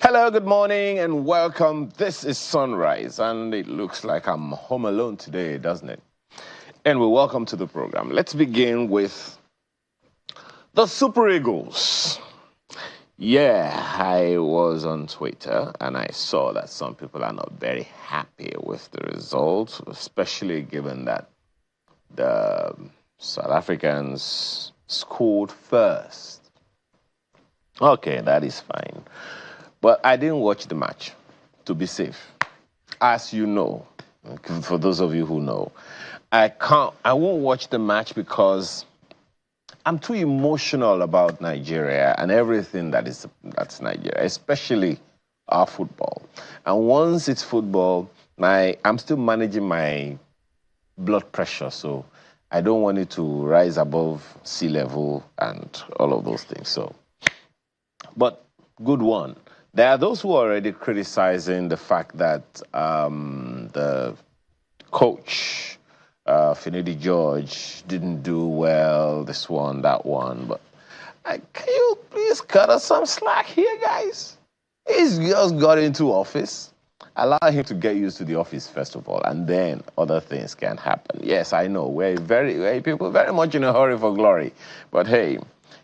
Hello, good morning, and welcome. This is Sunrise, and it looks like I'm home alone today, doesn't it? And welcome to the program. Let's begin with the Super Eagles. Yeah, I was on Twitter, and I saw that some people are not very happy with the results, especially given that the South Africans scored first. Okay, that is fine. But I didn't watch the match, to be safe. As you know, for those of you who know, I won't watch the match because I'm too emotional about Nigeria and everything that's Nigeria, especially our football. And once it's football, I'm still managing my blood pressure, so I don't want it to rise above sea level and all of those things. So, but good one. There are those who are already criticizing the fact that the coach, Finidi George, didn't do well, this one, that one. But can you please cut us some slack here, guys? He's just got into office. Allow him to get used to the office, first of all, and then other things can happen. Yes, I know, we're people very much in a hurry for glory. But hey,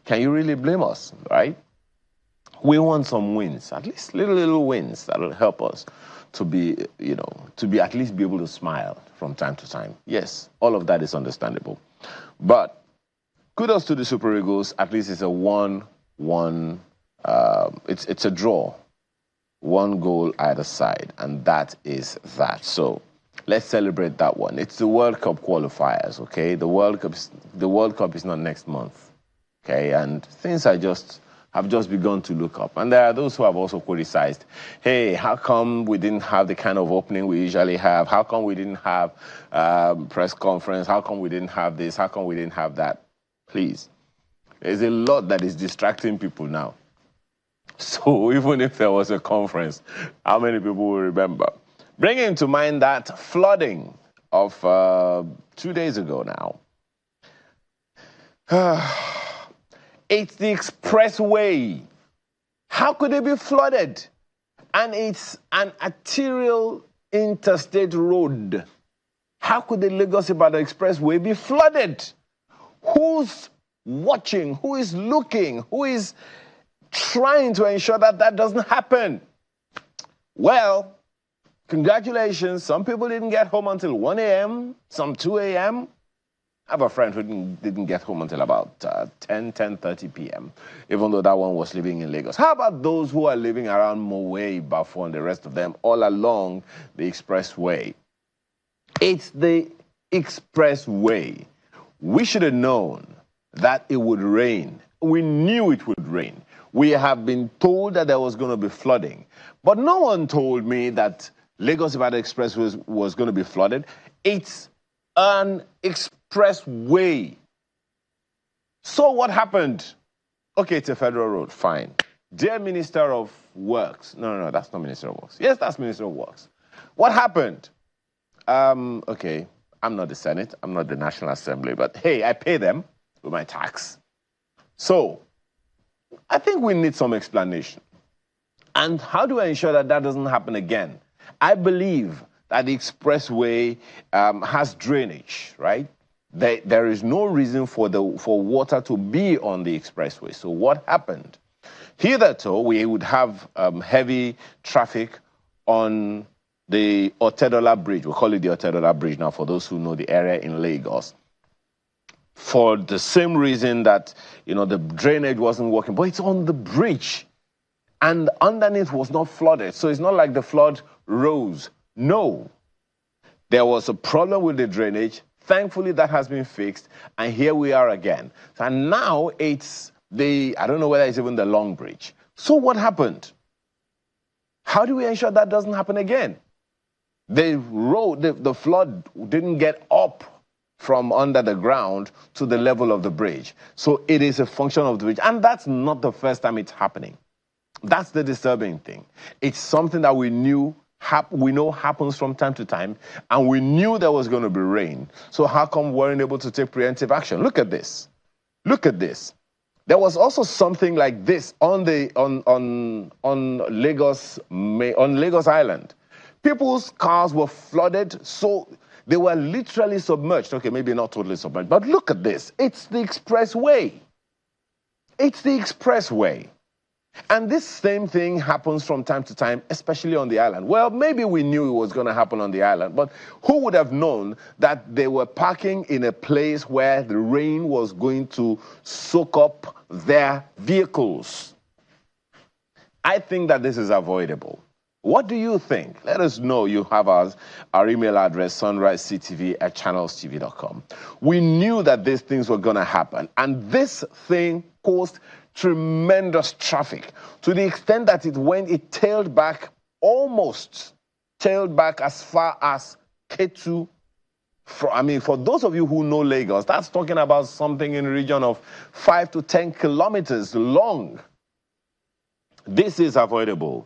can you really blame us, right? We want some wins, at least little wins that will help us to be, at least be able to smile from time to time. Yes, all of that is understandable. But kudos to the Super Eagles. At least it's a 1-1. It's a draw. One goal either side, and that is that. So let's celebrate that one. It's the World Cup qualifiers, okay? The World Cup is not next month, okay? And things have just begun to look up. And there are those who have also criticized, hey, how come we didn't have the kind of opening we usually have? How come we didn't have press conference? How come we didn't have this? How come we didn't have that? Please. There's a lot that is distracting people now. So even if there was a conference, how many people will remember? Bringing to mind that flooding of 2 days ago now. It's the expressway. How could it be flooded? And it's an arterial interstate road. How could the Lagos-Ibadan expressway be flooded? Who's watching? Who is looking? Who is trying to ensure that that doesn't happen? Well, congratulations. Some people didn't get home until 1 a.m., some 2 a.m., I have a friend who didn't get home until about 10:30 p.m., even though that one was living in Lagos. How about those who are living around Mowe, Bafo, and the rest of them all along the expressway? It's the expressway. We should have known that it would rain. We knew it would rain. We have been told that there was going to be flooding. But no one told me that Lagos-Ibadan Express was going to be flooded. It's an expressway. So what happened? Okay, it's a federal road, fine. Dear Minister of Works. No, that's not Minister of Works. Yes, that's Minister of Works. What happened? Okay, I'm not the Senate, I'm not the National Assembly, but hey, I pay them with my tax. So, I think we need some explanation. And how do I ensure that that doesn't happen again? I believe that the expressway has drainage, right? There is no reason for water to be on the expressway. So what happened? Hitherto, we would have heavy traffic on the Otedola Bridge. We call it the Otedola Bridge now for those who know the area in Lagos. For the same reason that, the drainage wasn't working, but it's on the bridge. And underneath was not flooded. So it's not like the flood rose. No. There was a problem with the drainage. Thankfully, that has been fixed. And here we are again. And now it's I don't know whether it's even the Long Bridge. So what happened? How do we ensure that doesn't happen again? The flood didn't get up from under the ground to the level of the bridge. So it is a function of the bridge. And that's not the first time it's happening. That's the disturbing thing. It's something that we know happens from time to time, and we knew there was going to be rain. So how come we weren't able to take preemptive action? Look at this. Look at this. There was also something like this on Lagos Island. People's cars were flooded, so they were literally submerged. Okay, maybe not totally submerged, but look at this. It's the expressway. It's the expressway. And this same thing happens from time to time, especially on the island. Well, maybe we knew it was going to happen on the island, but who would have known that they were parking in a place where the rain was going to soak up their vehicles? I think that this is avoidable. What do you think? Let us know. You have our email address, sunrisectv@channelstv.com. We knew that these things were going to happen, and this thing caused tremendous traffic to the extent that it tailed back as far as Ketu. For those of you who know Lagos, that's talking about something in the region of 5 to 10 kilometers long. This is avoidable.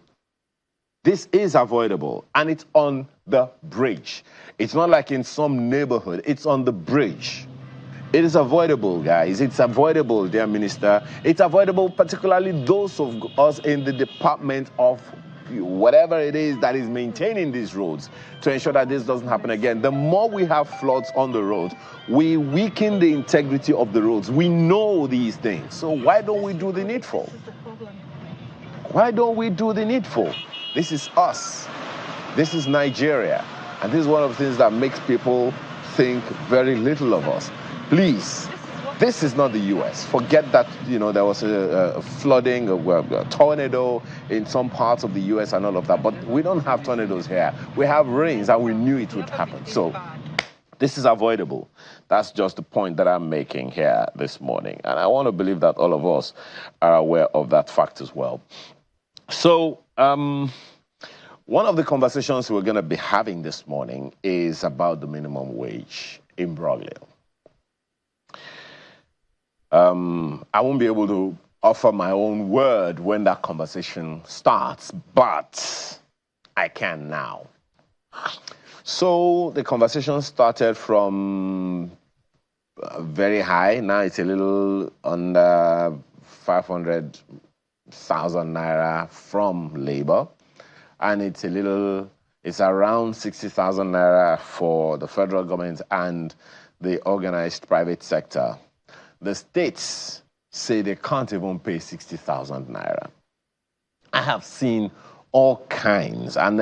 This is avoidable, and it's on the bridge. It's not like in some neighborhood. It's on the bridge. It is avoidable, guys. It's avoidable, dear minister. It's avoidable, particularly those of us in the department of whatever it is that is maintaining these roads, to ensure that this doesn't happen again. The more we have floods on the road, we weaken the integrity of the roads. We know these things. So why don't we do the needful? Why don't we do the needful? This is us. This is Nigeria. And this is one of the things that makes people think very little of us. Please, this is not the U.S. Forget that, there was a flooding, a tornado in some parts of the U.S. and all of that. But we don't have tornadoes here. We have rains, and we knew it would happen. So this is avoidable. That's just the point that I'm making here this morning. And I want to believe that all of us are aware of that fact as well. So one of the conversations we're going to be having this morning is about the minimum wage imbroglio. I won't be able to offer my own word when that conversation starts, but I can now. So the conversation started from very high. Now it's a little under 500,000 naira from labor, and it's around 60,000 naira for the federal government and the organized private sector. The states say they can't even pay 60,000 naira. I have seen all kinds, and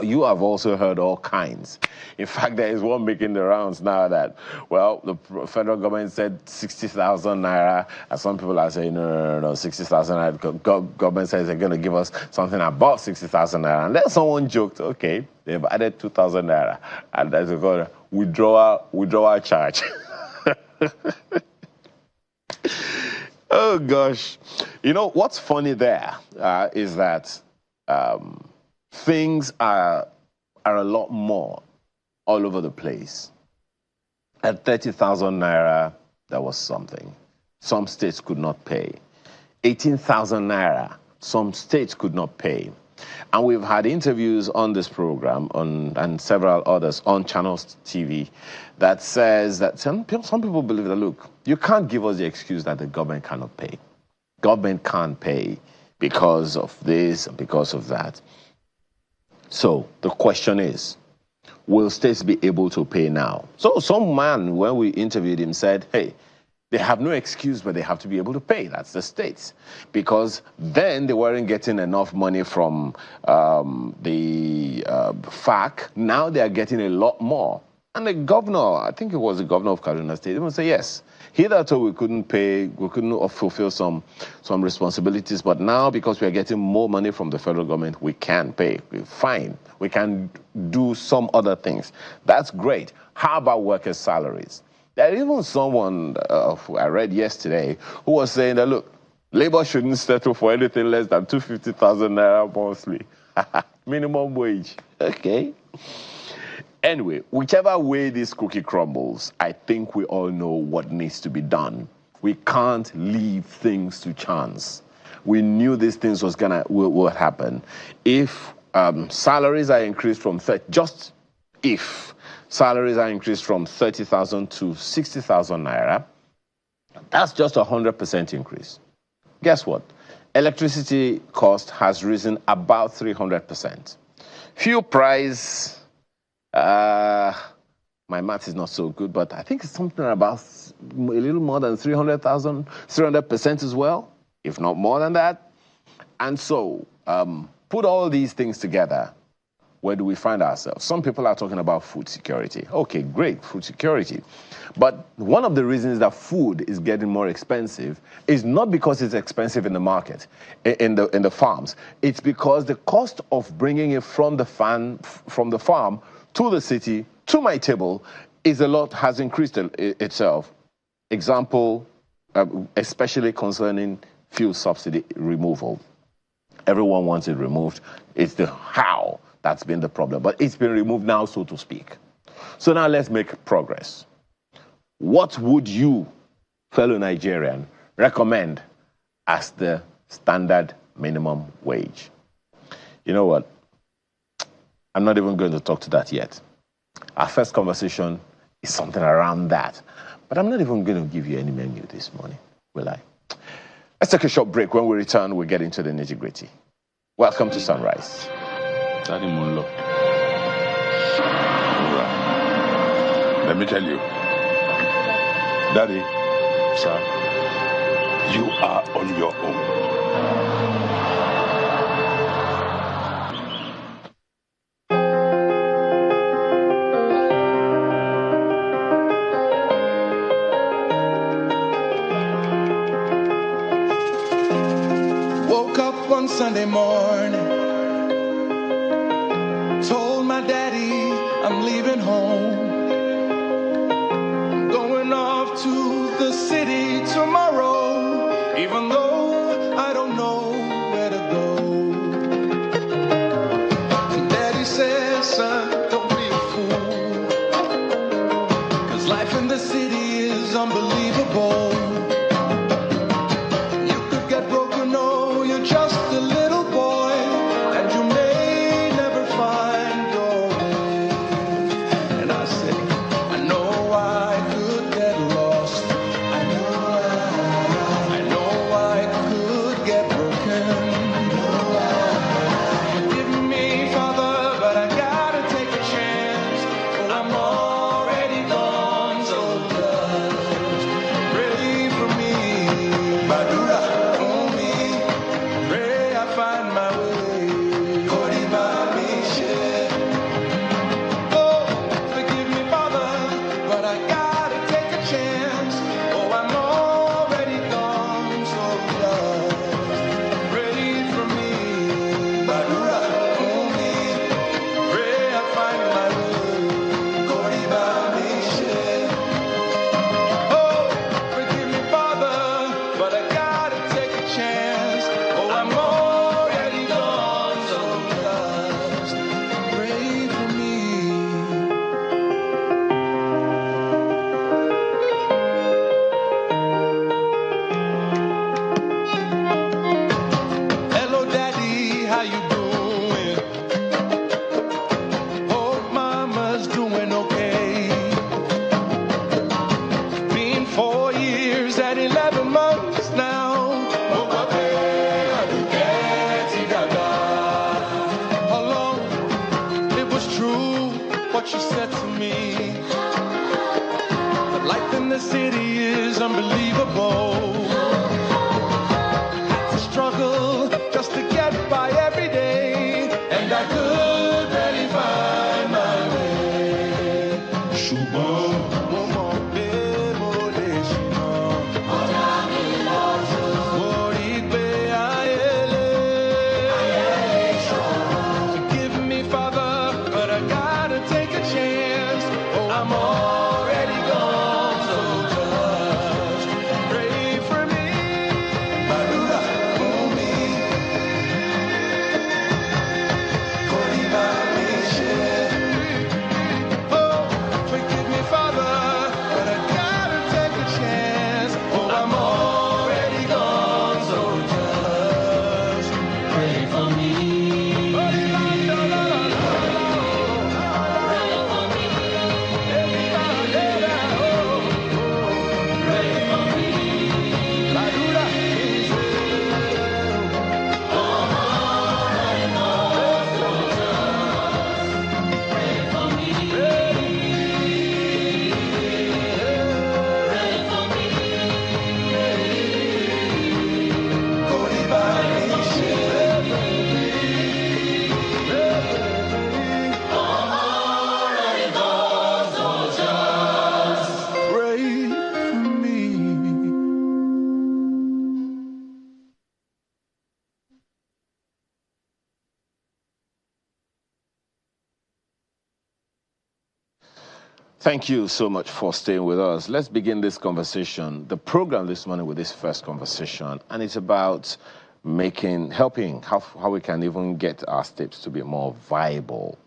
you have also heard all kinds. In fact, there is one making the rounds now that, well, the federal government said 60,000 naira, and some people are saying, no, 60,000 naira. Government says they're going to give us something above 60,000 naira. And then someone joked, okay, they've added 2,000 naira, and there's a withdrawal charge. Oh, gosh. What's funny there is that things are a lot more all over the place. At 30,000 naira, that was something. Some states could not pay. 18,000 naira, some states could not pay. And we've had interviews on this program and several others on Channels TV that says that some people believe that, look, you can't give us the excuse that the government cannot pay. Government can't pay because of this and because of that. So the question is, will states be able to pay now? So some man, when we interviewed him, said, hey, they have no excuse, but they have to be able to pay. That's the states. Because then they weren't getting enough money from the FAC. Now they are getting a lot more. And the governor, I think it was the governor of Kaduna State, even say, yes, hitherto we couldn't pay, we couldn't fulfill some responsibilities, but now because we are getting more money from the federal government, we can pay. Fine. We can do some other things. That's great. How about workers' salaries? There is even someone who I read yesterday who was saying that, look, labor shouldn't settle for anything less than 250,000 naira monthly. Minimum wage. Okay. Anyway, whichever way this cookie crumbles, I think we all know what needs to be done. We can't leave things to chance. We knew these things will happen. If salaries are increased from salaries are increased from 30,000 to 60,000 naira, That's just a 100% increase. Guess what? Electricity cost has risen about 300%. Fuel price, my math is not so good, but I think it's something about a little more than 300% as well, if not more than that. And so, put all these things together, where do we find ourselves? Some people are talking about food security. Okay, great, food security. But one of the reasons that food is getting more expensive is not because it's expensive in the market, in the farms. It's because the cost of bringing it from the farm to the city, to my table, has increased itself. Example, especially concerning fuel subsidy removal. Everyone wants it removed. It's the how that's been the problem. But it's been removed now, so to speak. So now let's make progress. What would you, fellow Nigerian, recommend as the standard minimum wage? You know what? I'm not even going to talk to that yet. Our first conversation is something around that. But I'm not even going to give you any menu this morning, will I? Let's take a short break. When we return, we'll get into the nitty-gritty. Welcome to Sunrise. Daddy Munlo. Let me tell you. Daddy, Sir, you are on your own. Woke up one Sunday morning, told my daddy I'm leaving home. I'm going off to the city tomorrow, even though I don't know where to go. And daddy says, son, don't be a fool, 'cause life in the city is unbelievable. I Thank you so much for staying with us. Let's begin this conversation, the program this morning, with this first conversation, and it's about helping how we can even get our states to be more viable.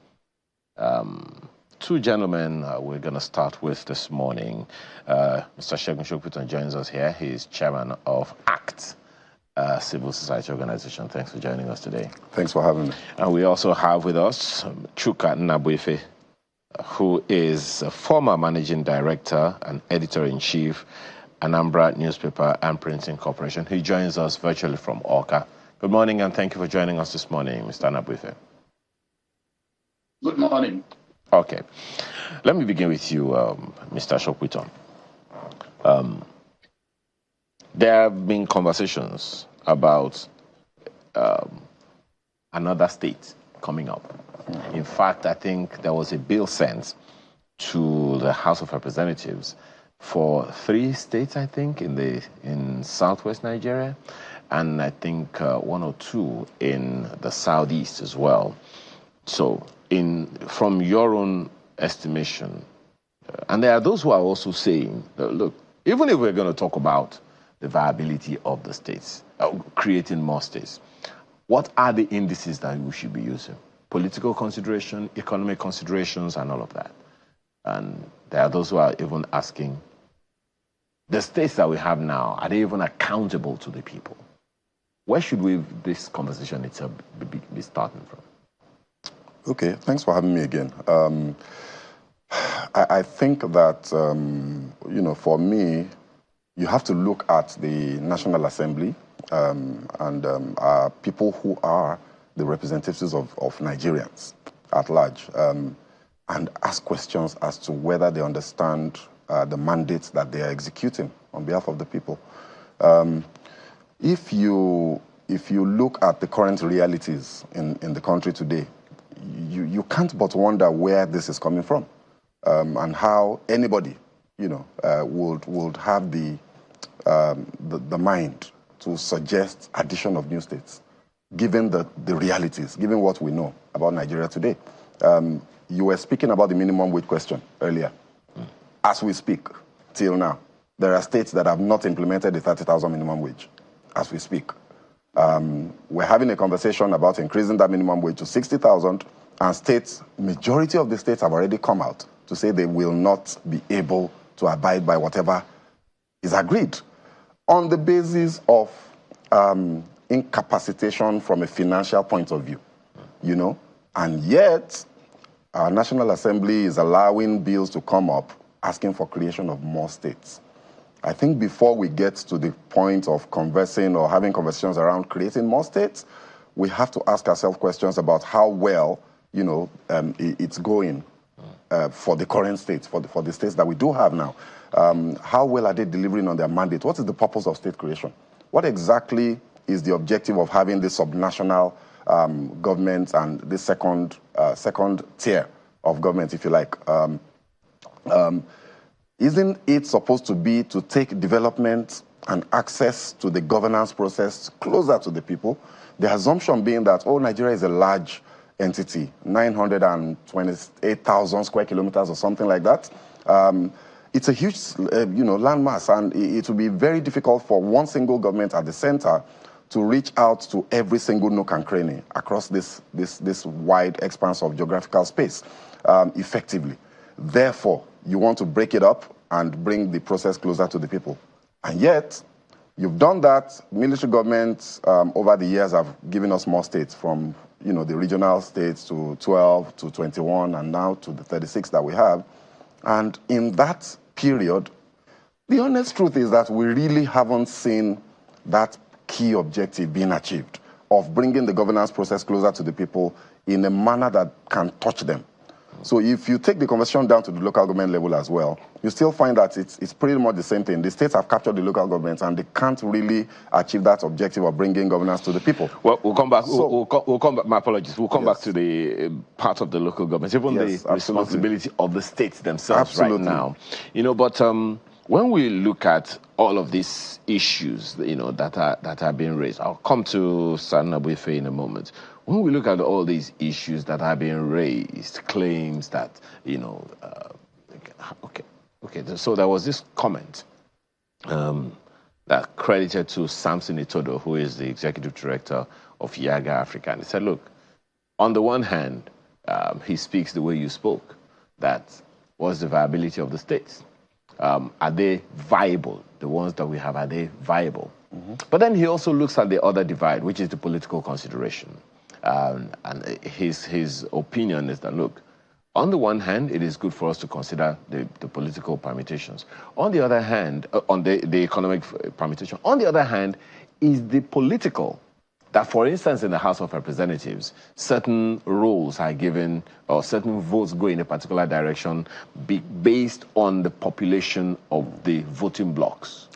Two gentlemen we're going to start with this morning. Mr. Segun Shokputon joins us here. He's chairman of ACT, civil society organization. Thanks for joining us today. Thanks for having me. And we also have with us Chuka Nnabuife, who is a former managing director and editor-in-chief, Anambra Newspaper and Printing Corporation. He joins us virtually from Awka. Good morning, and thank you for joining us this morning, Mr. Nnabuife. Good morning. Okay. Let me begin with you, Mr. Shokputon. There have been conversations about another state coming up. In fact, I think there was a bill sent to the House of Representatives for 3 states, I think, in southwest Nigeria, and I think 1 or 2 in the southeast as well. So, from your own estimation, and there are those who are also saying that, look, even if we're going to talk about the viability of the states, creating more states, what are the indices that we should be using? Political consideration, economic considerations, and all of that. And there are those who are even asking, the states that we have now, are they even accountable to the people? Where should this conversation itself be starting from? Okay, thanks for having me again. I think that, for me, you have to look at the National Assembly and people who are the representatives of Nigerians at large, and ask questions as to whether they understand the mandates that they are executing on behalf of the people. If you look at the current realities in the country today, you can't but wonder where this is coming from, and how anybody, would have the mind to suggest addition of new states, given the realities, given what we know about Nigeria today. You were speaking about the minimum wage question earlier. As we speak, till now, there are states that have not implemented the 30,000 minimum wage, as we speak. We're having a conversation about increasing that minimum wage to 60,000, and majority of the states have already come out to say they will not be able to abide by whatever is agreed, on the basis of incapacitation from a financial point of view, and yet our National Assembly is allowing bills to come up asking for creation of more states. I think before we get to the point of conversing or having conversations around creating more states, we have to ask ourselves questions about how well, it's going for the current states, for the states that we do have now. How well are they delivering on their mandate? What is the purpose of state creation? What exactly is the objective of having this subnational government and this second tier of government, if you like? Isn't it supposed to be to take development and access to the governance process closer to the people? The assumption being that, Nigeria is a large entity, 928,000 square kilometers or something like that. It's a huge, landmass, and it will be very difficult for one single government at the center to reach out to every single nook and cranny across this wide expanse of geographical space effectively. Therefore, you want to break it up and bring the process closer to the people. And yet, you've done that. Military governments over the years have given us more states, from the regional states to 12 to 21 and now to the 36 that we have. And in that period, the honest truth is that we really haven't seen that key objective being achieved, of bringing the governance process closer to the people in a manner that can touch them. So if you take the conversation down to the local government level as well, you still find that it's pretty much the same thing. The states have captured the local governments, and they can't really achieve that objective of bringing governance to the people. Well, we'll come back. We'll come back. My apologies. We'll come back to the part of the local governments, even the responsibility of the states themselves right now. But when we look at all of these issues, that are being raised, I'll come to Sir Nnabuife in a moment. When we look at all these issues that are being raised, claims that, Okay. So there was this comment that credited to Samson Itodo, who is the executive director of Yaga Africa. And he said, look, on the one hand, he speaks the way you spoke, that what's the viability of the states? Are they viable? The ones that we have, are they viable? Mm-hmm. But then he also looks at the other divide, which is the political consideration. And his opinion is that, look, on the one hand, it is good for us to consider the political permutations. On the other hand, on the economic permutation. On the other hand, is the political, that for instance in the House of Representatives, certain roles are given or certain votes go in a particular direction based on the population of the voting blocks.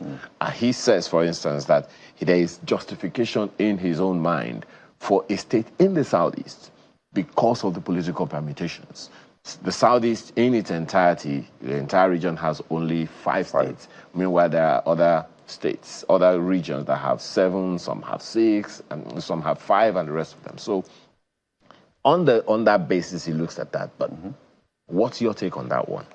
He says, for instance, that there is justification in his own mind for a state in the Southeast because of the political permutations. The Southeast in its entirety, the entire region has only 5 states. Meanwhile, there are other states, other regions that have 7, some have 6, and some have 5, and the rest of them. So on that basis, he looks at that. But what's your take on that one?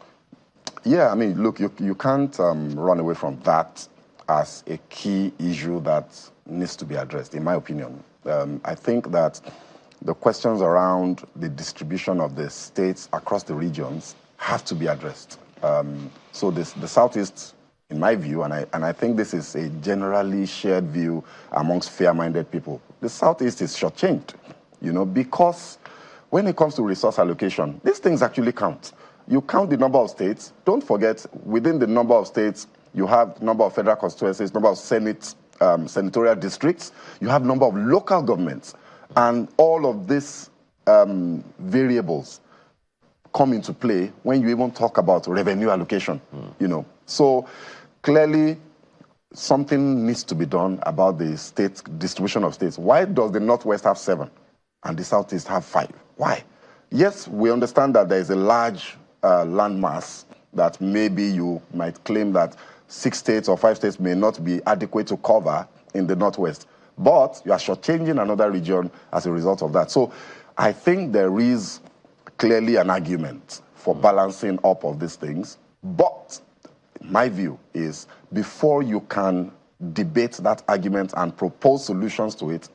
Yeah, I mean, look, you can't run away from that as a key issue that needs to be addressed, in my opinion. I think that the questions around the distribution of the states across the regions have to be addressed. So the Southeast, in my view, and I think this is a generally shared view amongst fair-minded people, the Southeast is shortchanged, because when it comes to resource allocation, these things actually count. You count the number of states. Don't forget, within the number of states, you have number of federal constituencies, number of senatorial districts, you have number of local governments, and all of these variables come into play when you even talk about revenue allocation, So clearly, something needs to be done about the state distribution of states. Why does the Northwest have 7 and the Southeast have 5? Why? Yes, we understand that there is a large landmass that maybe you might claim that 6 states or 5 states may not be adequate to cover in the Northwest. But you are shortchanging another region as a result of that. So I think there is clearly an argument for balancing up of these things. But my view is before you can debate that argument and propose solutions to it,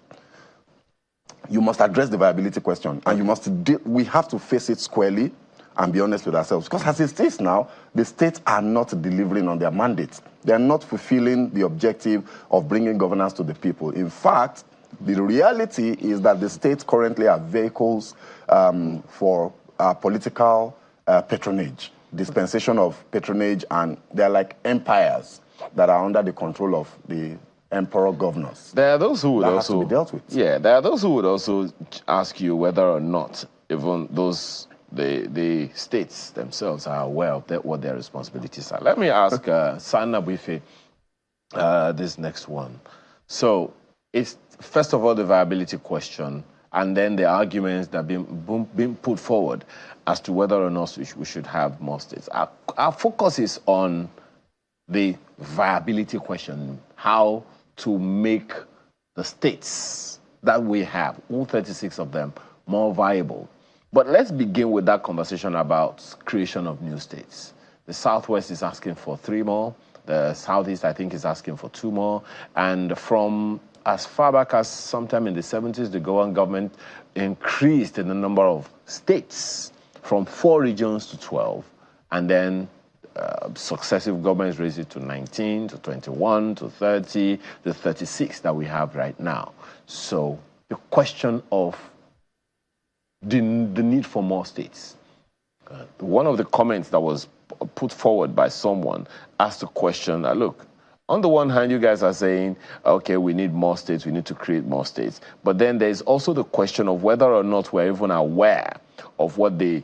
you must address the viability question. And we have to face it squarely and be honest with ourselves. Because as it is now, the states are not delivering on their mandates. They are not fulfilling the objective of bringing governance to the people. In fact, the reality is that the states currently are vehicles for political patronage, dispensation of patronage, and they're like empires that are under the control of the emperor governors. There are those who would that also has to be dealt with. Yeah, there are those who would also ask you whether or not even those the states themselves are aware of what their responsibilities are. Let me ask Sana Buife this next one. So it's first of all the viability question, and then the arguments that have been put forward as to whether or not we should have more states. Our focus is on the viability question, how to make the states that we have, all 36 of them, more viable. But let's begin with that conversation about creation of new states. The Southwest is asking for 3 more. The Southeast, I think, is asking for 2 more. And from as far back as sometime in the 70s, the Gowan government increased in the number of states from 4 regions to 12. And then successive governments raised it to 19, to 21, to 30, to 36 that we have right now. So the question of the need for more states. One of the comments that was put forward by someone asked the question, look, on the one hand, you guys are saying, okay, we need more states, we need to create more states. But then there's also the question of whether or not we're even aware of what the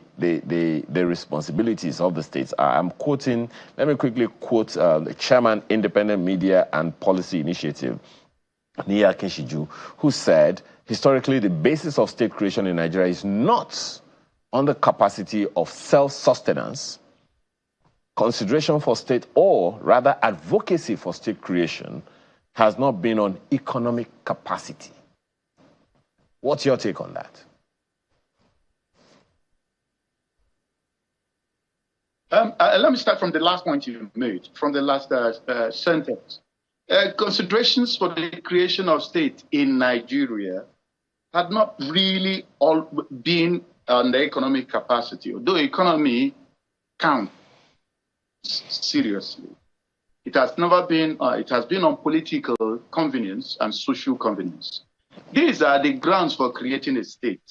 responsibilities of the states are. I'm quoting, let me quickly quote the chairman, Independent Media and Policy Initiative, Nia Keshiju, who said, historically, the basis of state creation in Nigeria is not on the capacity of self-sustenance, consideration for state, or rather advocacy for state creation has not been on economic capacity. What's your take on that? Let me start from the last point you made, from the last sentence. Considerations for the creation of state in Nigeria had not really all been on the economic capacity, although economy counts seriously. It has never been, it has been on political convenience and social convenience. These are the grounds for creating a state.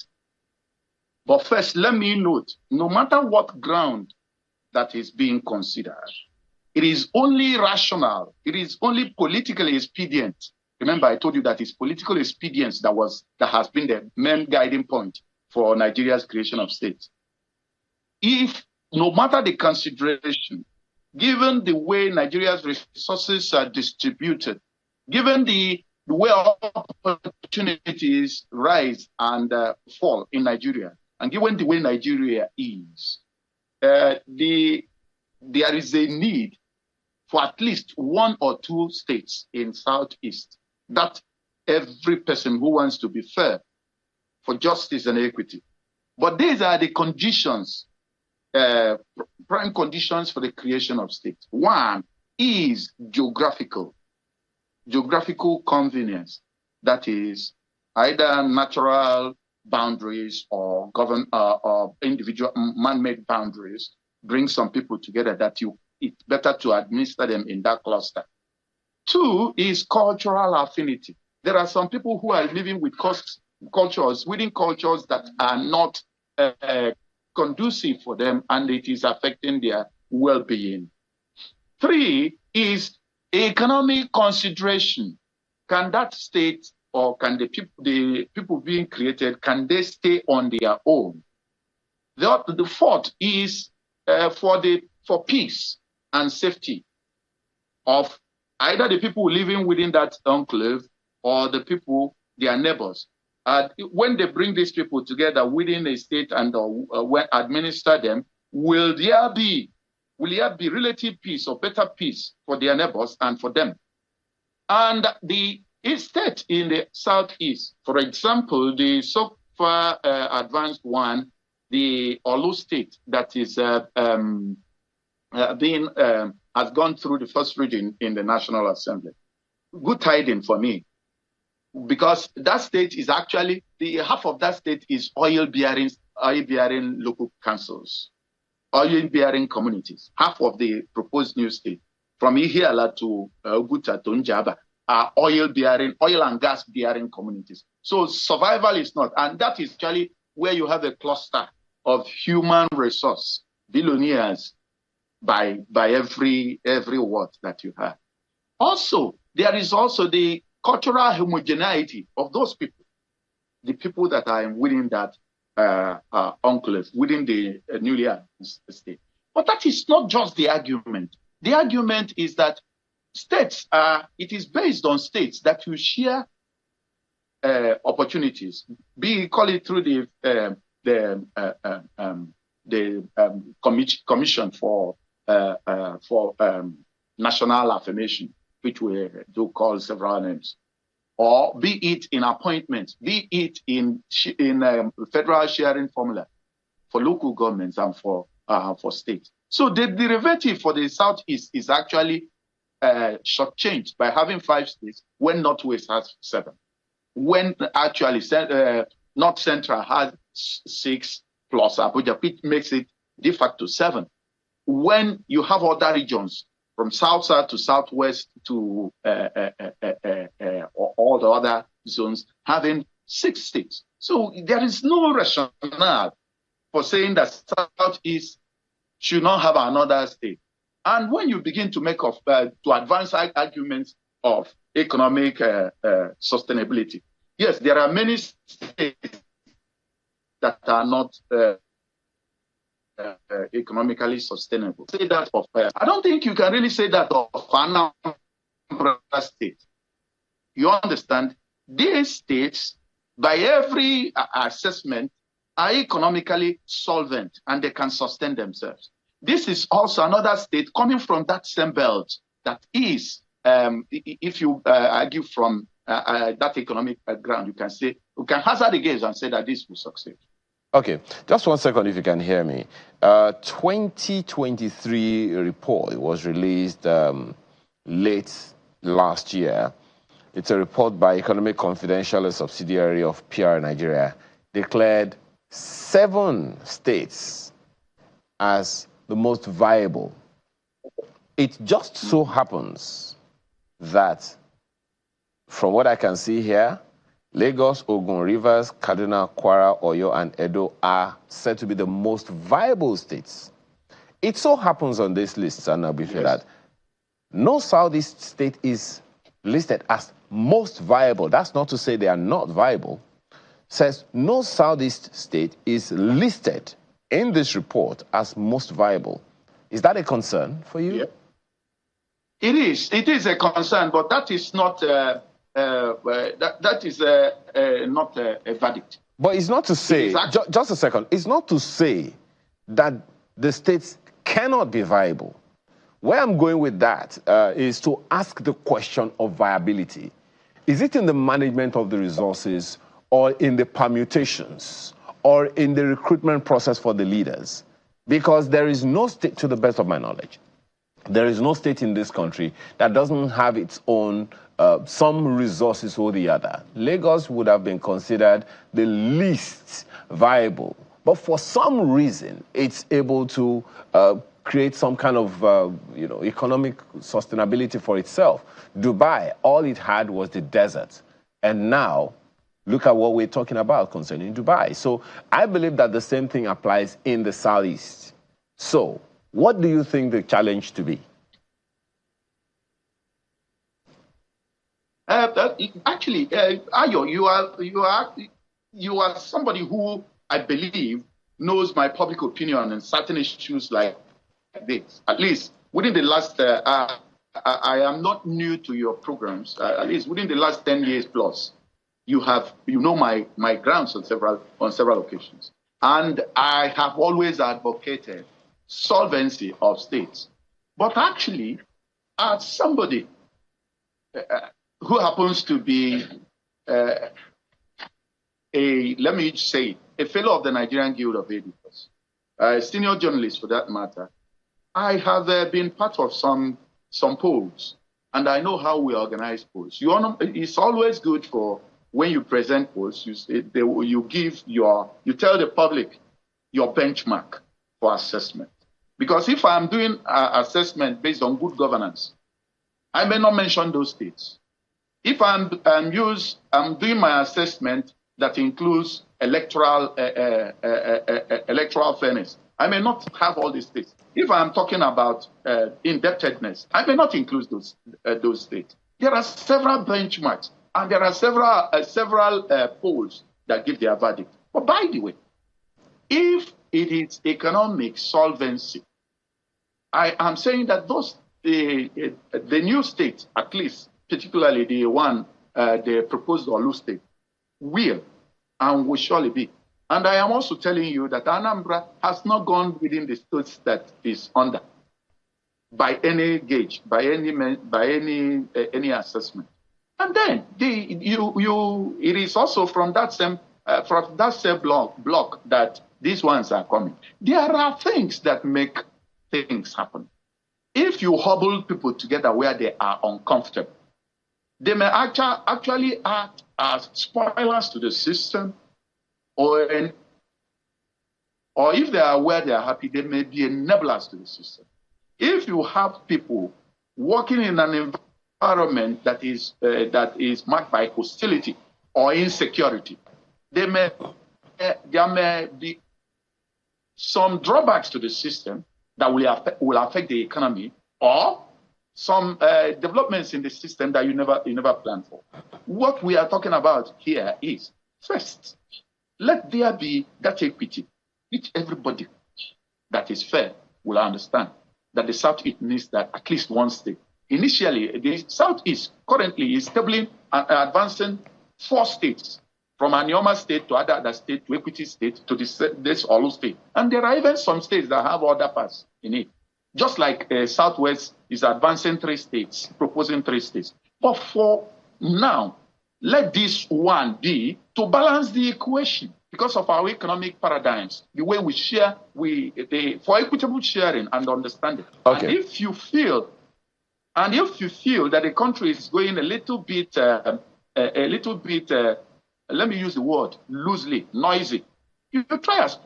But first, let me note, no matter what ground that is being considered, it is only rational, it is only politically expedient. Remember, I told you that it's political expedience that has been the main guiding point for Nigeria's creation of state. If, no matter the consideration, given the way Nigeria's resources are distributed, given the way opportunities rise and fall in Nigeria, and given the way Nigeria is, there is a need for at least one or two states in Southeast that every person who wants to be fair for justice and equity. But these are the conditions, prime conditions for the creation of state. One is geographical convenience. That is either natural boundaries or individual man-made boundaries bring some people together that it's better to administer them in that cluster. Two is cultural affinity. There are some people who are living with cultures that are not conducive for them, and it is affecting their well-being. Three is economic consideration. Can that state or can the people being created, can they stay on their own? The fourth is for peace and safety of either the people living within that enclave or the people, their neighbors. When they bring these people together within a state and when administer them, will there be relative peace or better peace for their neighbors and for them? And the state in the Southeast, for example, the so far advanced one, the Olu state that is has gone through the first reading in the National Assembly. Good tidings for me, because that state is actually, half of that state is oil-bearing local councils, oil-bearing communities. Half of the proposed new state, from Ihiala to Oguta to Njaba, are oil and gas-bearing communities. So survival is not, and that is actually where you have a cluster of human resource billionaires by every word that you have. Also, there is also the cultural homogeneity of those people, the people that are within that enclave, within the newly state. But that is not just the argument. The argument is that states it is based on states that will share opportunities, call it through the Commission for National Affirmation, which we do call several names, or be it in appointments, be it in federal sharing formula for local governments and for states. So the derivative for the Southeast is actually shortchanged by having 5 states when Northwest has 7. When actually North Central has 6 plus Abuja, which makes it de facto 7. When you have other regions from South to Southwest to all the other zones having 6 states. So there is no rationale for saying that Southeast should not have another state. And when you begin to make to advance arguments of economic sustainability, yes, there are many states that are not economically sustainable. Say that of I don't think you can really say that of Anambra state. You understand? These states, by every assessment, are economically solvent and they can sustain themselves. This is also another state coming from that same belt that is, if you argue from that economic background, you can hazard a guess and say that this will succeed. Okay, just 1 second if you can hear me. 2023 report was released late last year. It's a report by Economic Confidential, a subsidiary of PR Nigeria, declared 7 states as the most viable. It just so happens that, from what I can see here, Lagos, Ogun, Rivers, Kaduna, Kwara, Oyo, and Edo are said to be the most viable states. It so happens on this list, and I'll be fair, that no Southeast state is listed as most viable. That's not to say they are not viable. Says no Southeast state is listed in this report as most viable. Is that a concern for you? Yeah. It is. It is a concern, but that is not that is not a verdict. But it's not to say, just a second, it's not to say that the states cannot be viable. Where I'm going with that is to ask the question of viability. Is it in the management of the resources, or in the permutations, or in the recruitment process for the leaders? Because there is no state, to the best of my knowledge, there is no state in this country that doesn't have its own some resources or the other. Lagos would have been considered the least viable, but for some reason, it's able to create some kind of economic sustainability for itself. Dubai, all it had was the desert, and now look at what we're talking about concerning Dubai. So I believe that the same thing applies in the Southeast. So what do you think the challenge to be? Actually, Ayo, you are somebody who I believe knows my public opinion on certain issues like this. At least within the last, I am not new to your programs. At least within the last 10 years plus, you know my grounds on several occasions, and I have always advocated solvency of states. But actually, as somebody who happens to be let me say, a fellow of the Nigerian Guild of Editors, a senior journalist for that matter, I have been part of some polls, and I know how we organize polls. It's always good for when you present polls, you tell the public your benchmark for assessment. Because if I'm doing assessment based on good governance, I may not mention those states. If I'm doing my assessment that includes electoral fairness, I may not have all these states. If I'm talking about indebtedness, I may not include those states. There are several benchmarks, and there are several polls that give their verdict. But by the way, if it is economic solvency, I am saying that the new states, at least, particularly the one, the proposed Olu state, will and will surely be. And I am also telling you that Anambra has not gone within the states that is under by any gauge, by any assessment. And then it is also from that same block that these ones are coming. There are things that make things happen. If you hobble people together where they are uncomfortable, they may actually act as spoilers to the system, or if they are where they are happy, they may be enablers to the system. If you have people working in an environment that is marked by hostility or insecurity, there may be some drawbacks to the system that will affect the economy, or some developments in the system that you never planned for. What we are talking about here is, first, let there be that equity, which everybody that is fair will understand that the Southeast needs that at least one state. Initially, the Southeast currently is stabling and advancing 4 states, from Anioma state to other state to Equity state to this Olu state. And there are even some states that have other parts in it. Just like Southwest is advancing 3 states, proposing 3 states. But for now, let this one be to balance the equation. because of our economic paradigms, the way we share, for equitable sharing and understanding. Okay. And if you feel that the country is going a little bit, let me use the word loosely, noisy, you try as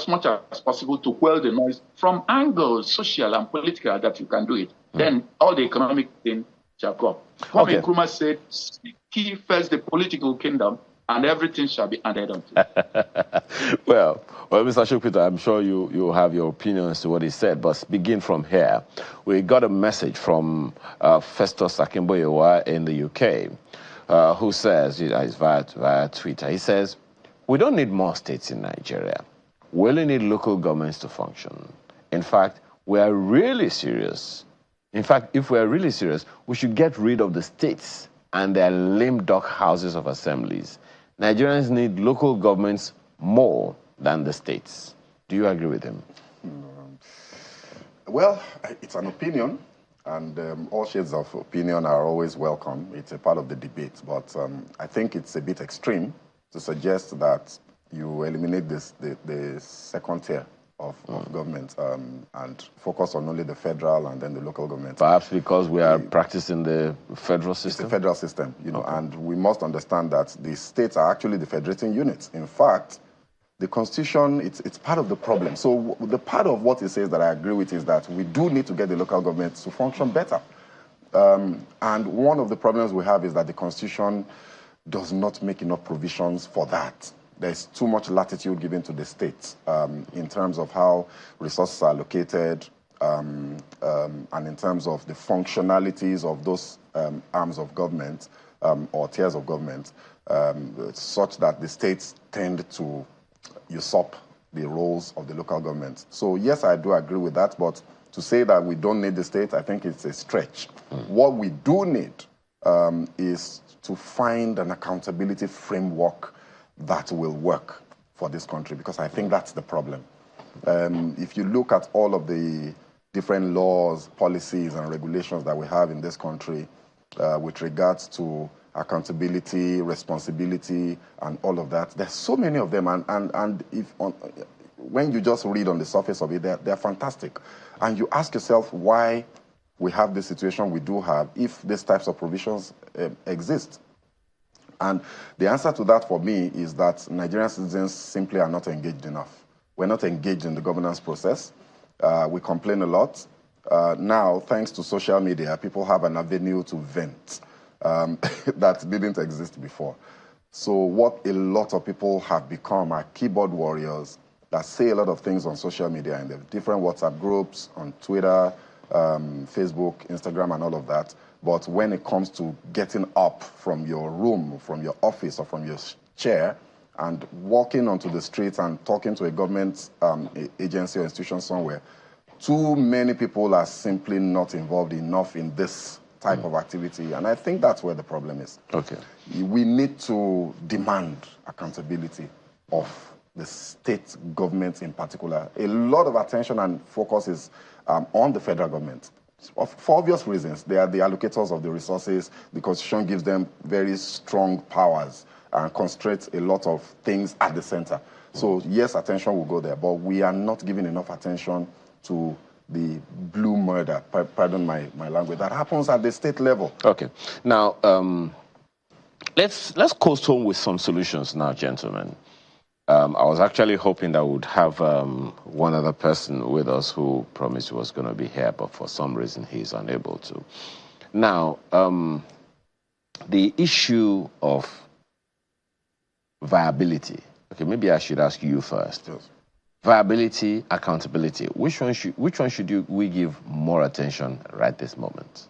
much as possible to quell the noise from angles, social and political, that you can do it. Then all the economic thing shall come. Kwame Nkrumah said, "Seek ye first the political kingdom, and everything shall be added unto you." well, Mr. Shukpita, I'm sure you have your opinion as to what he said, but begin from here. We got a message from Festus Akimboyewa in the UK, who says, it's via Twitter, he says, "We don't need more states in Nigeria. We only need local governments to function. In fact, we are really serious. In fact, if we are really serious, we should get rid of the states and their lame duck houses of assemblies. Nigerians need local governments more than the states." Do you agree with him? Well, it's an opinion, and all shades of opinion are always welcome. It's a part of the debate, but I think it's a bit extreme to suggest that you eliminate the second tier of government and focus on only the federal and then the local government. Perhaps because we are practicing the federal system? It's the federal system, you know, and we must understand that the states are actually the federating units. In fact, the Constitution, it's part of the problem. So the part of what it says that I agree with is that we do need to get the local government to function better. And one of the problems we have is that the Constitution does not make enough provisions for that. There's too much latitude given to the states in terms of how resources are allocated and in terms of the functionalities of those arms of government or tiers of government, such that the states tend to usurp the roles of the local government. So yes, I do agree with that, but to say that we don't need the state, I think it's a stretch. What we do need is to find an accountability framework that will work for this country, because I think that's the problem. If you look at all of the different laws, policies, and regulations that we have in this country with regards to accountability, responsibility, and all of that, there's so many of them, and when you just read on the surface of it, they're fantastic. And you ask yourself why we have the situation we do have if these types of provisions exist. And the answer to that for me is that Nigerian citizens simply are not engaged enough. We're not engaged in the governance process. We complain a lot. Now, thanks to social media, people have an avenue to vent that didn't exist before. So what a lot of people have become are keyboard warriors that say a lot of things on social media, in the different WhatsApp groups, on Twitter, Facebook, Instagram, and all of that. But when it comes to getting up from your room, from your office, or from your chair, and walking onto the streets and talking to a government agency or institution somewhere, too many people are simply not involved enough in this type of activity. And I think that's where the problem is. Okay. We need to demand accountability of the state government in particular. A lot of attention and focus is on the federal government. For obvious reasons. They are the allocators of the resources. The Constitution gives them very strong powers and constrains a lot of things at the center. So yes, attention will go there, but we are not giving enough attention to the blue murder, pardon my language, that happens at the state level. Okay. Now, let's coast home with some solutions now, gentlemen. I was actually hoping that we'd have one other person with us who promised he was going to be here, but for some reason he's unable to. Now, the issue of viability. Okay, maybe I should ask you first. Yes. Viability, accountability. Which one should we give more attention right this moment?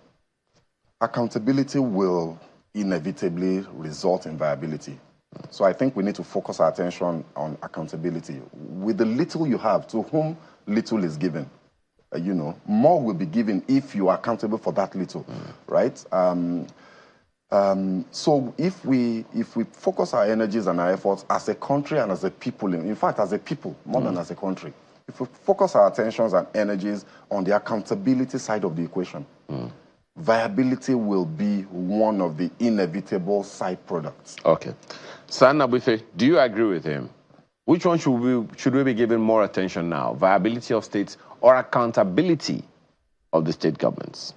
Accountability will inevitably result in viability. So I think we need to focus our attention on accountability. With the little you have, to whom little is given, you know, more will be given if you are accountable for that little, right? So if we focus our energies and our efforts as a country and as a people, in fact, as a people, more than as a country, if we focus our attentions and energies on the accountability side of the equation, viability will be one of the inevitable side products. Okay. San Nabufe, do you agree with him? Which one should we be giving more attention now? Viability of states or accountability of the state governments?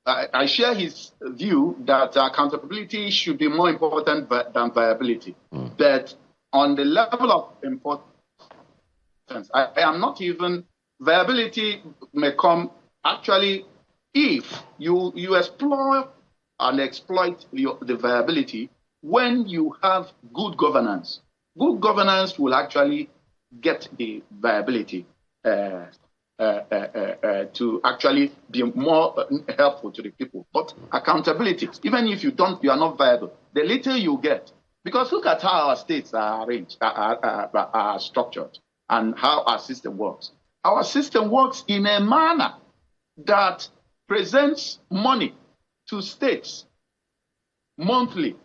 I share his view that accountability should be more important than viability. But on the level of importance, I am not even, viability may come actually if you explore and exploit the viability when you have good governance. Good governance will actually get the viability to actually be more helpful to the people. But accountability, even if you are not viable, the little you get, because look at how our states are arranged, are structured, and how our system works. Our system works in a manner that presents money to states monthly.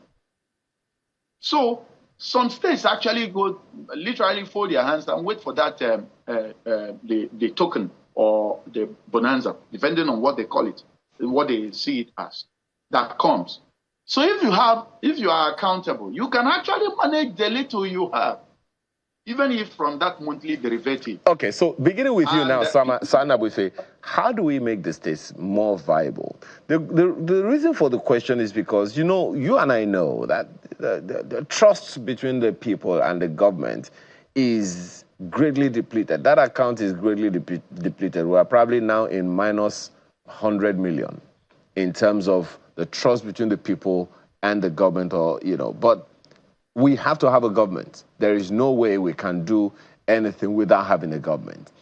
So some states actually go literally fold their hands and wait for that the token or the bonanza, depending on what they call it, what they see it as, that comes. So if you are accountable, you can actually manage the little you have, even if from that monthly derivative. Okay, so beginning with you now, Sanabufe, how do we make the states more viable? The reason for the question is because, you know, you and I know that the trust between the people and the government is greatly depleted. That account is greatly depleted. We are probably now in minus 100 million in terms of the trust between the people and the government, or, you know, but we have to have a government. There is no way we can do anything without having a government.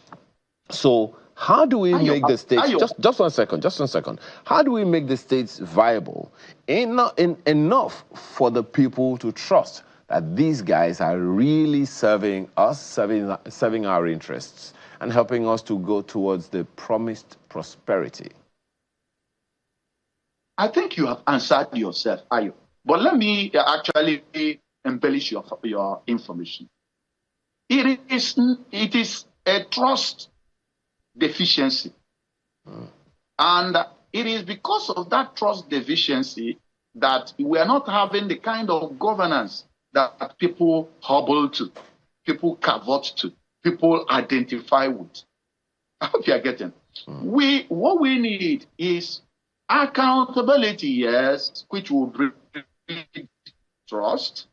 So how do we make the states, just one second. How do we make the states viable enough for the people to trust that these guys are really serving us, serving our interests, and helping us to go towards the promised prosperity? I think you have answered yourself, Ayo. But let me actually embellish your information. It is a trust deficiency. And it is because of that trust deficiency that we are not having the kind of governance that people hobble to, people cavort to, people identify with. I hope you are getting. What we need is accountability, yes, which will bring trust,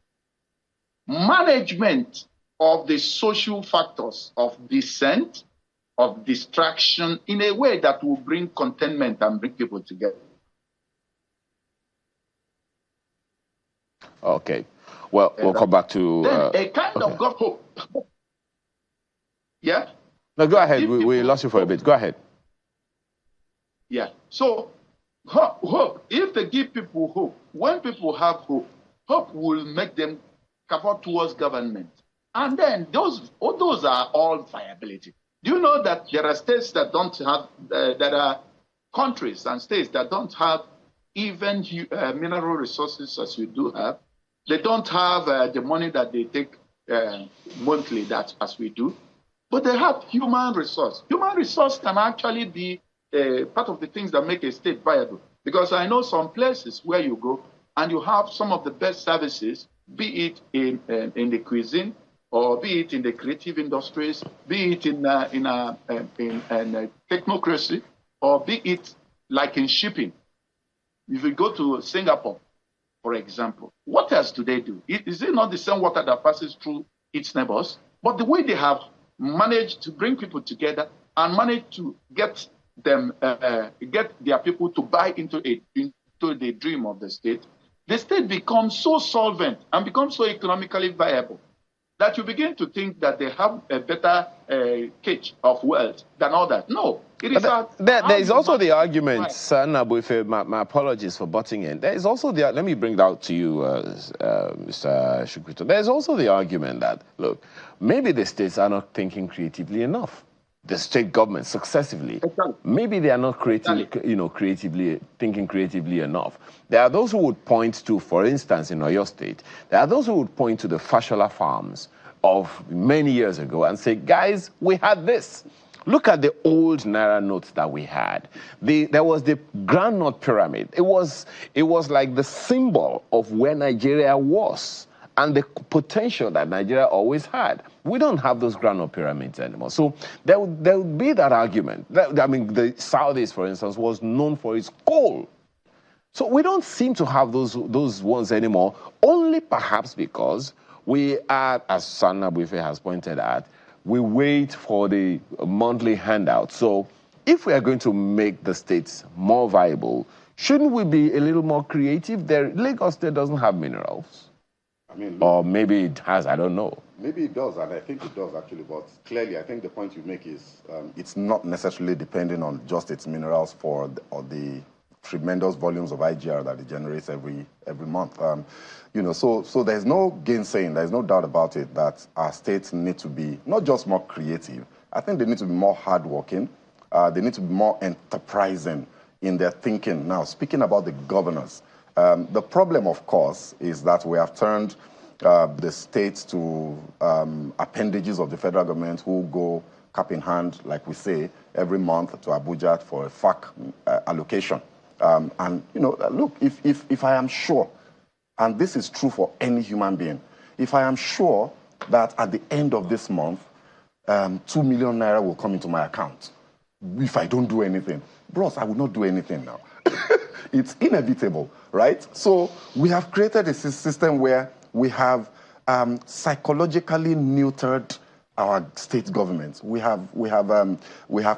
management of the social factors of dissent, of distraction, in a way that will bring contentment and bring people together. Okay. Well, we'll come back to... a kind of hope. Yeah? No, go ahead. We lost you for a bit. Go ahead. Yeah. So, hope. If they give people hope, when people have hope, hope will make them cavort towards government. And then those are all viability. Do you know that there are states that don't have, there are countries and states that don't have even mineral resources as we do have? They don't have the money that they take monthly as we do, but they have human resource. Human resource can actually be part of the things that make a state viable. Because I know some places where you go and you have some of the best services, be it in the cuisine, or be it in the creative industries, be it in technocracy, or be it like in shipping. If you go to Singapore, for example, what else do they do? Is it not the same water that passes through its neighbors? But the way they have managed to bring people together and managed to get them, get their people to buy into the dream of the state becomes so solvent and becomes so economically viable that you begin to think that they have a better catch of wealth than others. No. There is also the argument, Sir Nabuife, my apologies for butting in. There is also the, let me bring that out to you, Mr. Shukwito. There is also the argument that, look, maybe the states are not thinking creatively enough. The state government successively, maybe they are not thinking creatively enough. There are those who would point to, for instance, in Oyo State, there are those who would point to the Fashola farms of many years ago and say, guys, we had this. Look at the old Naira notes that we had. There was the groundnut pyramid. It was like the symbol of where Nigeria was and the potential that Nigeria always had. We don't have those groundnut pyramids anymore. So there would be that argument. I mean, the Southeast, for instance, was known for its coal. So we don't seem to have those ones anymore, only perhaps because we are, as San Abuife has pointed out, we wait for the monthly handout. So if we are going to make the states more viable, shouldn't we be a little more creative? Lagos State doesn't have minerals. I mean, or maybe it has, I don't know. Maybe it does, and I think it does actually, but clearly I think the point you make is it's not necessarily depending on just its minerals or the tremendous volumes of IGR that it generates every month. So there's no gainsaying, there's no doubt about it that our states need to be not just more creative, I think they need to be more hardworking, they need to be more enterprising in their thinking. Now, speaking about the governors, the problem, of course, is that we have turned the states to appendages of the federal government who go cap in hand, like we say, every month to Abuja for a FAC allocation. Look, if I am sure, and this is true for any human being, if I am sure that at the end of this month, 2 million naira will come into my account, if I don't do anything, bros, I will not do anything now. It's inevitable, right? So we have created a system where we have psychologically neutered our state governments. We have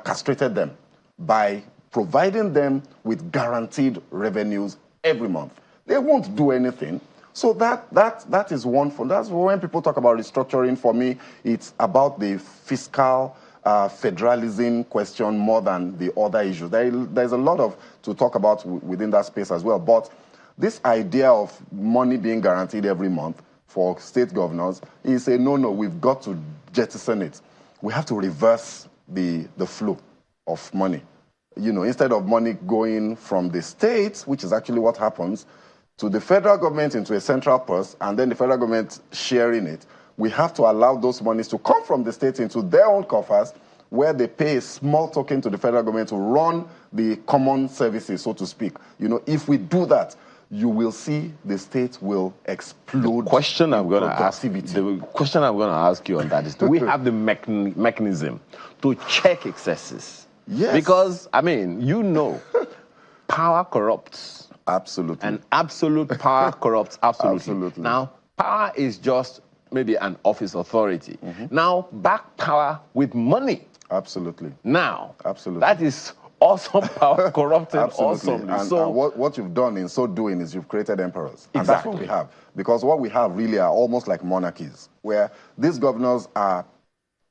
castrated them by providing them with guaranteed revenues every month. They won't do anything. So that is one for that's when people talk about restructuring. For me, it's about the fiscal federalism question more than the other issues. There's a lot to talk about within that space as well. But this idea of money being guaranteed every month for state governors is a no-no. We've got to jettison it. We have to reverse the flow of money. Instead of money going from the states, which is actually what happens, to the federal government into a central purse, and then the federal government sharing it, we have to allow those monies to come from the states into their own coffers, where they pay a small token to the federal government to run the common services, so to speak. If we do that, you will see the state will explode. The question I'm going to ask you on that is, do we have the mechanism to check excesses? Yes. Because, power corrupts. Absolutely. And absolute power corrupts absolutely. Absolutely. Now, power is just maybe an office authority. Mm-hmm. Now, back power with money. Absolutely. Now, absolutely. That is awesome power corrupted awesomely. And what you've done in so doing is you've created emperors. Exactly. And that's what we have. Because what we have really are almost like monarchies, where these governors are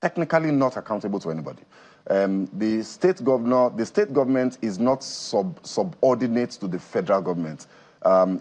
technically not accountable to anybody. The state government is not subordinate to the federal government.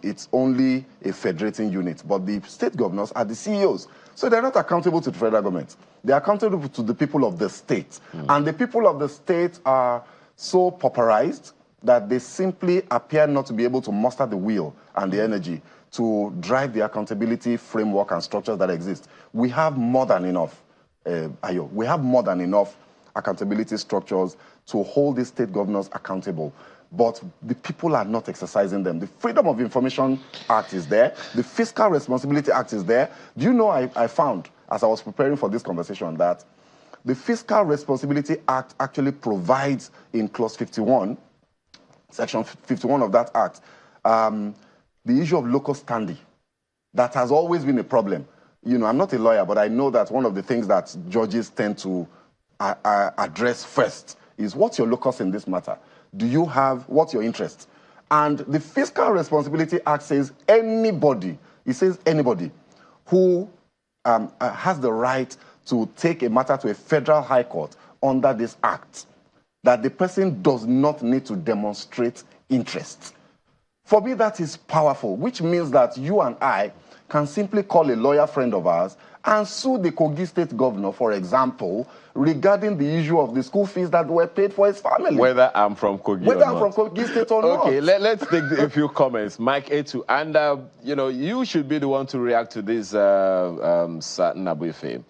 It's only a federating unit, but the state governors are the CEOs. So they're not accountable to the federal government. They're accountable to the people of the state. And the people of the state are so pauperized that they simply appear not to be able to muster the will and the energy to drive the accountability framework and structures that exist. We have more than enough, Ayo. We have more than enough accountability structures to hold the state governors accountable. But the people are not exercising them. The Freedom of Information Act is there. The Fiscal Responsibility Act is there. Do you know, I found, as I was preparing for this conversation, that the Fiscal Responsibility Act actually provides in Clause 51, Section 51 of that Act, the issue of locus standi. That has always been a problem. I'm not a lawyer, but I know that one of the things that judges tend to address first is, what's your locus in this matter? What's your interest? And the Fiscal Responsibility Act says anybody who has the right to take a matter to a federal high court under this act, that the person does not need to demonstrate interest. For me, that is powerful, which means that you and I can simply call a lawyer friend of ours and sue the Kogi State governor, for example, regarding the issue of the school fees that were paid for his family. Whether I'm from Kogi or not. Whether I'm from Kogi State or not. Okay, let's take a few comments. Mike A2, and you should be the one to react to this, Nabuife.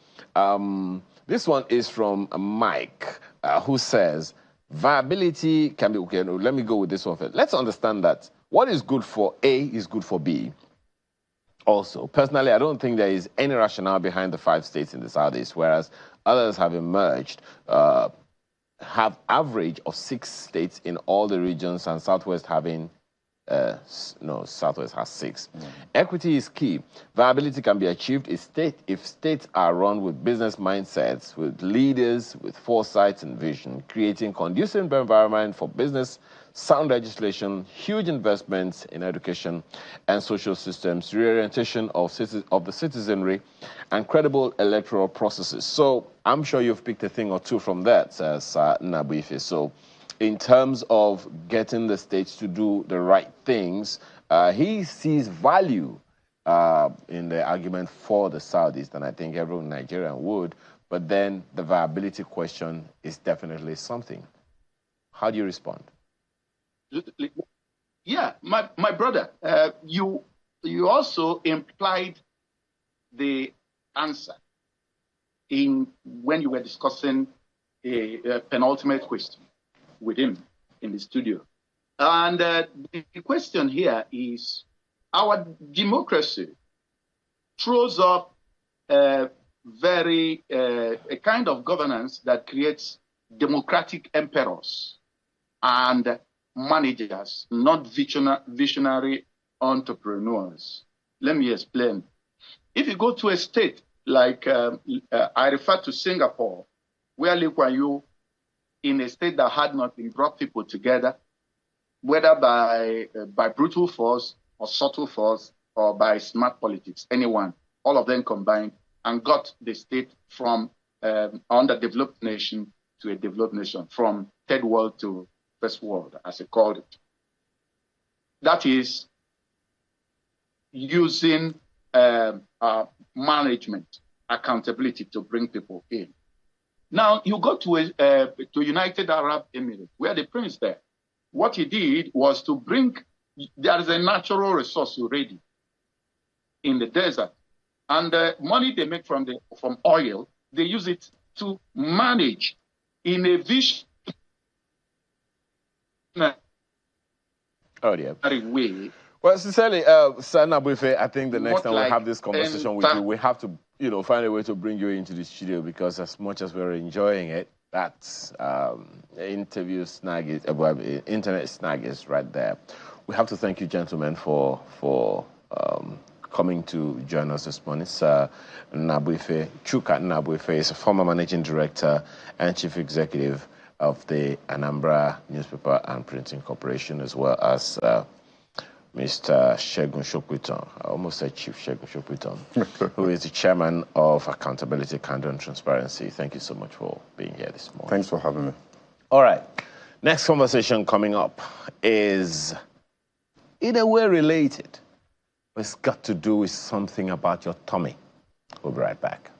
This one is from Mike. who says viability can be, okay, no, let me go with this one first. Let's understand that what is good for A is good for B. Also, personally, I don't think there is any rationale behind the 5 states in the Southeast, whereas others have emerged, have average of 6 states in all the regions, and Southwest having, Southwest has 6. Equity is key. Viability can be achieved if states are run with business mindsets, with leaders, with foresight and vision, creating conducive environment for business, sound legislation, huge investments in education and social systems, reorientation of the citizenry, and credible electoral processes. So I'm sure you've picked a thing or two from that, Sir Nnabuife. So in terms of getting the states to do the right things, he sees value in the argument for the Southeast, and I think every Nigerian would, but then the viability question is definitely something. How do you respond? Yeah, my brother, you also implied the answer when you were discussing a penultimate question with him in the studio. And the question here is, our democracy throws up a kind of governance that creates democratic emperors and managers, not visionary entrepreneurs. Let me explain. If you go to a state like, I refer to Singapore, where Lee Kuan Yew, in a state that had nothing, brought people together, whether by brutal force or subtle force or by smart politics, anyone, all of them combined, and got the state from underdeveloped nation to a developed nation, from third world to first world, as they called it. That is using management, accountability to bring people in. Now, you go to United Arab Emirates, where the prince there, what he did was to bring, there is a natural resource already in the desert, and the money they make from oil, they use it to manage in a vision way. Well, sincerely, Sir Nnabuife, I think the next time we have this conversation with you, we have to, find a way to bring you into the studio, because as much as we're enjoying it, that internet snag is right there. We have to thank you, gentlemen, for coming to join us this morning. Sir Nnabuife, Chuka Nnabuife, is a former managing director and chief executive of the Anambra Newspaper and Printing Corporation, as well as Mr. Segun Soputon, I almost said Chief Segun Soputon, who is the chairman of Accountability, Candor and Transparency. Thank you so much for being here this morning. Thanks for having me. All right. Next conversation coming up is, in a way, related. It's got to do with something about your tummy. We'll be right back.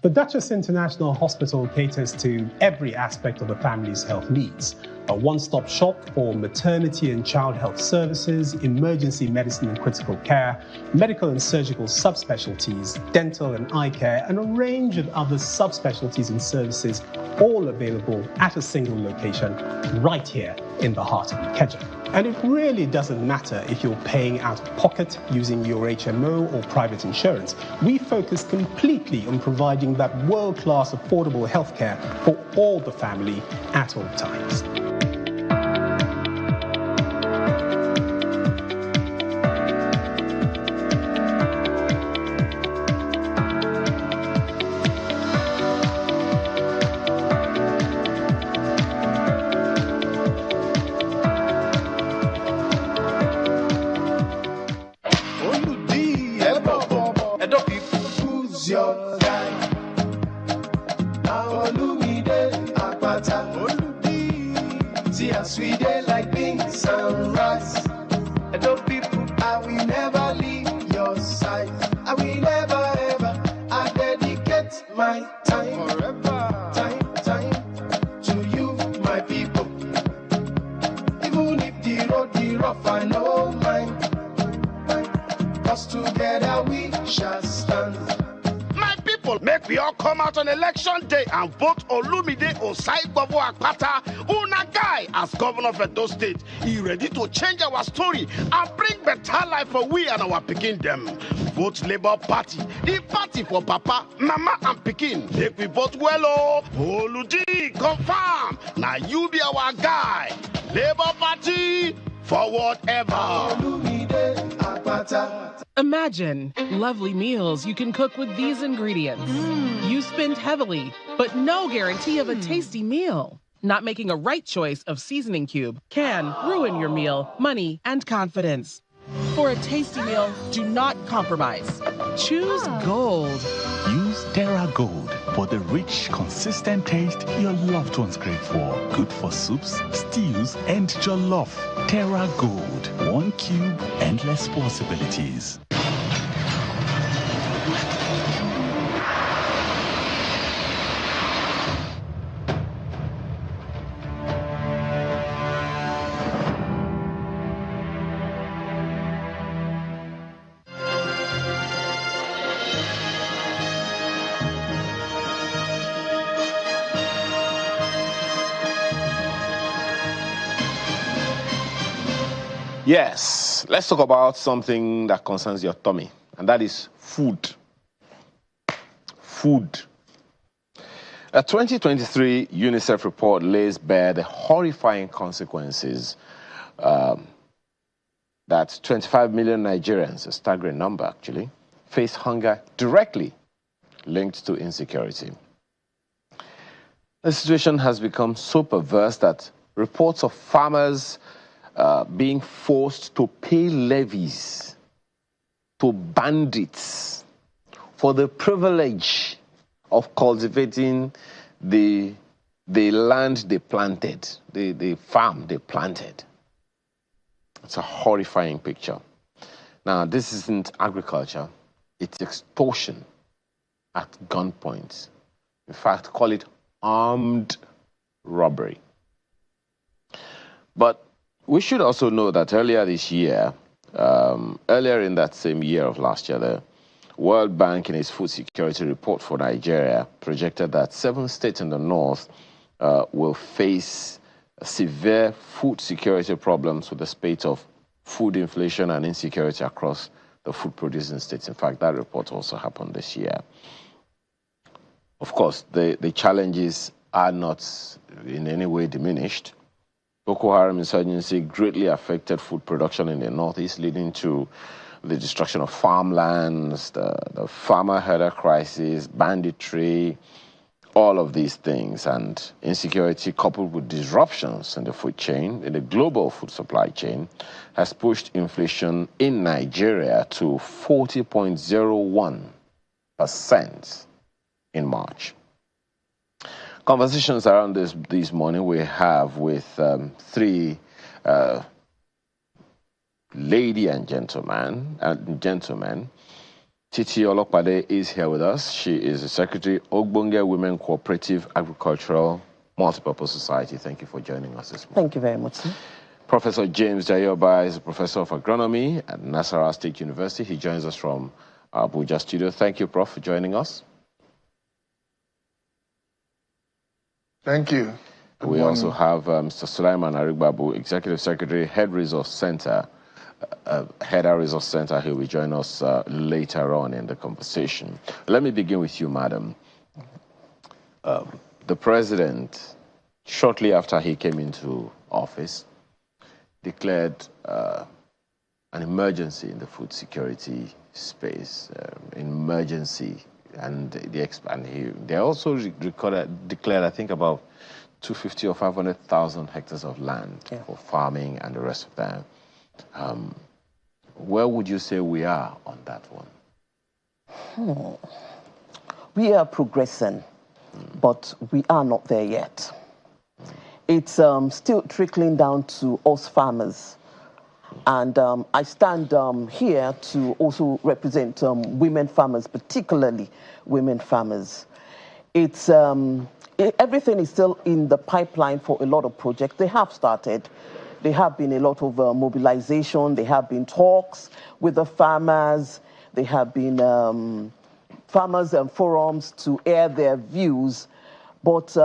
The Duchess International Hospital caters to every aspect of the family's health needs. A one-stop shop for maternity and child health services, emergency medicine and critical care, medical and surgical subspecialties, dental and eye care, and a range of other subspecialties and services, all available at a single location right here in the heart of Ikeja. And it really doesn't matter if you're paying out of pocket using your HMO or private insurance. We focus completely on providing that world-class affordable healthcare for all the family at all times. be rough, I know mine. 'Cause together we shall stand. My people, make we all come out on election day and vote Olumide Osaigbavo Akpata, Una guy, as governor of Edo State. He ready to change our story and bring better life for we and our pikin them. Vote Labour Party, the party for Papa, Mama and Pikin. Make we vote well, oh, Oluji, confirm. Now you be our guy. Labour Party, forward ever. Olumide Akpata. Imagine lovely meals you can cook with these ingredients. You spend heavily, but no guarantee of a tasty meal. Not making a right choice of seasoning cube can ruin your meal, money, and confidence. For a tasty meal, do not compromise. Choose gold. Use Terra Gold for the rich, consistent taste your loved ones crave for. Good for soups, stews, and jollof. Terra Gold. 1 cube, endless possibilities. Yes, let's talk about something that concerns your tummy, and that is food. Food. A 2023 UNICEF report lays bare the horrifying consequences that 25 million Nigerians, a staggering number actually, face hunger directly linked to insecurity. The situation has become so perverse that reports of farmers being forced to pay levies to bandits for the privilege of cultivating the land they planted, the farm they planted. It's a horrifying picture. Now, this isn't agriculture, it's extortion at gunpoint. In fact, call it armed robbery. But we should also know that earlier this year, earlier in that same year of last year, the World Bank in its food security report for Nigeria projected that 7 states in the north will face severe food security problems with the spate of food inflation and insecurity across the food producing states. In fact, that report also happened this year. Of course, the challenges are not in any way diminished. Boko Haram insurgency greatly affected food production in the northeast, leading to the destruction of farmlands, the farmer-herder crisis, banditry, all of these things. And insecurity coupled with disruptions in the food chain, in the global food supply chain, has pushed inflation in Nigeria to 40.01% in March. Conversations around this morning we have with 3 lady and gentlemen. Titi Olokpade is here with us. She is the Secretary, Ogbonge Women Cooperative Agricultural Multipurpose Society. Thank you for joining us this morning. Thank you very much, sir. Professor James Jayoba is a Professor of Agronomy at Nasarawa State University. He joins us from Abuja studio. Thank you, Prof, for joining us. Thank you. We also have Mr. Sulaiman Arigbabu, Executive Secretary, Head Resource Center, Header Resource Center. He will join us later on in the conversation. Let me begin with you, madam. The president, shortly after he came into office, declared an emergency in the food security space, emergency. And they also declared, I think, about 250 or 500,000 hectares of land for farming and the rest of them. Where would you say we are on that one? We are progressing, but we are not there yet. It's still trickling down to us farmers. And I stand here to also represent women farmers, particularly women farmers. It's everything is still in the pipeline for a lot of projects. They have started. There have been a lot of mobilization. There have been talks with the farmers. There have been farmers and forums to air their views. But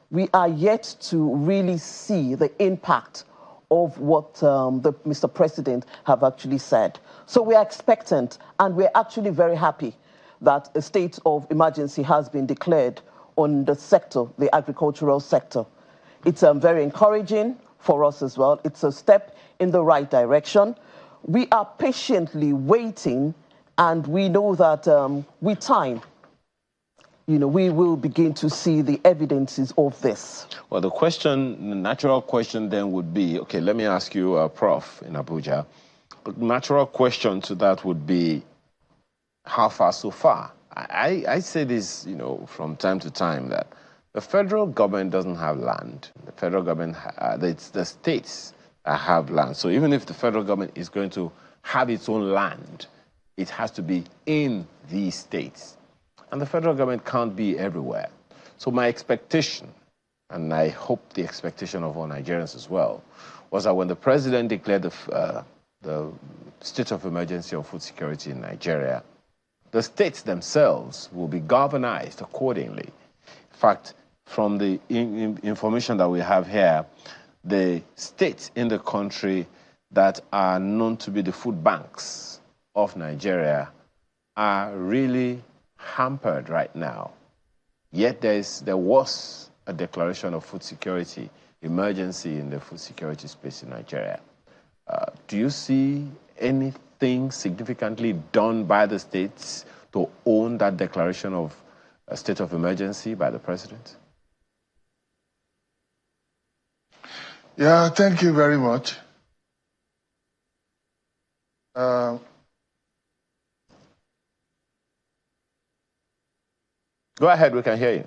we are yet to really see the impact of what Mr. President have actually said. So we are expectant, and we're actually very happy that a state of emergency has been declared on the sector, the agricultural sector. It's very encouraging for us as well. It's a step in the right direction. We are patiently waiting, and we know that with time, we will begin to see the evidences of this. Well, the natural question then would be, okay, let me ask you, Prof. in Abuja. The natural question to that would be, how far so far? I say this, from time to time, that the federal government doesn't have land. The federal government, it's the states that have land. So even if the federal government is going to have its own land, it has to be in these states. And the federal government can't be everywhere. So my expectation, and I hope the expectation of all Nigerians as well, was that when the president declared the state of emergency on food security in Nigeria, the states themselves will be galvanized accordingly. In fact, from the information that we have here, the states in the country that are known to be the food banks of Nigeria are really hampered right now. Yet there was a declaration of food security, emergency in the food security space in Nigeria. Do you see anything significantly done by the states to own that declaration of a state of emergency by the president? Yeah, thank you very much. Go ahead, we can hear you.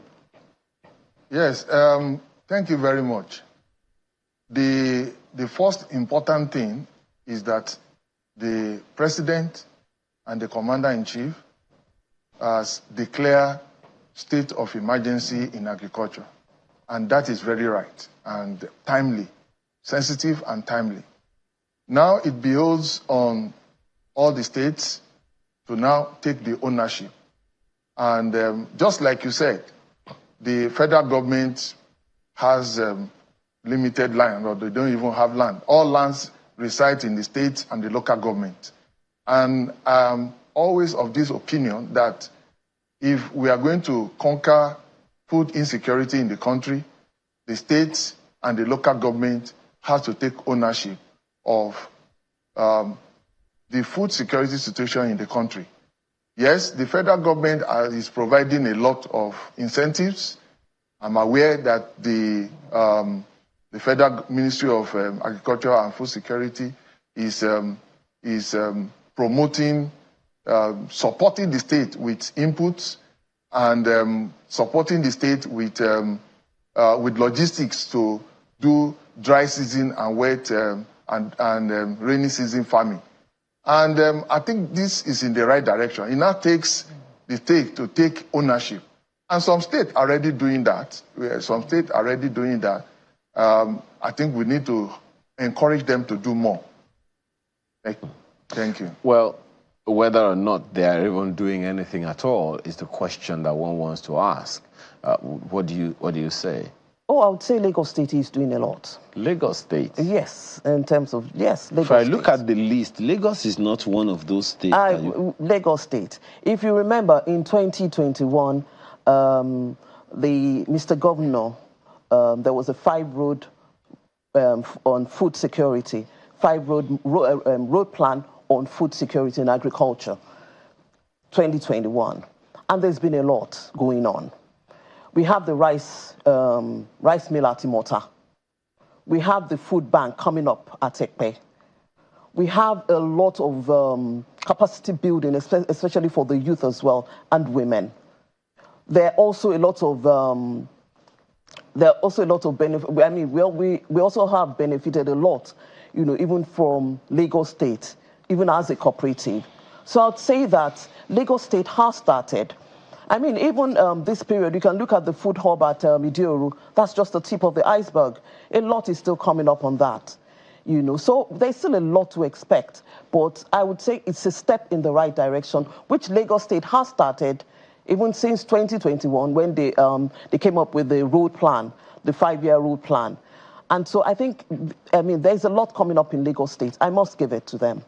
Yes, thank you very much. The first important thing is that the president and the commander-in-chief has declared state of emergency in agriculture. And that is very right and timely, sensitive and timely. Now it behoves on all the states to now take the ownership. And just like you said, the federal government has limited land, or they don't even have land. All lands reside in the state and the local government. And I'm always of this opinion that if we are going to conquer food insecurity in the country, the states and the local government has to take ownership of the food security situation in the country. Yes, the federal government is providing a lot of incentives. I'm aware that the Federal Ministry of Agriculture and Food Security is promoting, supporting the state with inputs and supporting the state with logistics to do dry season and wet and rainy season farming. And I think this is in the right direction. It now takes the state to take ownership. And some states are already doing that. Some states are already doing that. I think we need to encourage them to do more. Thank you. Well, whether or not they are even doing anything at all is the question that one wants to ask. What do you say? Oh, I would say Lagos State is doing a lot. Lagos State? Yes, in terms of, yes, Lagos If I look at the list, Lagos is not one of those states. Lagos State. If you remember, in 2021, Mr. Governor, there was a 5-road on food security, 5-road plan on food security and agriculture, 2021. And there's been a lot going on. We have the rice mill at Imota. We have the food bank coming up at Ekpe. We have a lot of capacity building, especially for the youth as well, and women. There are also a lot of benefit. I mean, we also have benefited a lot, even from Lagos State, even as a cooperative. So I'd say that Lagos State has started. I mean, even this period, you can look at the food hub at Idioru. That's just the tip of the iceberg. A lot is still coming up on that. So there's still a lot to expect, but I would say it's a step in the right direction, which Lagos State has started even since 2021 when they came up with the road plan, the 5-year road plan. And so I think, there's a lot coming up in Lagos State. I must give it to them.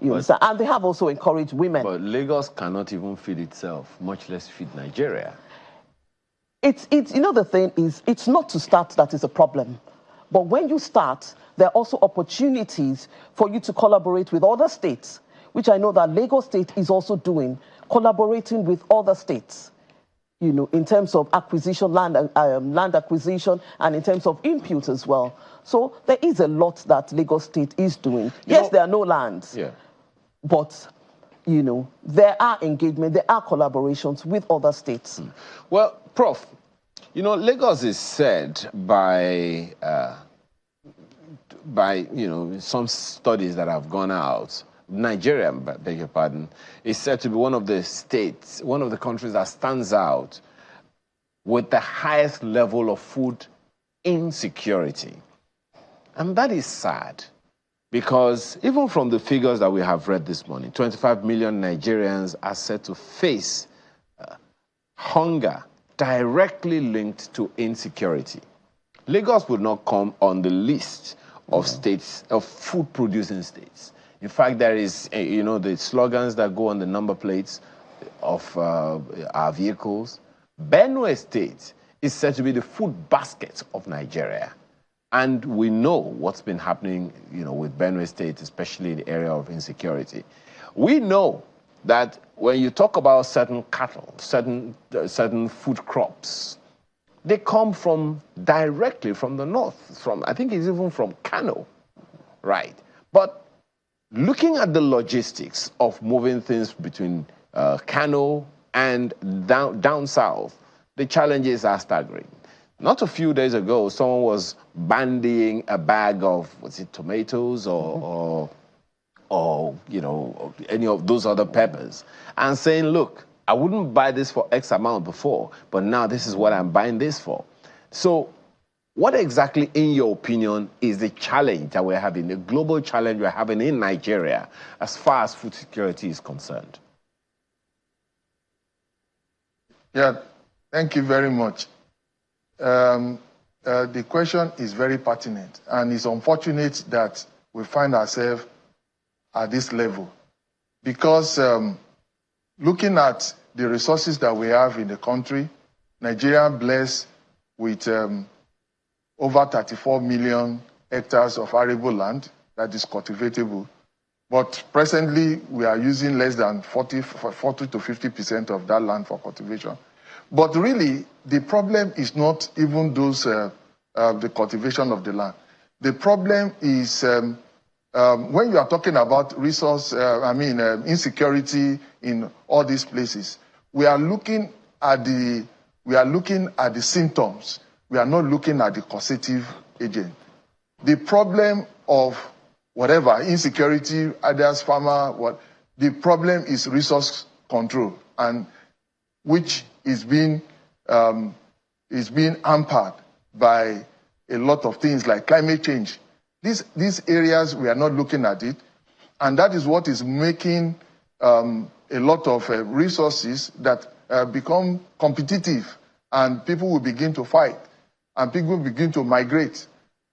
And they have also encouraged women. But Lagos cannot even feed itself, much less feed Nigeria. It's the thing is, it's not to start that is a problem. But when you start, there are also opportunities for you to collaborate with other states, which I know that Lagos State is also doing, collaborating with other states, in terms of acquisition, land acquisition, and in terms of input as well. So there is a lot that Lagos State is doing. Yes, there are no lands, but, there are engagement, there are collaborations with other states. Well, Prof, Lagos is said by some studies that have gone out, Nigeria, beg your pardon, is said to be one of the states, one of the countries that stands out with the highest level of food insecurity. And that is sad, because even from the figures that we have read this morning, 25 million Nigerians are said to face hunger directly linked to insecurity. Lagos would not come on the list of states, of food-producing states. In fact, there is, the slogans that go on the number plates of our vehicles. Benue State is said to be the food basket of Nigeria. And we know what's been happening, with Benue State, especially in the area of insecurity. We know that when you talk about certain cattle, certain food crops, they come directly from the north, I think it's even from Kano, right? But looking at the logistics of moving things between Kano and down south, the challenges are staggering. Not a few days ago, someone was bandying a bag of, tomatoes or any of those other peppers, and saying, look, I wouldn't buy this for X amount before, but now this is what I'm buying this for. So what exactly, in your opinion, is the challenge that we're having, the global challenge we're having in Nigeria as far as food security is concerned? Yeah, thank you very much. The question is very pertinent, and it's unfortunate that we find ourselves at this level, because looking at the resources that we have in the country, Nigeria blessed with over 34 million hectares of arable land that is cultivatable. But presently, we are using less than 40 to 50% of that land for cultivation. But really, the problem is not even the cultivation of the land. The problem is when you are talking about resource, insecurity in all these places, we are looking at the symptoms. We are not looking at the causative agent. The problem of whatever, insecurity, others, farmer, the problem is resource control, and which is being hampered by a lot of things like climate change. These areas, we are not looking at it, and that is what is making a lot of resources that become competitive, and people will begin to fight, and people will begin to migrate.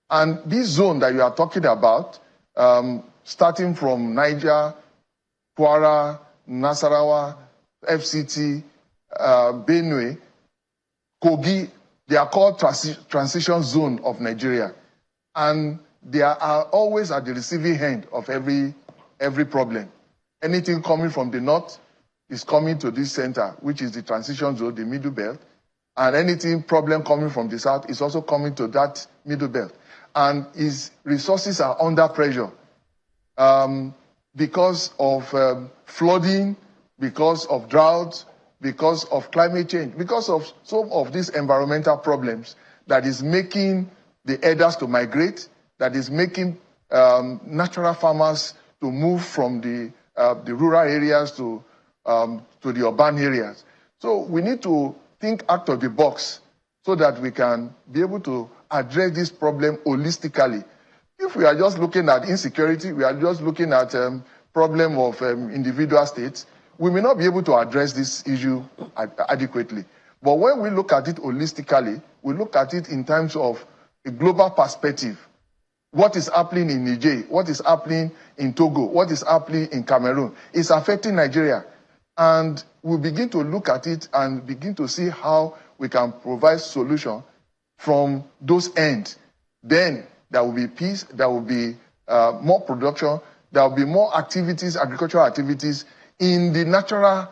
And this zone that you are talking about, starting from Niger, Kwara, Nasarawa, FCT, Benue, Kogi, they are called transition zone of Nigeria. And they are always at the receiving end of every problem. Anything coming from the north is coming to this center, which is the transition zone, the middle belt. And anything problem coming from the south is also coming to that middle belt. And its resources are under pressure because of flooding, because of drought, because of climate change, because of some of these environmental problems that is making the herders to migrate, that is making natural farmers to move from the rural areas to the urban areas. So we need to think out of the box so that we can be able to address this problem holistically. If we are just looking at insecurity, we are just looking at problem of individual states, we may not be able to address this issue adequately. But when we look at it holistically, we look at it in terms of a global perspective. What is happening in Niger, what is happening in Togo, what is happening in Cameroon is affecting Nigeria. And we begin to look at it and begin to see how we can provide solution from those ends. Then there will be peace, there will be more production, there will be more activities, agricultural activities in the natural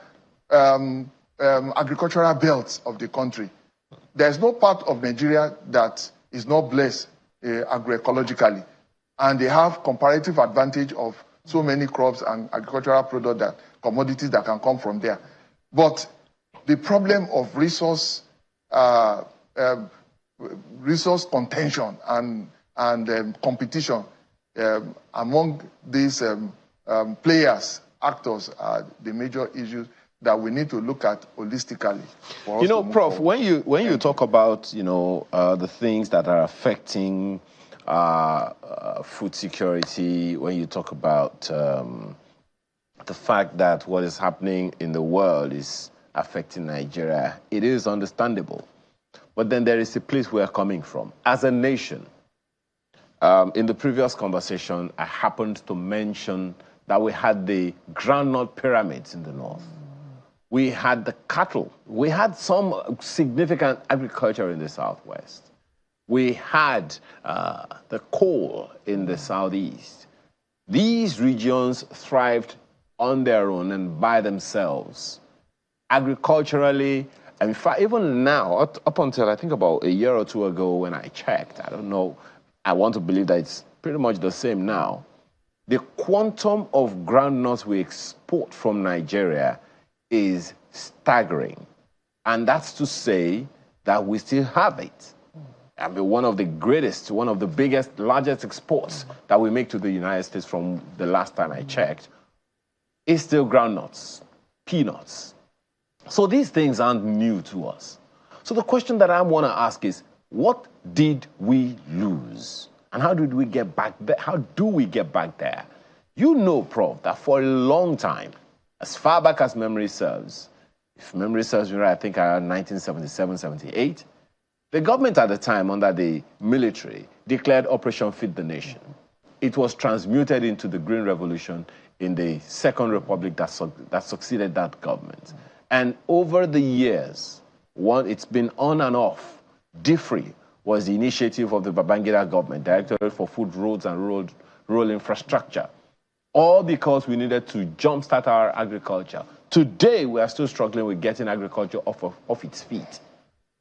agricultural belts of the country. There's no part of Nigeria that is not blessed agroecologically, and they have comparative advantage of so many crops and agricultural product that commodities that can come from there. But the problem of resource contention and competition among these players, actors, are the major issues that we need to look at holistically. You know, Prof, when you talk about the things that are affecting food security, when you talk about the fact that what is happening in the world is affecting Nigeria, it is understandable. But then there is a place we are coming from as a nation. In the previous conversation, I happened to mention that we had the groundnut pyramids in the north. We had the cattle. We had some significant agriculture in the southwest. We had the coal in the southeast. These regions thrived on their own and by themselves, agriculturally. And in fact, even now, up until I think about a year or two ago when I checked, I don't know, I want to believe that it's pretty much the same now. The quantum of groundnuts we export from Nigeria is staggering. And that's to say that we still have it. I mean, one of the greatest, one of the biggest, largest exports that we make to the United States from the last time I checked is still groundnuts, peanuts. So these things aren't new to us. So the question that I want to ask is, what did we lose? And how did we get back there? How do we get back there? You know, Prof, that for a long time, as far back as memory serves, if memory serves me right, I think around 1977, 78, the government at the time, under the military, declared Operation Feed the Nation. It was transmuted into the Green Revolution in the Second Republic that succeeded that government. And over the years, it's been on and off. DFRI was the initiative of the Babangida government, Directorate for Food, Roads, and Rural Infrastructure, all because we needed to jumpstart our agriculture. Today, we are still struggling with getting agriculture off its feet.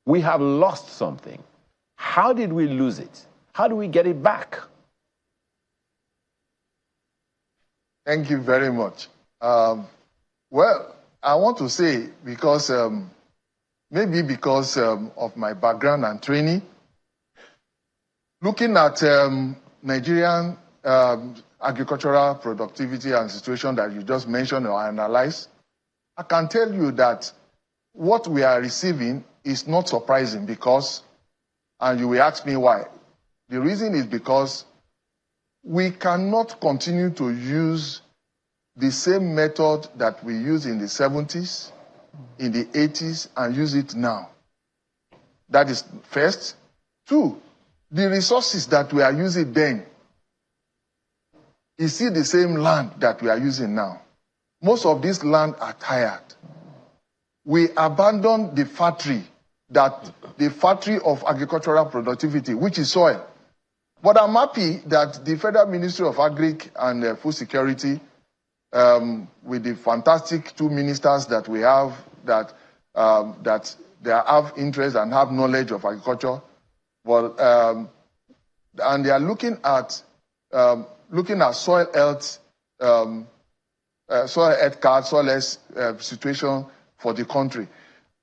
We have lost something. How did we lose it? How do we get it back? Thank you very much. Well, I want to say, because maybe because of my background and training, looking at Nigerian agricultural productivity and situation that you just mentioned or analyzed, I can tell you that what we are receiving is not surprising because, and you will ask me why. The reason is because we cannot continue to use the same method that we used in the 70s, in the 80s, and use it now. That is first. Two, the resources that we are using then is still the same land that we are using now. Most of this land are tired. We abandoned the factory of agricultural productivity, which is soil. But I'm happy that the Federal Ministry of Agric and Food Security, with the fantastic two ministers that we have, that they have interest and have knowledge of agriculture, but and they are looking at soil health, cards, soil health situation for the country.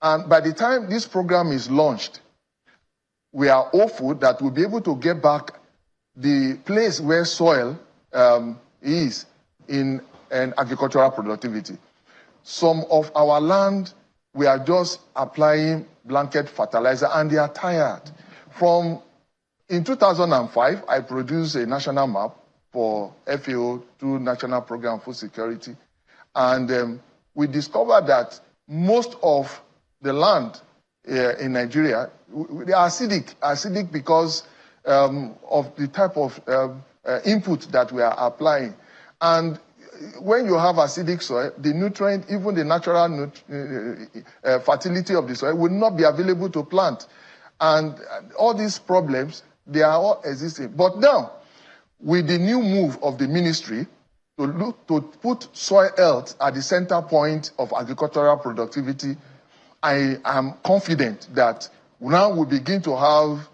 And by the time this program is launched, we are hopeful that we'll be able to get back the place where soil is in agricultural productivity. Some of our land, we are just applying blanket fertilizer, and they are tired. From In 2005, I produced a national map for FAO through National Program for Security. And we discovered that most of the land in Nigeria, they are acidic because of the type of input that we are applying. And when you have acidic soil, the nutrient, even the natural fertility of the soil will not be available to plant. And all these problems, they are all existing. But now, with the new move of the ministry to put soil health at the center point of agricultural productivity, I am confident that now we begin to have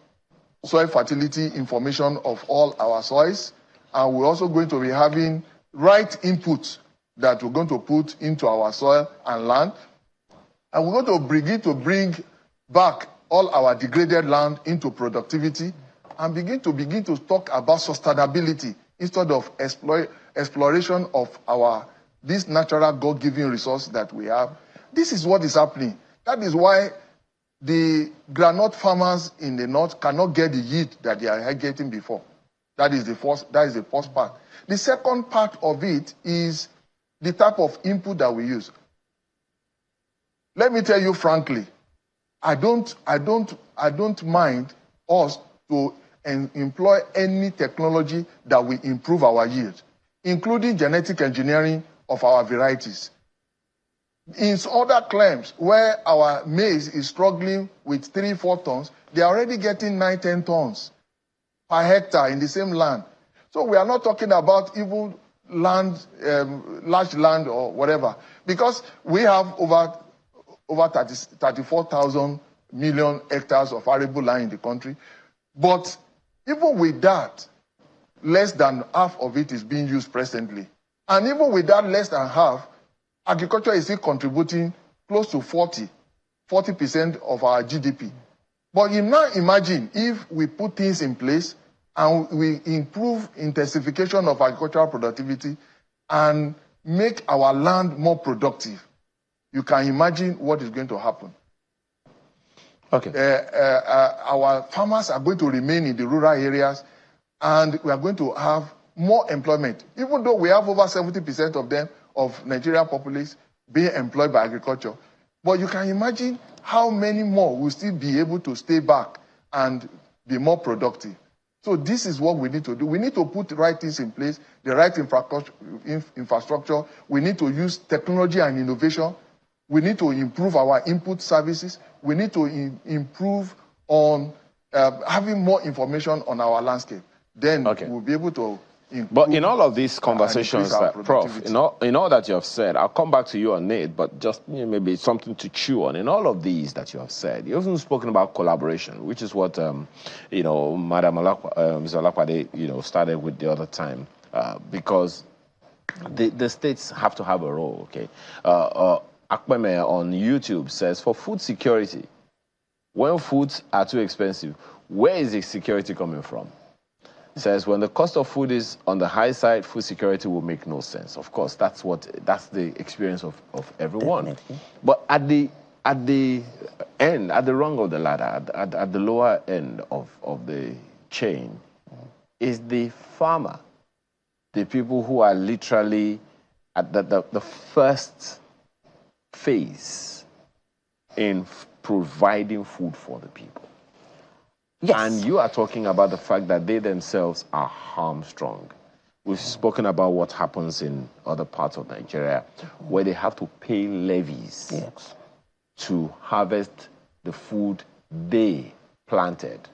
soil fertility information of all our soils, and we're also going to be having right input that we're going to put into our soil and land, and we're going to begin to bring back all our degraded land into productivity and begin to talk about sustainability instead of exploration of this natural God-given resource that we have. This is what is happening. That is why the groundnut farmers in the north cannot get the yield that they are getting before. That is the first part. The second part of it is the type of input that we use. Let me tell you frankly, I don't mind us to employ any technology that will improve our yield, including genetic engineering of our varieties. In other claims where our maize is struggling with 3-4 tons, they are already getting 9-10 tons per hectare in the same land. So we are not talking about even land, large land or whatever, because we have over 34,000 million hectares of arable land in the country. But even with that, less than half of it is being used presently. And even with that less than half, agriculture is still contributing close to 40% of our GDP. But you now imagine if we put things in place and we improve intensification of agricultural productivity and make our land more productive, you can imagine what is going to happen. Okay. Our farmers are going to remain in the rural areas, and we are going to have more employment. Even though we have over 70% of them, of Nigerian populace, being employed by agriculture. But you can imagine how many more will still be able to stay back and be more productive. So this is what we need to do. We need to put the right things in place, the right infrastructure. We need to use technology and innovation. We need to improve our input services. We need to improve on having more information on our landscape. Then we'll be able to improve. But in all of these conversations, Prof, in all that you have said, I'll come back to you on it, but just maybe something to chew on. In all of these that you have said, you've even spoken about collaboration, which is what, Madam Ms. Olakwade, started with the other time, because the states have to have a role, okay? Akpeme on YouTube says, for food security, when foods are too expensive, where is the security coming from? Says, when the cost of food is on the high side, food security will make no sense. Of course, that's the experience of everyone. Definitely. But at the end, at the rung of the ladder, at the lower end of the chain, is the farmer, the people who are literally at the first phase in providing food for the people. Yes. And you are talking about the fact that they themselves are harmstrong. We've spoken about what happens in other parts of Nigeria where they have to pay levies to harvest the food they planted.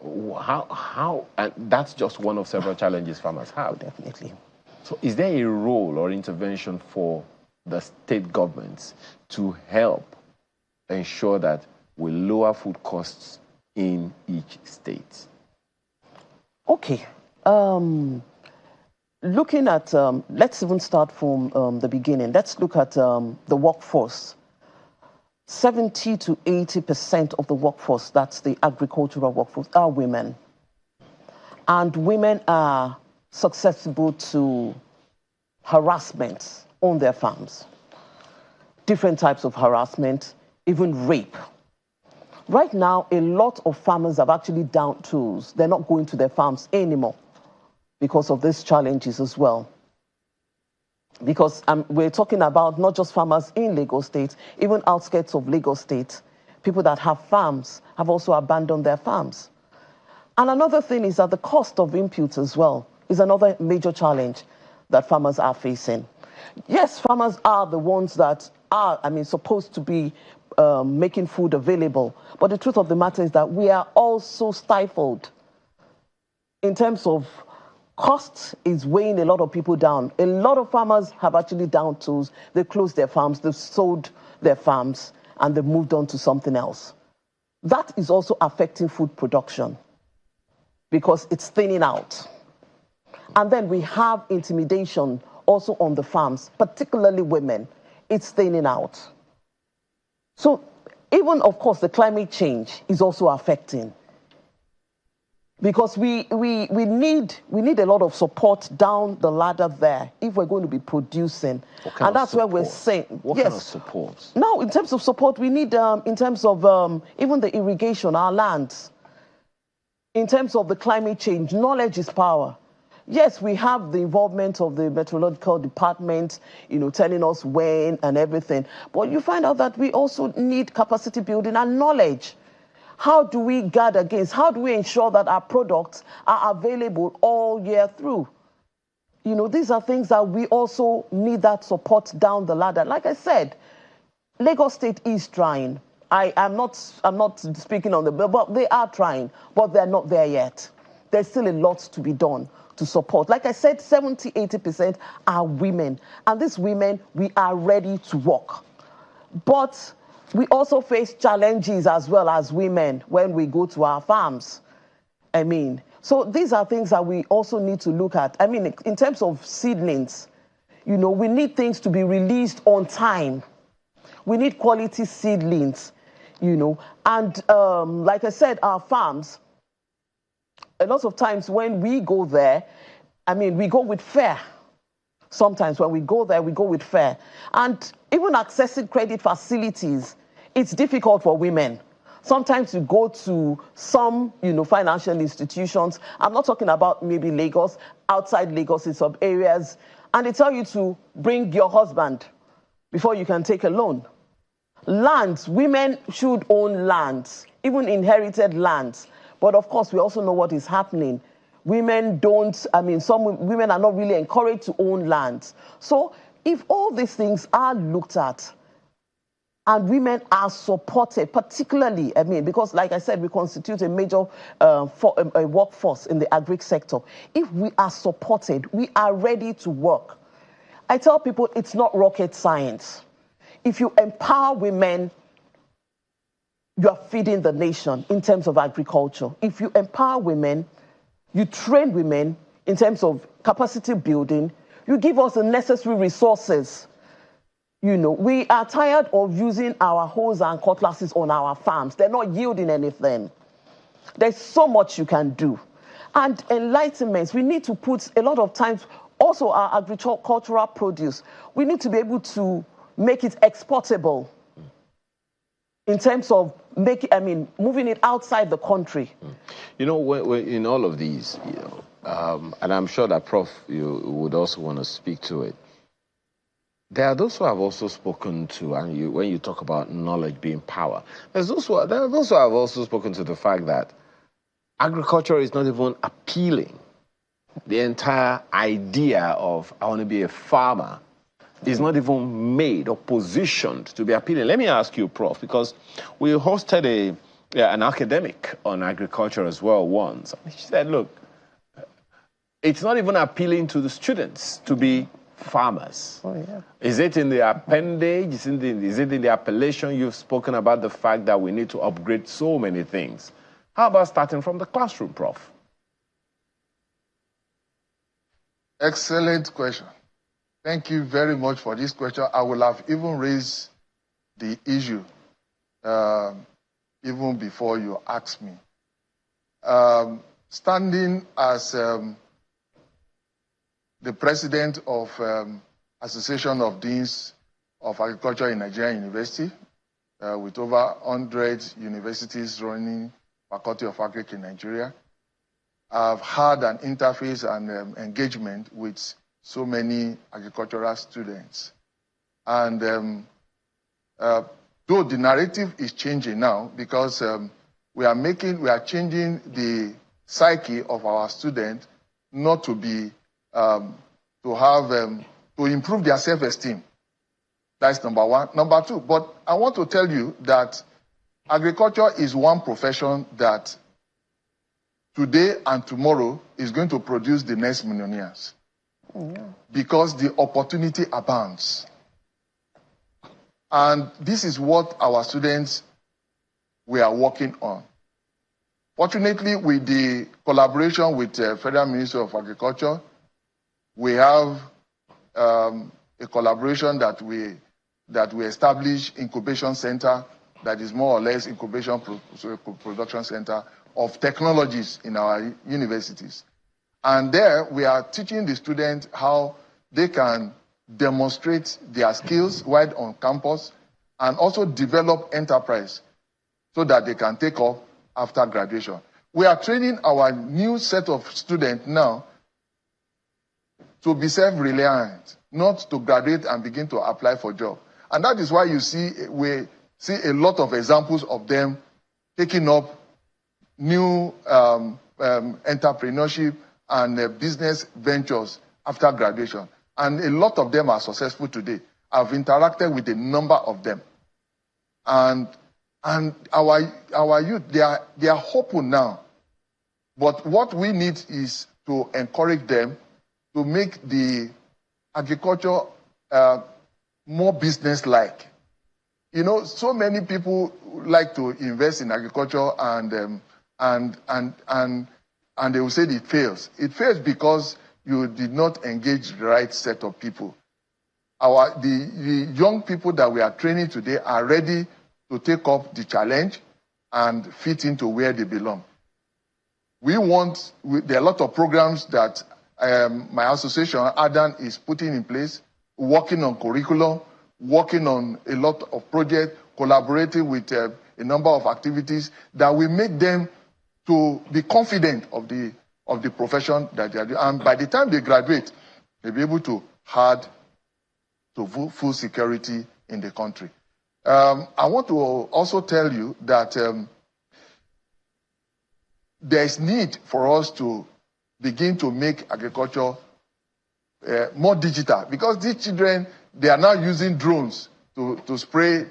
How, and that's just one of several challenges farmers have. Definitely. So is there a role or intervention for the state governments to help ensure that we lower food costs in each state? Okay. Looking at, let's even start from the beginning. Let's look at the workforce. 70 to 80% of the workforce, that's the agricultural workforce, are women. And women are susceptible to harassment on their farms. Different types of harassment, even rape. Right now, a lot of farmers have actually down tools. They're not going to their farms anymore because of these challenges as well. Because we're talking about not just farmers in Lagos State, even outskirts of Lagos State. People that have farms have also abandoned their farms. And another thing is that the cost of inputs as well is another major challenge that farmers are facing. Yes, farmers are the ones that are, supposed to be making food available. But the truth of the matter is that we are also stifled in terms of cost is weighing a lot of people down. A lot of farmers have actually down tools. They closed their farms, they've sold their farms, and they've moved on to something else. That is also affecting food production because it's thinning out. And then we have intimidation also on the farms, particularly women. It's thinning out. So even, of course, the climate change is also affecting. Because we need a lot of support down the ladder there if we're going to be producing. And that's where we're saying, what kind of support? Now, in terms of support, we need, in terms of even the irrigation, our lands. In terms of the climate change, knowledge is power. Yes, we have the involvement of the meteorological department, telling us when and everything. But you find out that we also need capacity building and knowledge. How do we guard against? How do we ensure that our products are available all year through? These are things that we also need that support down the ladder. Like I said, Lagos State is trying. I'm not speaking on but they are trying, but they're not there yet. There's still a lot to be done to support. Like I said, 70–80% are women. And these women, we are ready to work. But we also face challenges as well as women when we go to our farms. So these are things that we also need to look at. In terms of seedlings, we need things to be released on time. We need quality seedlings, And like I said, our farms, a lot of times when we go there, we go with fear. Sometimes when we go there, we go with fear. And even accessing credit facilities, it's difficult for women. Sometimes you go to some, financial institutions. I'm not talking about maybe Lagos, outside Lagos in some areas. And they tell you to bring your husband before you can take a loan. Lands, women should own lands, even inherited lands. But of course, we also know what is happening. Women don't, some women are not really encouraged to own lands. So if all these things are looked at and women are supported, particularly, because like I said, we constitute a major a workforce in the agri sector. If we are supported, we are ready to work. I tell people it's not rocket science. If you empower women, you are feeding the nation in terms of agriculture. If you empower women, you train women in terms of capacity building, you give us the necessary resources. We are tired of using our hoes and cutlasses on our farms. They're not yielding anything. There's so much you can do. And enlightenment, we need to put a lot of times, also our agricultural produce, we need to be able to make it exportable in terms of moving it outside the country. When in all of these, and I'm sure that Prof, you would also want to speak to it. There are those who have also spoken to, and when you talk about knowledge being power, there are those who have also spoken to the fact that agriculture is not even appealing. The entire idea of I want to be a farmer is not even made or positioned to be appealing. Let me ask you, Prof, because we hosted an academic on agriculture as well once. She said, look, it's not even appealing to the students to be farmers. Oh, yeah. Is it in the appendage? Is it in the appellation? You've spoken about the fact that we need to upgrade so many things. How about starting from the classroom, Prof? Excellent question. Thank you very much for this question. I will have even raised the issue even before you asked me. Standing as the president of Association of Deans of Agriculture in Nigerian University, with over 100 universities running Faculty of Agric in Nigeria. I've had an interface and engagement with so many agricultural students. And though the narrative is changing now, because we are changing the psyche of our students not to be, to improve their self-esteem. That's number one. Number two, but I want to tell you that agriculture is one profession that today and tomorrow is going to produce the next millionaires. Yeah. Because the opportunity abounds. And this is what our students we are working on. Fortunately, with the collaboration with the Federal Ministry of Agriculture, we have a collaboration that we establish incubation center that is more or less incubation production center of technologies in our universities. And there we are teaching the students how they can demonstrate their skills right on campus and also develop enterprise so that they can take off after graduation. We are training our new set of students now to be self-reliant, not to graduate and begin to apply for jobs. And that is why we see a lot of examples of them taking up new entrepreneurship and business ventures after graduation. And a lot of them are successful today. I've interacted with a number of them. And our youth, they are hopeful now. But what we need is to encourage them to make the agriculture more business-like. You know, so many people like to invest in agriculture and they will say it fails. It fails because you did not engage the right set of people. The young people that we are training today are ready to take up the challenge and fit into where they belong. There are a lot of programs that my association, ADAN, is putting in place, working on curriculum, working on a lot of projects, collaborating with a number of activities that will make them to be confident of the profession that they are doing. And by the time they graduate, they'll be able to add to full security in the country. I want to also tell you that there is need for us to begin to make agriculture more digital, because these children, they are now using drones to spray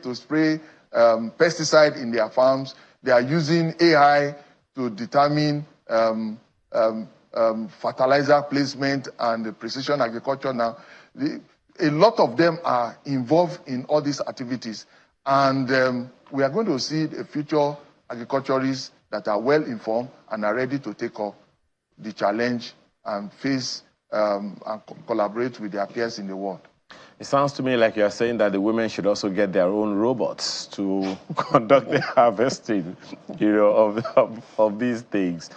pesticide in their farms. They are using AI to determine fertilizer placement and precision agriculture now. A lot of them are involved in all these activities. And we are going to see a future agriculturists that are well informed and are ready to take up the challenge and face and collaborate with their peers in the world. It sounds to me like you're saying that the women should also get their own robots to conduct the harvesting, of these things.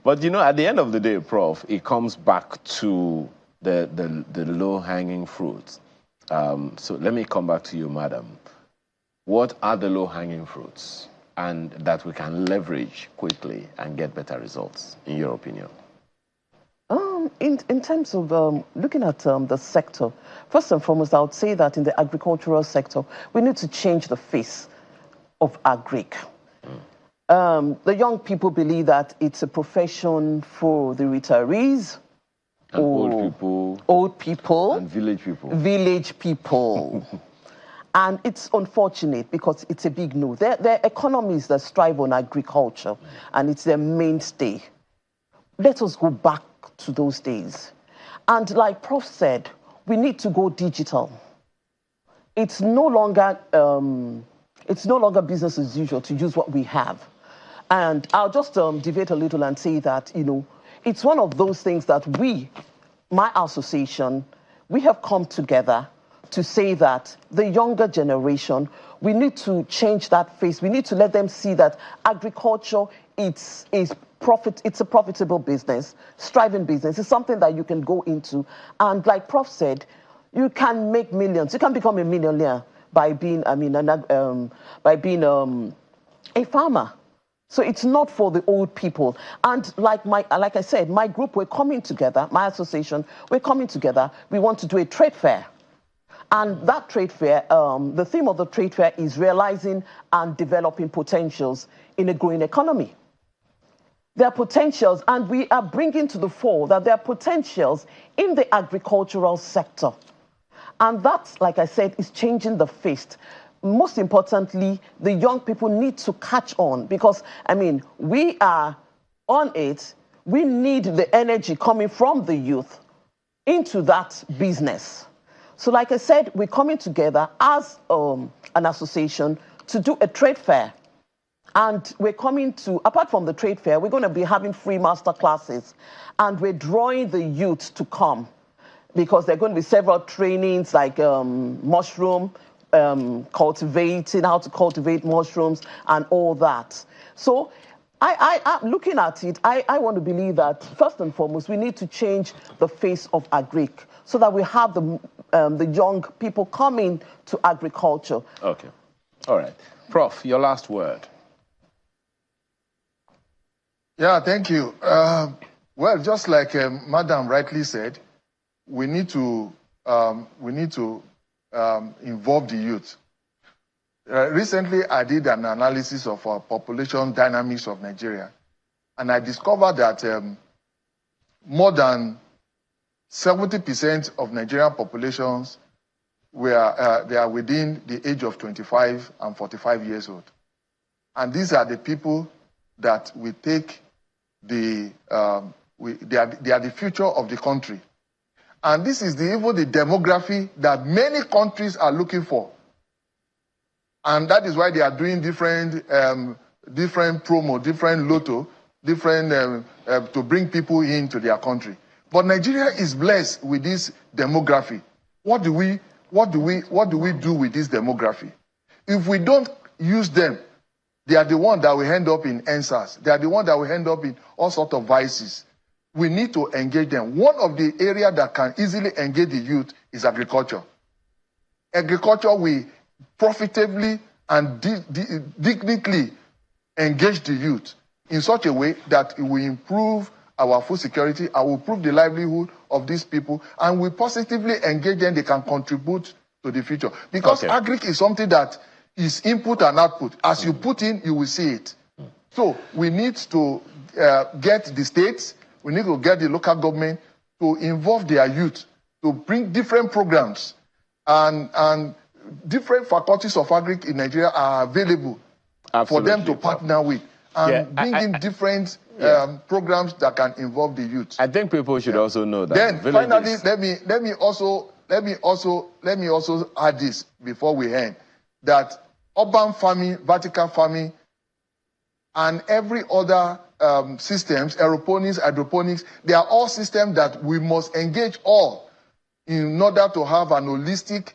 But, at the end of the day, Prof, it comes back to the low-hanging fruits. So let me come back to you, madam. What are the low-hanging fruits and that we can leverage quickly and get better results, in your opinion? In terms of looking at the sector, first and foremost, I would say that in the agricultural sector, we need to change the face of agric. The young people believe that it's a profession for the retirees, and old people, and village people. Village people. And it's unfortunate because it's a big no. There are economies that strive on agriculture, and it's their mainstay. Let us go back to those days. And like Prof said, we need to go digital. It's no longer business as usual to use what we have. And I'll just deviate a little and say that, it's one of those things that my association, we have come together to say that the younger generation, we need to change that face. We need to let them see that agriculture, it's a profitable business, striving business. It's something that you can go into. And like Prof said, you can make millions. You can become a millionaire by being, by being a farmer. So it's not for the old people. And like I said, my group, we're coming together, my association, we're coming together. We want to do a trade fair. And that trade fair, the theme of the trade fair is realizing and developing potentials in a growing economy. There are potentials, and we are bringing to the fore that there are potentials in the agricultural sector. And that, like I said, is changing the face. Most importantly, the young people need to catch on because, we are on it. We need the energy coming from the youth into that business. So like I said, we're coming together as an association to do a trade fair. And we're coming to, apart from the trade fair, we're going to be having free master classes. And we're drawing the youth to come because there are going to be several trainings like mushroom, cultivating, how to cultivate mushrooms and all that. So I'm looking at it, I want to believe that first and foremost, we need to change the face of agric so that we have the young people coming to agriculture. Okay. All right. Prof, your last word. Yeah, thank you. Well, just like Madam rightly said, we need to involve the youth. Recently, I did an analysis of population dynamics of Nigeria, and I discovered that more than 70% of Nigerian populations they are within the age of 25 and 45 years old. And these are the people that we take they are the future of the country. And this is even the demography that many countries are looking for. And that is why they are doing different promo, different lotto, to bring people into their country. But Nigeria is blessed with this demography. What do we do with this demography? If we don't use them, they are the ones that will end up in NSAS. They are the ones that will end up in all sorts of vices. We need to engage them. One of the areas that can easily engage the youth is agriculture. Agriculture will profitably and dignitely engage the youth in such a way that it will improve our food security and will improve the livelihood of these people, and we positively engage them. They can contribute to the future. Because agric is something that is input and output. As you put in, you will see it. So we need to get the states, we need to get the local government to involve their youth, to bring different programs, and different faculties of agric in Nigeria are available for them to partner with and bring in different programs that can involve the youth. I think people should also know that. Then finally, let me also add this before we end, that urban farming, vertical farming, and every other systems, aeroponics, hydroponics, they are all systems that we must engage all in order to have an holistic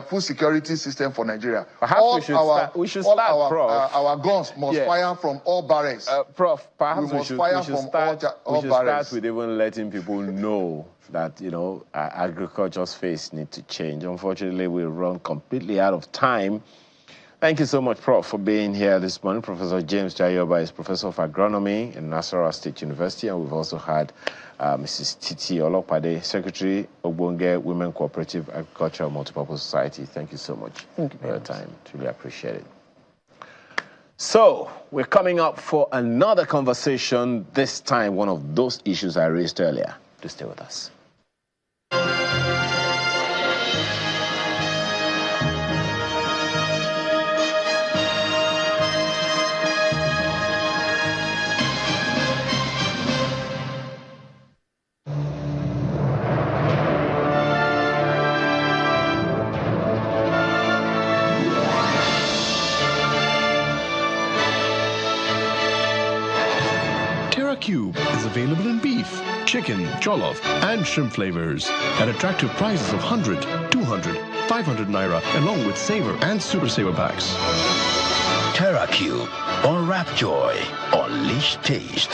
food security system for Nigeria. Perhaps we should start, Prof. Our guns must fire from all barrels. Prof, perhaps we should start with even letting people know that, agriculture's face needs to change. Unfortunately, we run completely out of time. Thank you so much, Prof, for being here this morning. Professor James Jayoba is Professor of Agronomy in Nasarawa State University, and we've also had Mrs. Titi Olopade, Secretary, Ogbonge Women Cooperative Agricultural Multipurpose Society. Thank you so much for your time. Truly appreciate it. So, we're coming up for another conversation, this time one of those issues I raised earlier. Please stay with us. Cube is available in beef, chicken, jollof, and shrimp flavors at attractive prices of 100, 200, 500 naira, along with saver and super saver packs. Terra Cube, unwrap joy, unleash taste.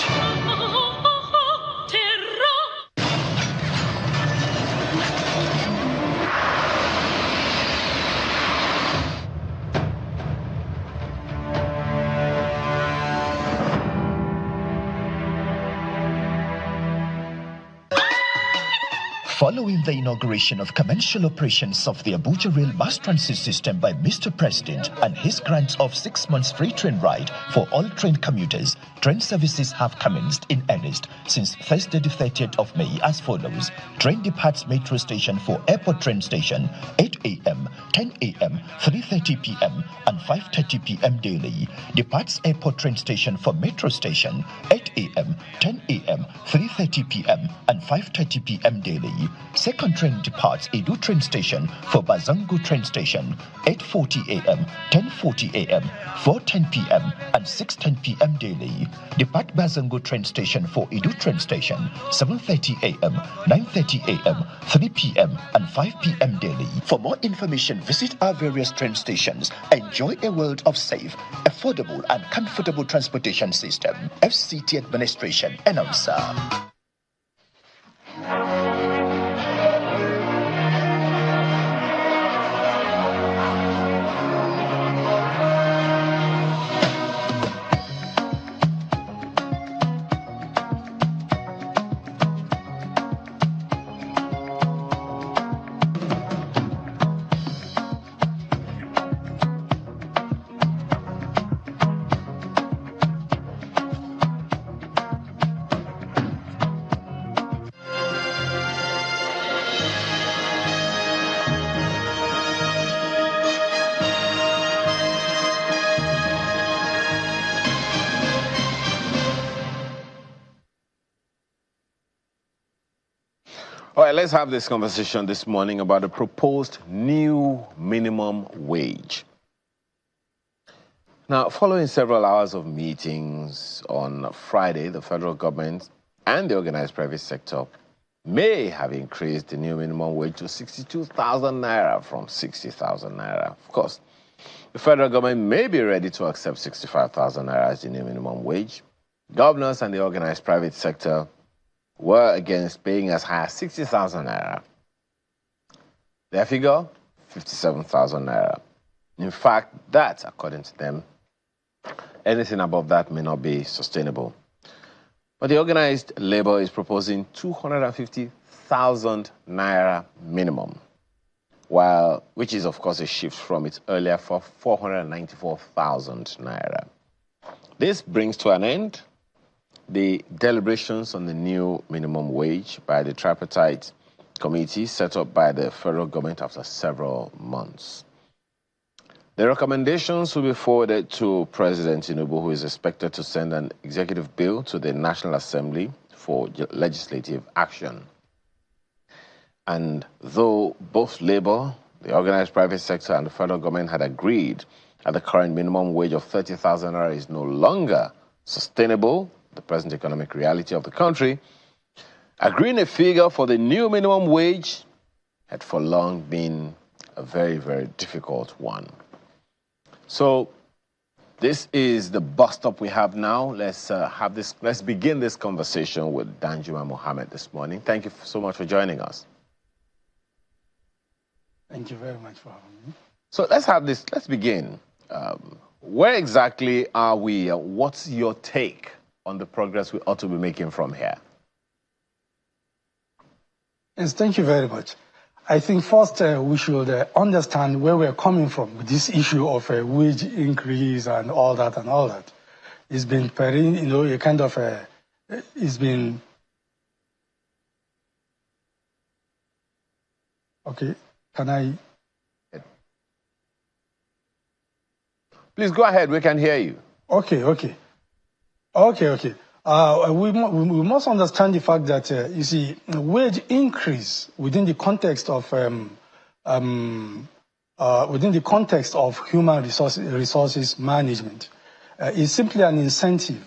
Following the inauguration of commercial operations of the Abuja Rail Mass Transit System by Mr. President and his grant of 6 months free train ride for all train commuters, train services have commenced in earnest since Thursday the 30th of May as follows. Train departs Metro Station for Airport Train Station 8 a.m., 10 a.m., 3:30 p.m. and 5:30 p.m. daily. Departs Airport Train Station for Metro Station 8 a.m., 10 a.m., 3:30 p.m. and 5:30 p.m. daily. Second train departs Edu Train Station for Bazango Train Station 8:40 a.m., 10:40 a.m., 4:10 p.m. and 6:10 p.m. daily. Depart Bazango Train Station for Edu Train Station 7:30 a.m., 9:30 a.m., 3 p.m. and 5 p.m. daily. For more information, visit our various train stations. Enjoy a world of safe, affordable and comfortable transportation system. FCT Administration Announcer. All right, let's have this conversation this morning about the proposed new minimum wage. Now, following several hours of meetings on Friday, the federal government and the organized private sector may have increased the new minimum wage to 62,000 naira from 60,000 naira. Of course, the federal government may be ready to accept 65,000 naira as the new minimum wage. Governors and the organized private sector were against paying as high as 60,000 naira. Their figure, 57,000 naira. In fact, that, according to them, anything above that may not be sustainable. But the organized labor is proposing 250,000 naira minimum, which is, of course, a shift from its earlier for 494,000 naira. This brings to an end the deliberations on the new minimum wage by the tripartite committee set up by the federal government after several months. The recommendations will be forwarded to President Tinubu, who is expected to send an executive bill to the National Assembly for legislative action. And though both labor, the organized private sector, and the federal government had agreed that the current minimum wage of 30,000 naira is no longer sustainable, the present economic reality of the country, agreeing a figure for the new minimum wage had for long been a very, very difficult one. So this is the bus stop we have now. Let's begin this conversation with Danjuma Mohammed this morning. Thank you so much for joining us. Thank you very much for having me. So let's begin. Where exactly are we? What's your take on the progress we ought to be making from here? Yes, thank you very much. I think first we should understand where we're coming from with this issue of a wage increase and all that and all that. It's been, a kind of it's been, okay, can I? Please go ahead, we can hear you. Okay. We must understand the fact that, you see, wage increase within the context of human resources management is simply an incentive,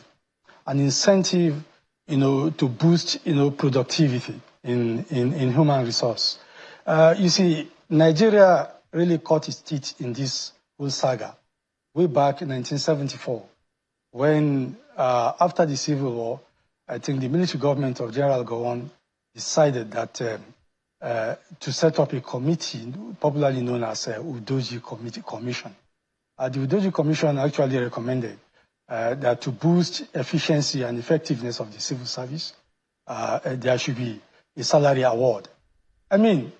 to boost, productivity in human resource. You see, Nigeria really caught its teeth in this whole saga way back in 1974, when after the Civil War, I think the military government of General Gowon decided that to set up a committee, popularly known as Udoji Commission. The Udoji Commission actually recommended that to boost efficiency and effectiveness of the civil service, there should be a salary award. I mean,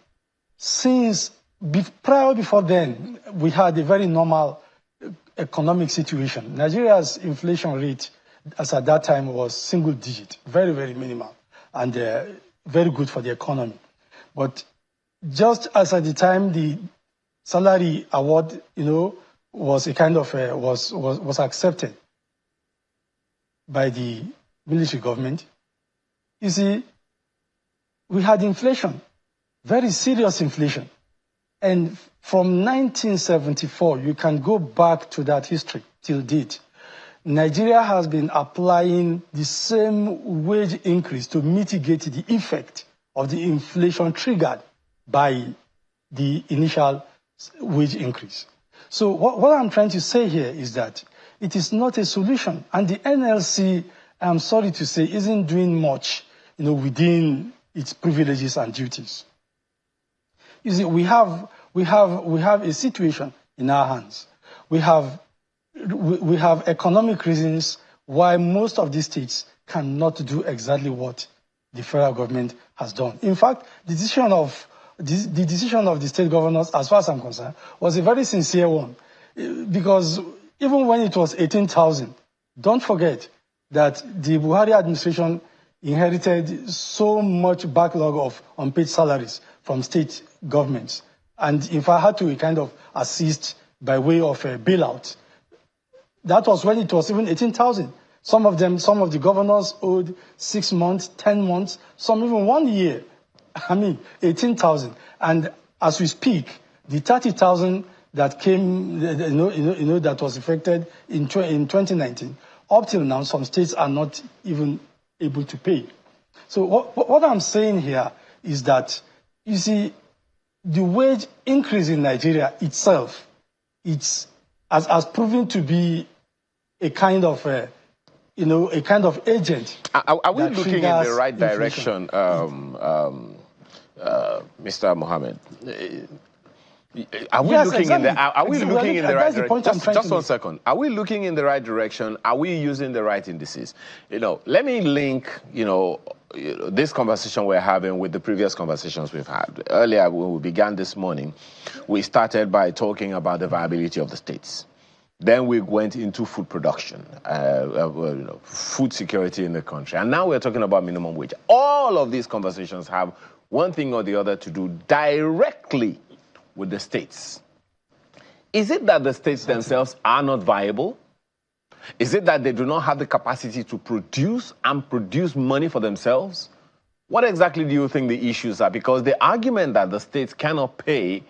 before then, we had a very normal economic situation. Nigeria's inflation rate, as at that time, was single digit, very, very minimal, and very good for the economy. But just as at the time the salary award, was a kind of was accepted by the military government, you see, we had inflation, very serious inflation. And from 1974, you can go back to that history till date. Nigeria has been applying the same wage increase to mitigate the effect of the inflation triggered by the initial wage increase. So what I'm trying to say here is that it is not a solution. And the NLC, I'm sorry to say, isn't doing much, within its privileges and duties. You see, we have a situation in our hands. We have economic reasons why most of these states cannot do exactly what the federal government has done. In fact, the decision of the state governors, as far as I'm concerned, was a very sincere one. Because even when it was 18,000, don't forget that the Buhari administration inherited so much backlog of unpaid salaries from state governments. And if I had to kind of assist by way of a bailout, that was when it was even 18,000. Some of the governors owed 6 months, 10 months, some even 1 year. I mean, 18,000. And as we speak, the 30,000 that came, that was affected in 2019, up till now, some states are not even able to pay. So what I'm saying here is that, you see, the wage increase in Nigeria itself, has proven to be a kind of agent. Are we looking in the right direction, Mr. Mohammed? Are we looking in the right direction? Just 1 second. Are we looking in the right direction? Are we using the right indices? Let me link, this conversation we're having with the previous conversations we've had. Earlier, when we began this morning, we started by talking about the viability of the states. Then we went into food production, food security in the country. And now we're talking about minimum wage. All of these conversations have one thing or the other to do directly with the states. Is it that the states themselves are not viable? Is it that they do not have the capacity to produce money for themselves? What exactly do you think the issues are? Because the argument that the states cannot pay,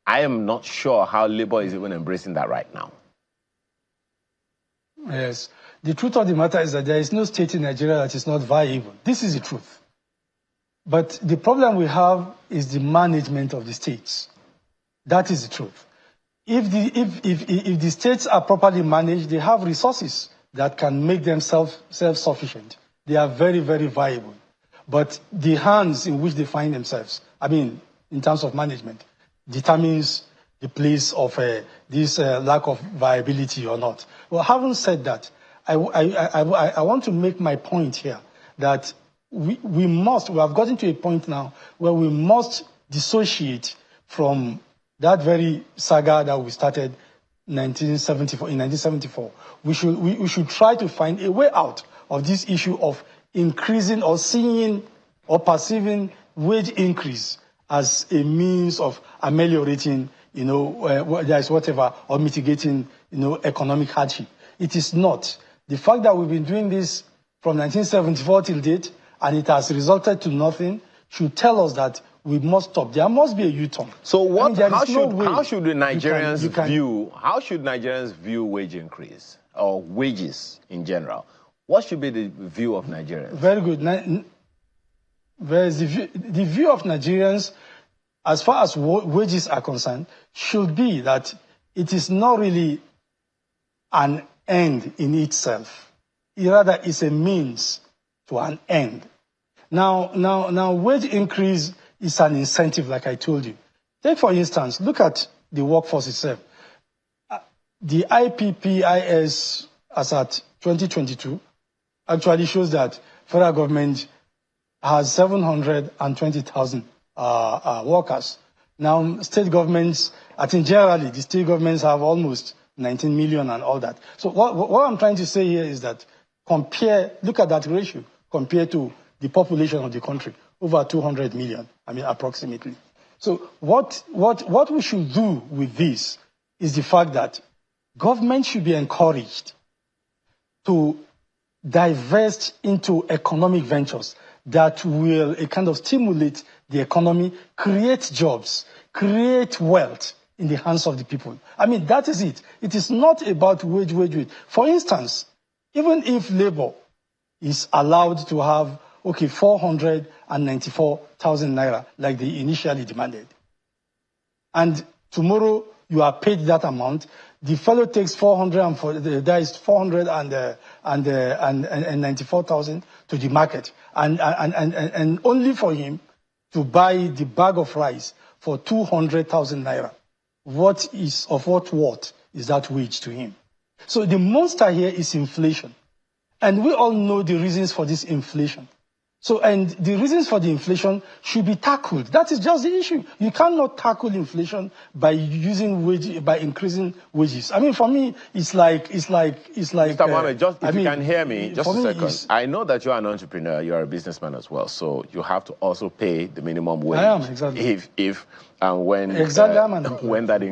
I am not sure how Labour is even embracing that right now. Yes. The truth of the matter is that there is no state in Nigeria that is not viable. This is the truth. But the problem we have is the management of the states. That is the truth. If the states are properly managed, they have resources that can make them self-sufficient. They are very, very viable. But the hands in which they find themselves, in terms of management, determines the place of this lack of viability or not. Well, having said that, I want to make my point here that we have gotten to a point now where we must dissociate from that very saga that we started in 1974. We should try to find a way out of this issue of increasing or seeing or perceiving wage increase as a means of ameliorating, whatever, or mitigating, economic hardship. It is not. The fact that we've been doing this from 1974 till date, and it has resulted to nothing, should tell us that we must stop. There must be a U-turn. So how should Nigerians view wage increase or wages in general? What should be the view of Nigerians? Very good. The view of Nigerians, as far as wages are concerned, should be that it is not really an end in itself. It rather is a means to an end. Now, wage increase is an incentive, like I told you. Take, for instance, look at the workforce itself. The IPPIS, as at 2022, actually shows that federal government has 720,000 workers. Now, state governments, I think generally the state governments have almost 19 million and all that. So what I'm trying to say here is that look at that ratio compared to the population of the country, over 200 million, approximately. So what we should do with this is the fact that government should be encouraged to divest into economic ventures that will kind of stimulate the economy, create jobs, create wealth in the hands of the people. That is it. It is not about wage. For instance, even if labor is allowed to have, 494,000 naira, like they initially demanded, and tomorrow you are paid that amount, the fellow takes 494,000 to the market, and only for him to buy the bag of rice for 200,000 naira. What worth is that wage to him? So the monster here is inflation. And we all know the reasons for this inflation. And the reasons for the inflation should be tackled. That is just the issue. You cannot tackle inflation by increasing wages. For me, it's like. Mr. Mohammed, if you can hear me, just a second. I know that you are an entrepreneur. You are a businessman as well, so you have to also pay the minimum wage. I am, exactly. If and when that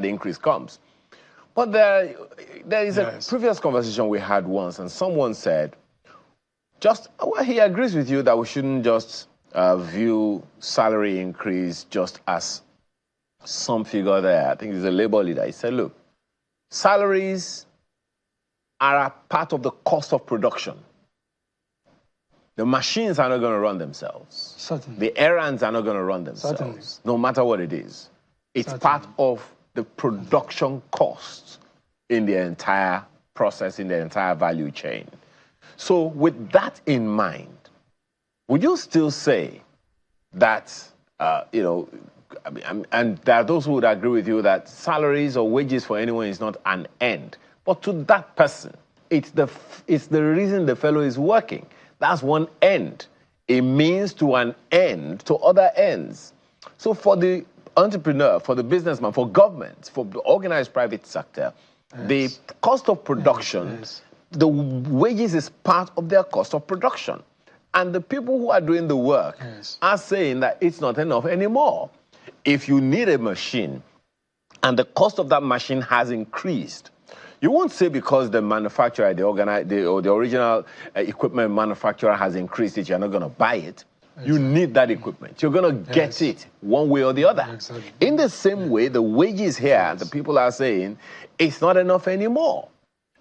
increase comes. But there is a previous conversation we had once, and someone said, he agrees with you that we shouldn't just view salary increase just as some figure there. I think he's a labor leader. He said, look, salaries are a part of the cost of production. The machines are not going to run themselves. Certainly. The errands are not going to run themselves, certainly, no matter what it is. It's certainly part of the production costs in the entire process, in the entire value chain. So with that in mind, would you still say that, and there are those who would agree with you that salaries or wages for anyone is not an end, but to that person, it's the reason the fellow is working. That's one end. A means to an end to other ends. So for the entrepreneur, for the businessman, for government, for the organized private sector, yes, the cost of production, yes, the wages is part of their cost of production. And the people who are doing the work, yes, are saying that it's not enough anymore. If you need a machine and the cost of that machine has increased, you won't say because the manufacturer, the original equipment manufacturer has increased it, you're not going to buy it. Exactly. You need that equipment. You're going to get, yes, it one way or the other. Exactly. In the same way, the wages here, yes, the people are saying, it's not enough anymore.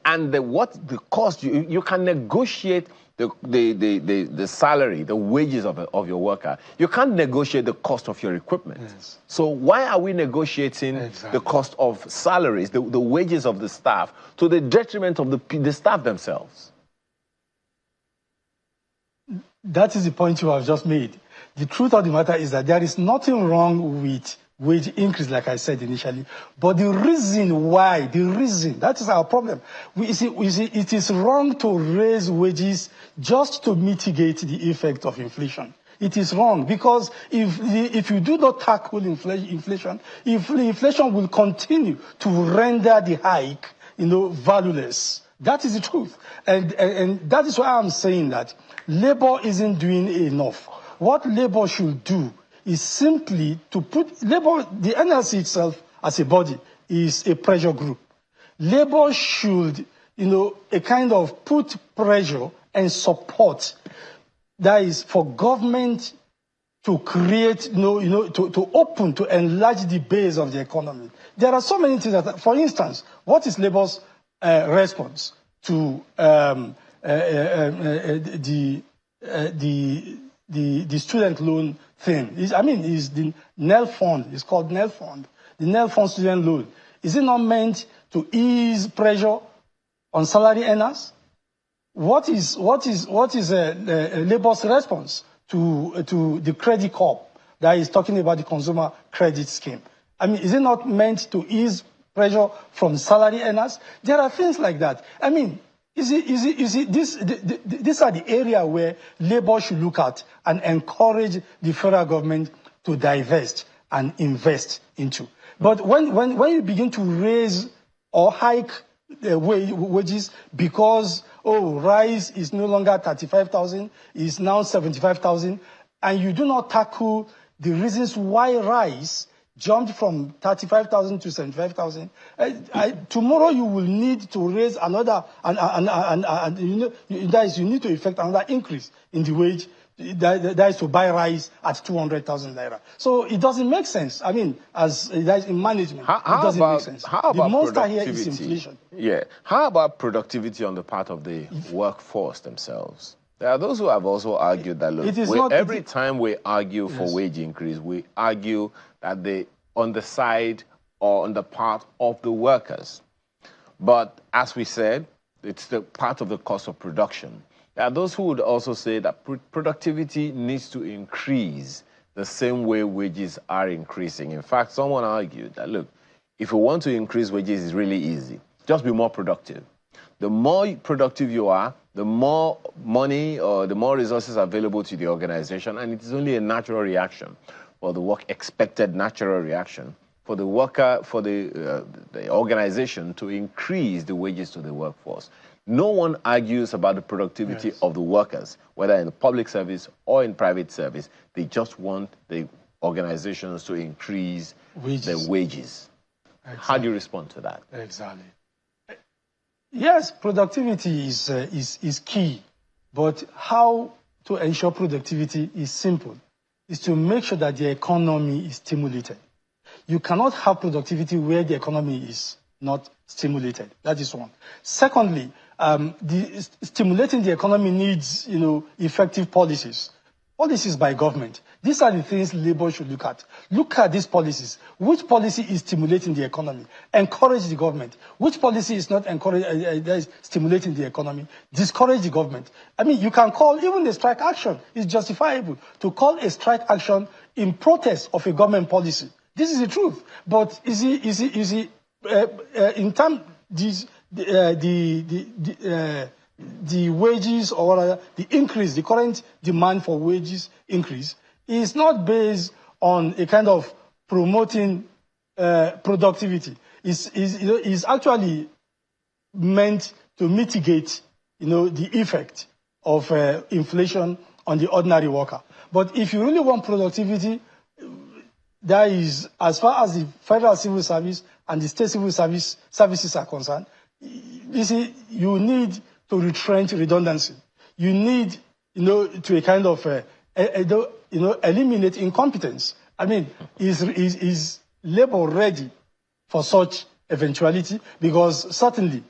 And the cost, you can negotiate the salary, the wages of your worker. You can't negotiate the cost of your equipment. Yes. So why are we negotiating, exactly, the cost of salaries, the wages of the staff, to the detriment of the staff themselves? That is the point you have just made. The truth of the matter is that there is nothing wrong with wage increase, like I said initially, but the reason why, that is our problem. We see, it is wrong to raise wages just to mitigate the effect of inflation. It is wrong because if you do not tackle inflation will continue to render the hike, valueless. That is the truth. And that is why I'm saying that labor isn't doing enough. What labor should do is simply to put labor, the NLC itself as a body is a pressure group. Labor should, a kind of put pressure and support. That is for government to create, to open, to enlarge the base of the economy. There are so many things that, for instance, what is labor's response to the student loan thing? Is the NEL fund. It's called NEL fund. The NEL fund student loan. Is it not meant to ease pressure on salary earners? What is labor's response to the credit corp that is talking about the consumer credit scheme? Is it not meant to ease pressure from salary earners? There are things like that. These are the area where labor should look at and encourage the federal government to divest and invest into. But when you begin to raise or hike wages because, rice is no longer 35,000, it's now 75,000, and you do not tackle the reasons why rice jumped from 35,000 to 75,000. Tomorrow you will need to raise another, and you need to effect another increase in the wage. That is to buy rice at 200,000 naira. So it doesn't make sense. I mean, as that is in management, it doesn't make sense. How about the monster here is inflation. Yeah. How about productivity on the part of the workforce themselves? There are those who have also argued that, look, every time we argue for wage increase, we argue that they on the side or on the part of the workers. But as we said, it's the part of the cost of production. There are those who would also say that productivity needs to increase the same way wages are increasing. In fact, someone argued that, look, if you want to increase wages, it's really easy. Just be more productive. The more productive you are, the more money or the more resources available to the organization, and it is only a natural reaction, or the expected natural reaction for the worker, for the organization to increase the wages to the workforce. No one argues about the productivity of the workers, whether in the public service or in private service. They just want the organizations to increase their wages. Exactly. How do you respond to that? Exactly. Yes, productivity is key, but how to ensure productivity is simple. Is to make sure that the economy is stimulated. You cannot have productivity where the economy is not stimulated. That is one. Secondly, stimulating the economy needs, effective policies. Policies by government. These are the things labor should look at. Look at these policies. Which policy is stimulating the economy? Encourage the government. Which policy is not stimulating the economy? Discourage the government. I mean, you can call even a strike action. It's justifiable to call a strike action in protest of a government policy. This is the truth. But in terms the wages or the increase, the current demand for wages increase is not based on a kind of promoting productivity. It's actually meant to mitigate, the effect of inflation on the ordinary worker. But if you really want productivity, that is, as far as the federal civil service and the state civil services are concerned, you need to retrench redundancy. You need, to a kind of, eliminate incompetence. I mean, is labor ready for such eventuality? Because certainly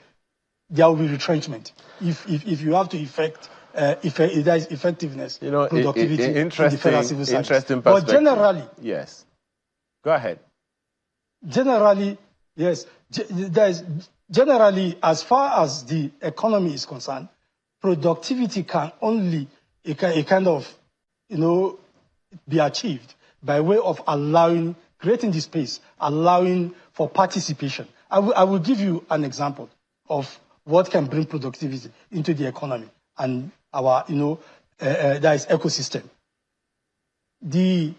there will be retrenchment if you have to effect effectiveness, productivity in the federal civil service. Interesting perspective. But generally, yes. Go ahead. Generally, yes. Generally, as far as the economy is concerned, productivity can only be achieved by way of creating the space, allowing for participation. I will give you an example of what can bring productivity into the economy and our, that is ecosystem. The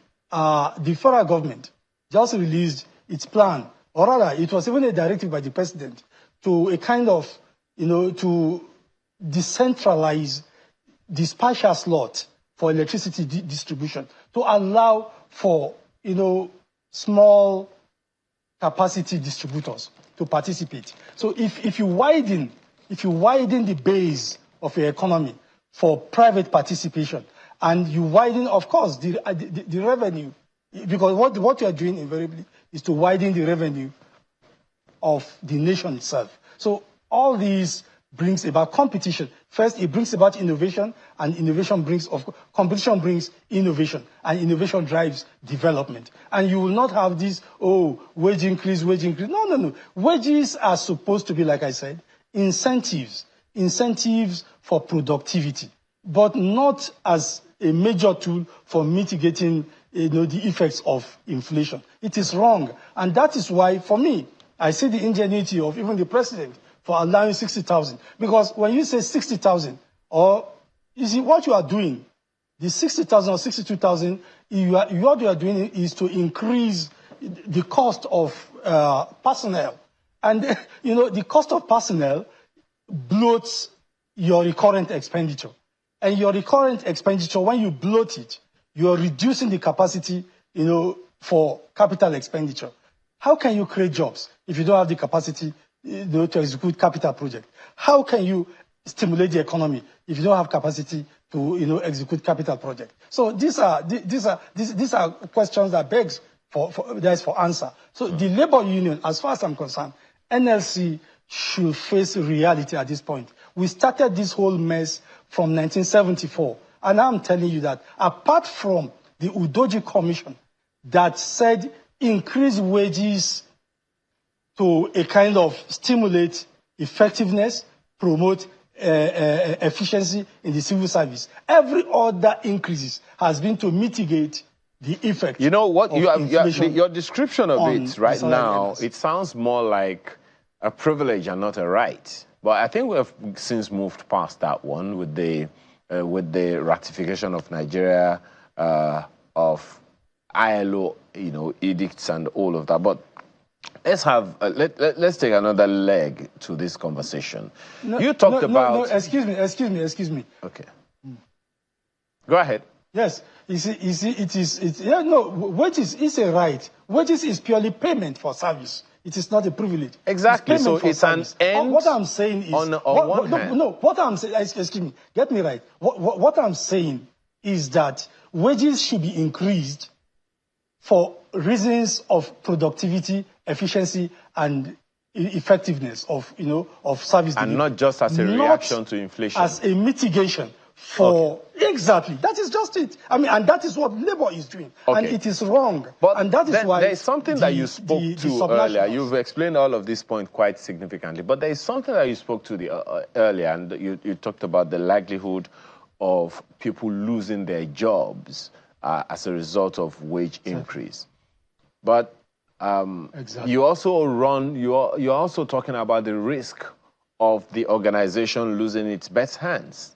federal government just released its plan, or rather, it was even a directive by the president to a kind of, to decentralize the spatial slot for electricity distribution to allow for, small capacity distributors to participate. So if you widen the base of your economy for private participation, and you widen, of course, the revenue, because what you are doing invariably is to widen the revenue of the nation itself. So all these brings about competition. First, it brings about innovation, and competition brings innovation, and innovation drives development. And you will not have this, wage increase. No. Wages are supposed to be, like I said, incentives for productivity, but not as a major tool for mitigating the effects of inflation. It is wrong. And that is why, for me, I see the ingenuity of even the president for allowing 60,000. Because when you say 60,000, or you see what you are doing The 60,000 or 62,000, what you are doing is to increase the cost of personnel. And, you know, the cost of personnel bloats your recurrent expenditure. And your recurrent expenditure, when you bloat it, you are reducing the capacity, you know, for capital expenditure. How can you create jobs if you don't have the capacity, you know, to execute capital project? How can you stimulate the economy if you don't have capacity to, you know, execute capital project? So these are questions that begs for answer. So the labor union, as far as I'm concerned, NLC should face reality at this point. We started this whole mess from 1974, and I'm telling you that apart from the Udoji Commission that said increase wages to a kind of stimulate effectiveness, promote efficiency in the civil service. Every other increases has been to mitigate the effect. You know what? Your description of it right now, it sounds more like a privilege and not a right. But I think we have since moved past that one with the ratification of Nigeria of ILO, you know, edicts and all of that. But let's have let's take another leg to this conversation. You talked about. No, excuse me. Okay. Go ahead. Yes, you see, wages is a right. Wages is purely payment for service. It is not a privilege. Exactly. So it's an end. What I'm saying is on one hand. No, what I'm saying. Excuse me. Get me right. What I'm saying is that wages should be increased for reasons of productivity, efficiency, and effectiveness of service delivery. And not just as a reaction to inflation. As a mitigation for exactly. That is just it. I mean, and that is what labor is doing, and it is wrong. But and that is why there is something that you spoke to earlier. You've explained all of this point quite significantly, but there is something that you spoke to earlier, and you talked about the likelihood of people losing their jobs as a result of wage increase. But you also you're also talking about the risk of the organization losing its best hands.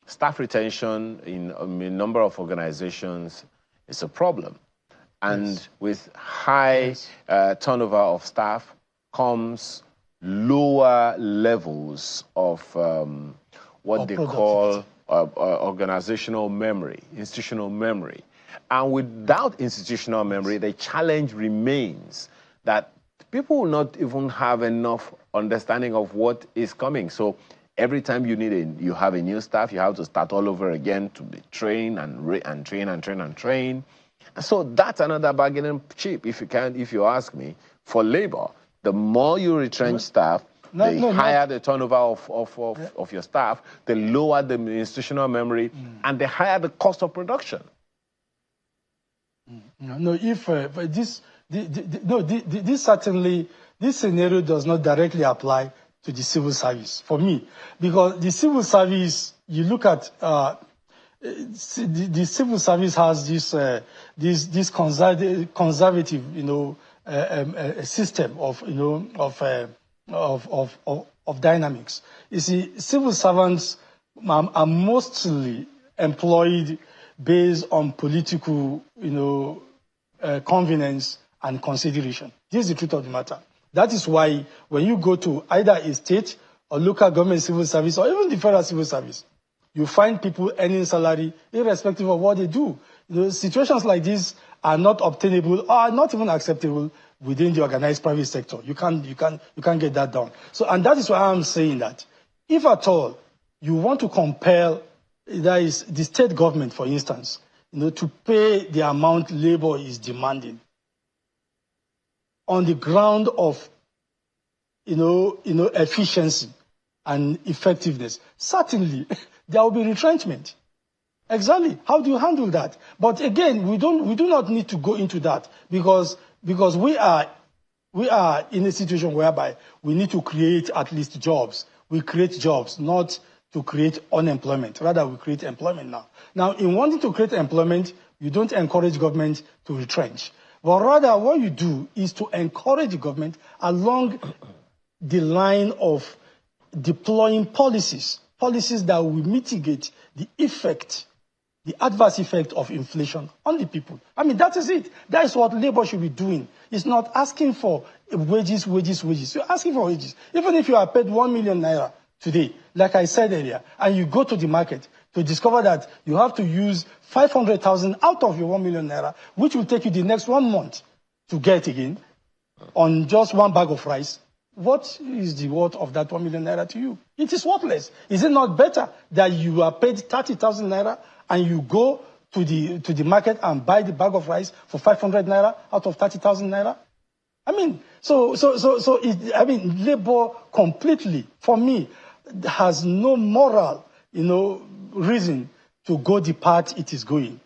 Staff retention in a number of organizations is a problem. And with high turnover of staff comes lower levels of what they call organizational memory, institutional memory. And without institutional memory, the challenge remains that people will not even have enough understanding of what is coming. So every time you have a new staff, you have to start all over again to be trained and train. So that's another bargaining chip, if you ask me, for labor. The more you retrench staff, the higher the turnover of your staff, the lower the institutional memory, and the higher the cost of production. This scenario does not directly apply to the civil service for me, because the civil service, you look at the civil service has this conservative system of dynamics. You see, civil servants are mostly employed based on political convenience and consideration. This is the truth of the matter. That is why when you go to either a state or local government civil service or even the federal civil service, you find people earning salary irrespective of what they do. Situations like this are not obtainable or are not even acceptable within the organized private sector. You can't get that done. So, and that is why I'm saying that if at all you want to compel, that is the state government, for instance, to pay the amount labor is demanding, on the ground of efficiency and effectiveness, certainly there will be retrenchment. Exactly. How do you handle that? But again, we do not need to go into that because we are in a situation whereby we need to create at least jobs. We create jobs, not to create unemployment. Rather, we create employment now. Now, in wanting to create employment, you don't encourage government to retrench. But rather, what you do is to encourage the government along the line of deploying policies that will mitigate the effect the adverse effect of inflation on the people. I mean, that is it. That is what labor should be doing. It's not asking for wages. You're asking for wages. Even if you are paid 1 million naira today, like I said earlier, and you go to the market to discover that you have to use 500,000 out of your 1 million naira, which will take you the next 1 month to get again on just one bag of rice, what is the worth of that 1 million naira to you? It is worthless. Is it not better that you are paid 30,000 naira and you go to the market and buy the bag of rice for 500 naira out of 30,000 naira? I mean, labor completely, for me, has no moral, reason to go the path it is going.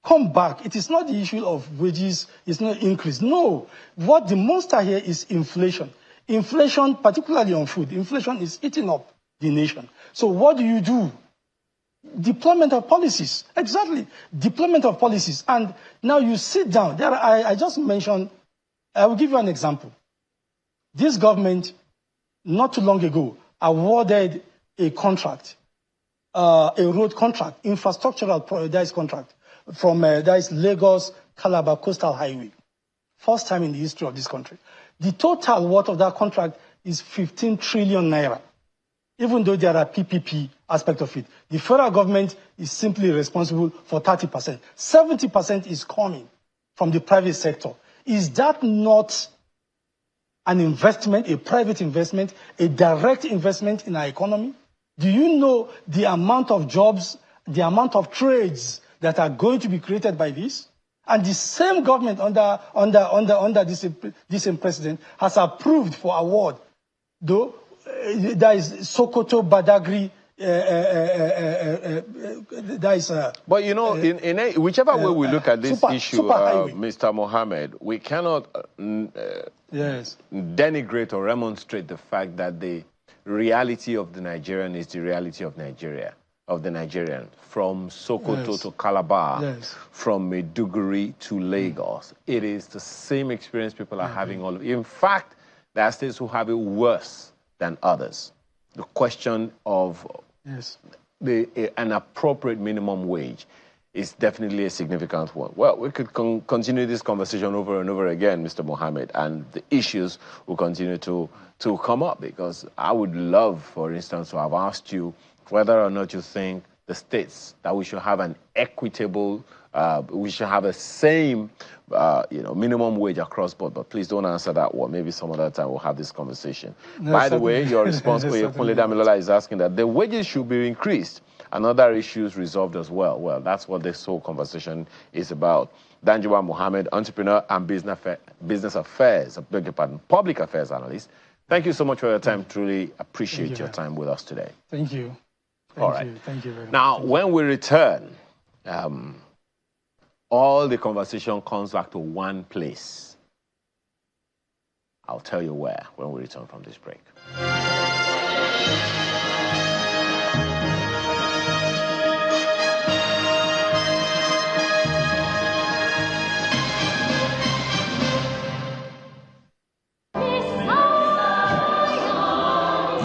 Come back. It is not the issue of wages, it's not increase. No. What the monster here is inflation. Inflation, particularly on food, inflation is eating up the nation. So what do? Deployment of policies. Exactly. Deployment of policies. And now you sit down. I just mentioned, I will give you an example. This government, not too long ago, awarded a contract, a road contract, infrastructural prioritized contract, from Lagos Calabar Coastal Highway. First time in the history of this country. The total worth of that contract is 15 trillion naira. Even though there are PPP aspect of it, the federal government is simply responsible for 30%. 70% is coming from the private sector. Is that not an investment, a private investment, a direct investment in our economy? Do you know the amount of jobs, the amount of trades that are going to be created by this? And the same government under this president has approved for award, though there is Sokoto Badagry. But in whichever way we look at this issue, Mr. Mohammed, we cannot denigrate or remonstrate the fact that the reality of the Nigerian is the reality of Nigeria. Of the Nigerian, from Sokoto to Calabar, from Maiduguri to Lagos. It is the same experience people are having all of it. In fact, there are states who have it worse than others. The question of an appropriate minimum wage is definitely a significant one. Well, we could continue this conversation over and over again, Mr. Mohammed, and the issues will continue to come up, because I would love, for instance, to have asked you whether or not you think the states that we should have an equitable, we should have a same, minimum wage across board. But please don't answer that one. Maybe some other time we'll have this conversation. No, by the way, your response, Oyekunle Damilola, is asking that the wages should be increased and other issues resolved as well. Well, that's what this whole conversation is about. Danjuma Mohammed, entrepreneur and business affairs, public affairs analyst. Thank you so much for your time. Truly appreciate your time with us today. Thank you. Thank you very much. Now, when we return, all the conversation comes back to one place. I'll tell you where when we return from this break.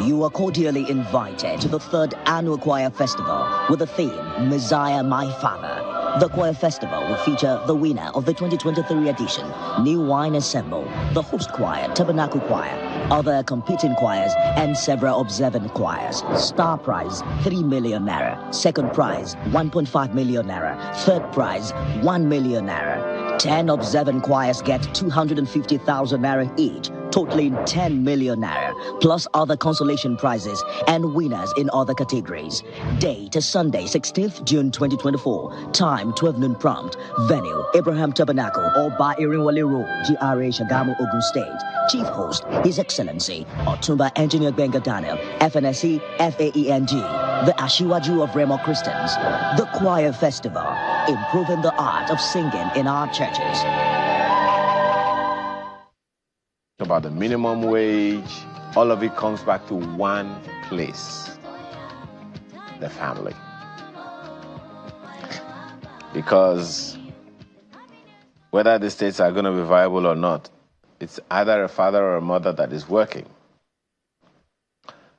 You are cordially invited to the 3rd Annual Choir Festival with the theme, Messiah My Father. The Choir Festival will feature the winner of the 2023 edition, New Wine Ensemble, the host choir, Tabernacle Choir, other competing choirs, and several observant choirs. Star prize, 3 million naira. Second prize, 1.5 million naira. Third prize, 1 million naira. 10 observant choirs get 250,000 naira each, totaling 10 million naira, plus other consolation prizes and winners in other categories. Date is Sunday, 16th June 2024. Time 12 noon prompt. Venue Abraham Tabernacle, Oba Irinwale Road, GRA Shagamu, Ogun State. Chief host, His Excellency Otumba Engineer Benga Daniel, FNSE, FAENG, the Ashiwaju of Remo Christians. The Choir Festival, improving the art of singing in our churches. About the minimum wage, all of it comes back to one place: the family. Because whether the states are going to be viable or not, it's either a father or a mother that is working.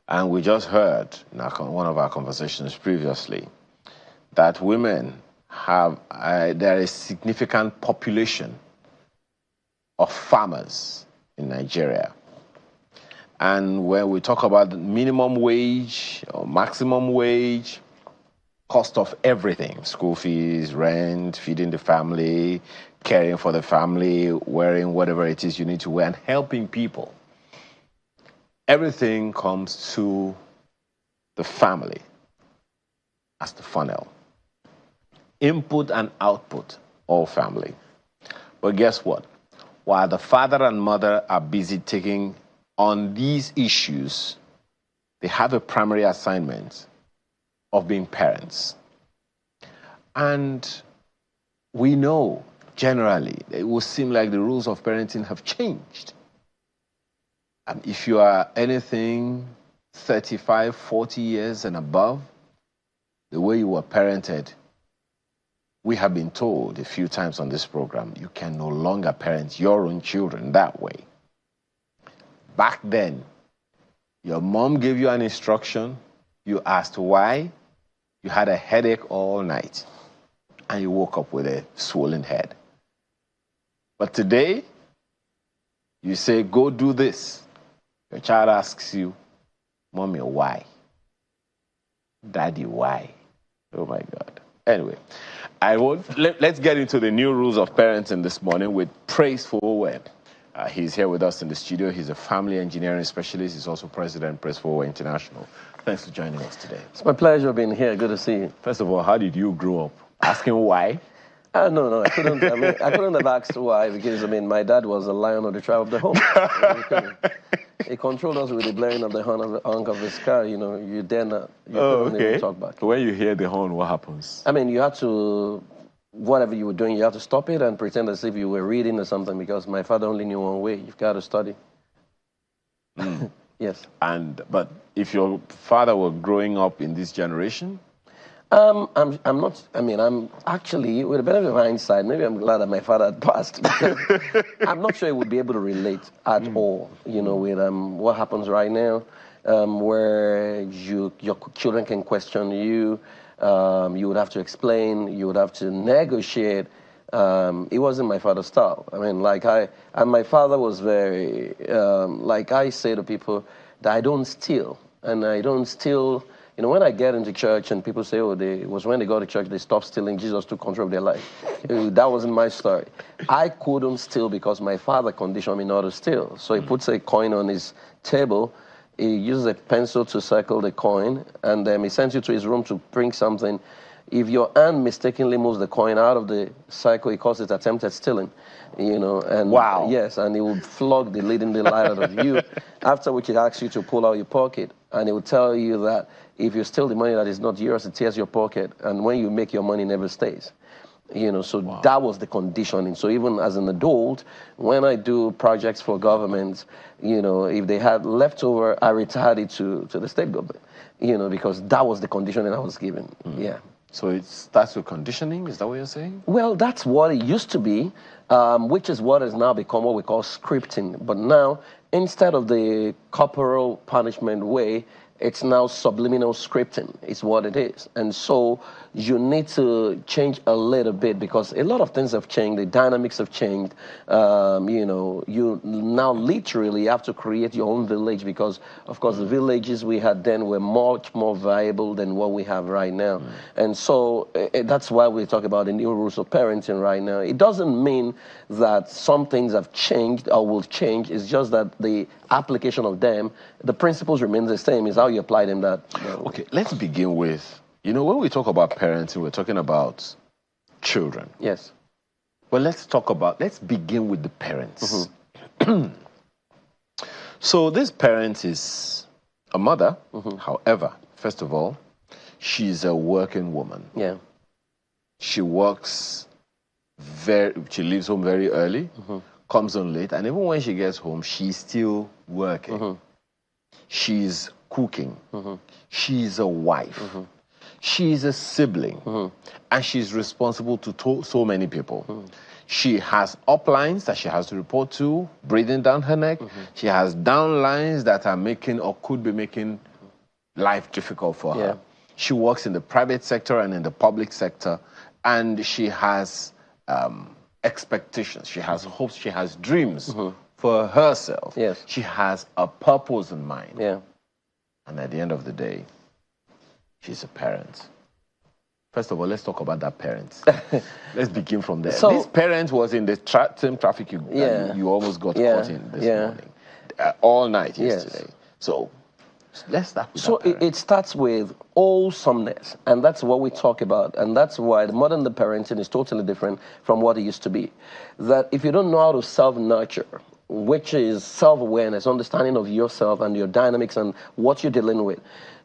And we just heard in one of our conversations previously that women there is significant population of farmers in Nigeria. And when we talk about minimum wage or maximum wage, cost of everything, school fees, rent, feeding the family, caring for the family, wearing whatever it is you need to wear, and helping people. Everything comes to the family as the funnel. Input and output, all family. But guess what? While the father and mother are busy taking on these issues, they have a primary assignment of being parents. And we know, generally, it will seem like the rules of parenting have changed. And if you are anything 35, 40 years and above, the way you were parented, we have been told a few times on this program, you can no longer parent your own children that way. Back then, your mom gave you an instruction, you asked why, you had a headache all night, and you woke up with a swollen head. But today, you say, go do this. Your child asks you, Mommy, why? Daddy, why? Oh my God. Anyway, let's get into the new rules of parenting this morning with Praise for Web. He's here with us in the studio. He's a family engineering specialist. He's also president of Praise for Web International. Thanks for joining us today. It's my pleasure being here. Good to see you. First of all, how did you grow up? Asking why? No, I couldn't. I couldn't have asked why because my dad was a lion of the tribe of the home. He controlled us with the blaring of the horn of his car. You dare not. You couldn't even talk back. So when you hear the horn, what happens? You had to, whatever you were doing, you have to stop it and pretend as if you were reading or something because my father only knew one way. You've got to study. Yes. But if your father were growing up in this generation? I'm actually, with a bit of hindsight, maybe I'm glad that my father had passed. I'm not sure he would be able to relate at all, with what happens right now, where your children can question you, you would have to explain, you would have to negotiate. It wasn't my father's style. My father was very, I say to people, that I don't steal, and I don't steal. When I get into church and people say, it was when they go to church, they stopped stealing, Jesus took control of their life. That wasn't my story. I couldn't steal because my father conditioned me not to steal. So he puts a coin on his table, he uses a pencil to circle the coin, and then he sends you to his room to bring something. If your hand mistakenly moves the coin out of the cycle, he calls it attempted stealing. And wow. Yes, and he will flog the leading daylight out of you, after which he asks you to pull out your pocket, and he will tell you that if you steal the money that is not yours, it tears your pocket, and when you make your money, it never stays. So that was the conditioning. So even as an adult, when I do projects for government, if they had leftover, I retired it to the state government, because that was the conditioning I was given. Yeah. So it starts with conditioning, is that what you're saying? Well, that's what it used to be, which is what has now become what we call scripting. But now, instead of the corporal punishment way, it's now subliminal scripting is what it is. And so you need to change a little bit because a lot of things have changed. The dynamics have changed. You now literally have to create your own village because, of course, the villages we had then were much more viable than what we have right now. And so that's why we talk about the new rules of parenting right now. It doesn't mean that some things have changed or will change. It's just that the application of them, the principles remain the same. Is how you apply them. Okay, let's begin with, when we talk about parenting, we're talking about children. Yes. Well, let's begin with the parents. So this parent is a mother. However, first of all, she's a working woman. Yeah. She works she leaves home very early, comes home late, and even when she gets home, she's still working. She's cooking. She's a wife. She's a sibling. And she's responsible to so many people. She has uplines that she has to report to, breathing down her neck. She has downlines that are making or could be making life difficult for her. She works in the private sector and in the public sector. and she has expectations, she has hopes, she has dreams for herself. Yes. She has a purpose in mind. Yeah. And at the end of the day, she's a parent. First of all, let's talk about that parent. Let's begin from there. So, this parent was in the same traffic you almost got caught in this morning. All night yesterday. So let's start with that it starts with wholesomeness, and that's what we talk about, and that's why the modern parenting is totally different from what it used to be. That if you don't know how to self-nurture, which is self-awareness, understanding of yourself and your dynamics and what you're dealing with,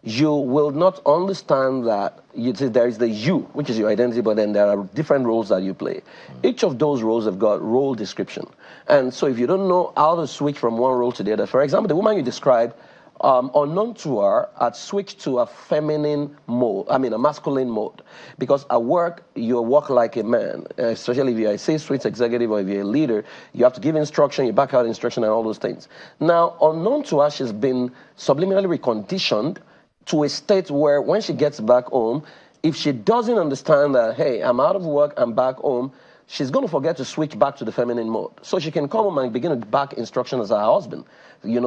you will not understand that there is the you, which is your identity, but then there are different roles that you play. Each of those roles have got role description. And so if you don't know how to switch from one role to the other, for example, the woman you described, unknown to her, had switched to a feminine mode, a masculine mode. Because at work, you work like a man, especially if you're a C-suite executive or if you're a leader, you have to give instruction, you back out instruction and all those things. Now, unknown to her, she's been subliminally reconditioned to a state where when she gets back home, if she doesn't understand that, hey, I'm out of work, I'm back home, she's going to forget to switch back to the feminine mode. So she can come home and begin to back instruction as her husband,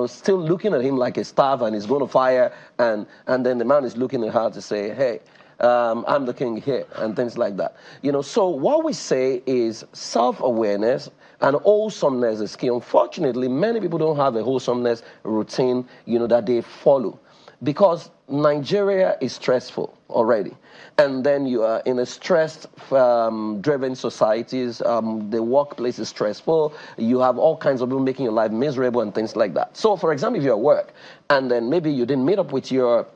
still looking at him like a staff and he's going to fire, and then the man is looking at her to say, hey, I'm the king here, and things like that. So what we say is self-awareness and wholesomeness is key. Unfortunately, many people don't have a wholesomeness routine, that they follow. Because Nigeria is stressful already. And then you are in a stress-driven societies. The workplace is stressful. You have all kinds of people making your life miserable and things like that. So, for example, if you're at work, and then maybe you didn't meet up with your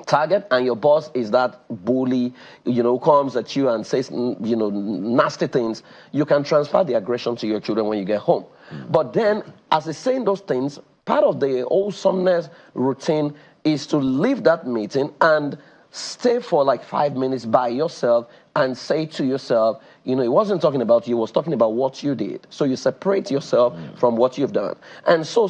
target, and your boss is that bully, comes at you and says, nasty things, you can transfer the aggression to your children when you get home. But then, as he's saying those things, part of the wholesomeness routine is to leave that meeting and stay for like 5 minutes by yourself and say to yourself, he wasn't talking about you, he was talking about what you did. So you separate yourself from what you've done. And so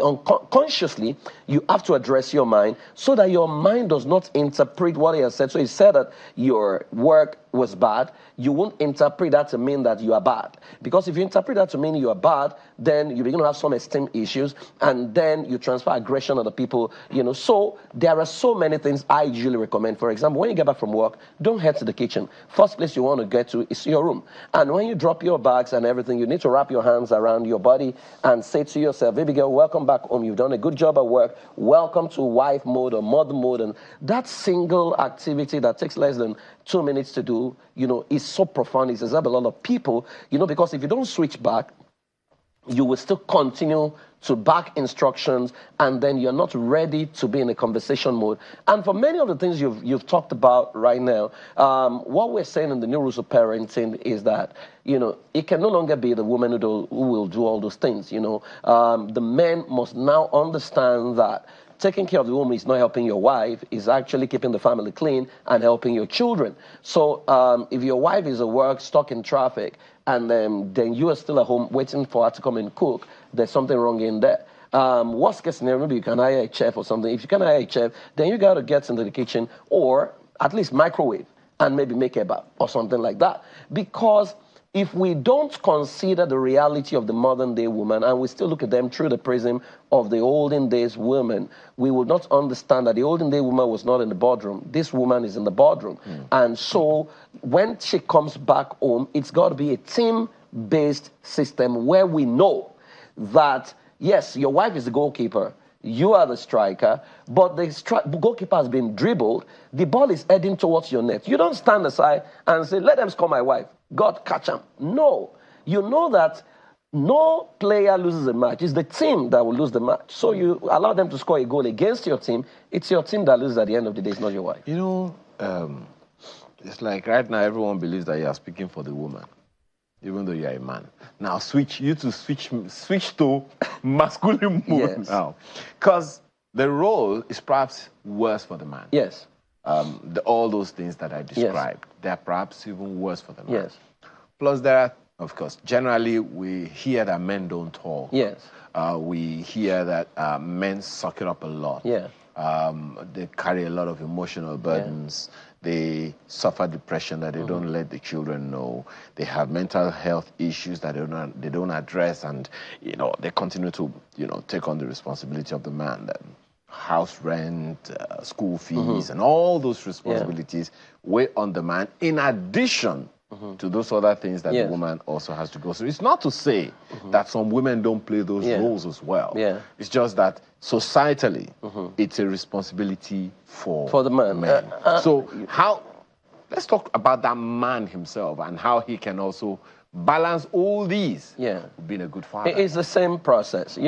unconsciously, you have to address your mind so that your mind does not interpret what he has said. So he said that your work was bad. You won't interpret that to mean that you are bad. Because if you interpret that to mean you are bad, then you begin to have some esteem issues, and then you transfer aggression on the people, So there are so many things I usually recommend. For example, when you get back from work, don't head to the kitchen. First place you want to get to is your room. And when you drop your bags and everything, you need to wrap your hands around your body and say to yourself, baby girl, welcome back home. You've done a good job at work. Welcome to wife mode or mother mode. And that single activity that takes less than 2 minutes to do, is so profound. It says a lot of people, because if you don't switch back, you will still continue to back instructions, and then you're not ready to be in a conversation mode. And for many of the things you've talked about right now, what we're saying in the new rules of parenting is that, it can no longer be the woman who will do all those things. The men must now understand that taking care of the woman is not helping your wife, is actually keeping the family clean and helping your children. So if your wife is at work, stuck in traffic, and then you are still at home waiting for her to come and cook, there's something wrong in there. Worst case scenario, maybe you can hire a chef or something. If you can hire a chef, then you got to get into the kitchen or at least microwave and maybe make a bath or something like that. Because if we don't consider the reality of the modern day woman and we still look at them through the prism of the olden days woman, we will not understand that the olden day woman was not in the boardroom. This woman is in the boardroom. And so when she comes back home, it's got to be a team-based system where we know that, yes, your wife is the goalkeeper, you are the striker, but the goalkeeper has been dribbled, the ball is heading towards your net. You don't stand aside and say, let them score my wife. God catch him. No. You know that no player loses a match. It's the team that will lose the match. So you allow them to score a goal against your team. It's your team that loses at the end of the day. It's not your wife. It's like right now everyone believes that you are speaking for the woman, even though you are a man. Now switch to masculine mode now. Because the role is perhaps worse for the man. Yes. All those things that I described, they're perhaps even worse for the man. Yes. Plus there are, of course, generally we hear that men don't talk. Yes. We hear that men suck it up a lot. Yeah. They carry a lot of emotional burdens. they suffer depression that they don't let the children know. They have mental health issues that they don't address, and they continue to take on the responsibility of the man. House rent, school fees, and all those responsibilities weigh on the man, in addition to those other things that the woman also has to go through. It's not to say that some women don't play those roles as well. It's just that societally, it's a responsibility for the man. So let's talk about that man himself and how he can also balance all these. Being a good father. It's the same process.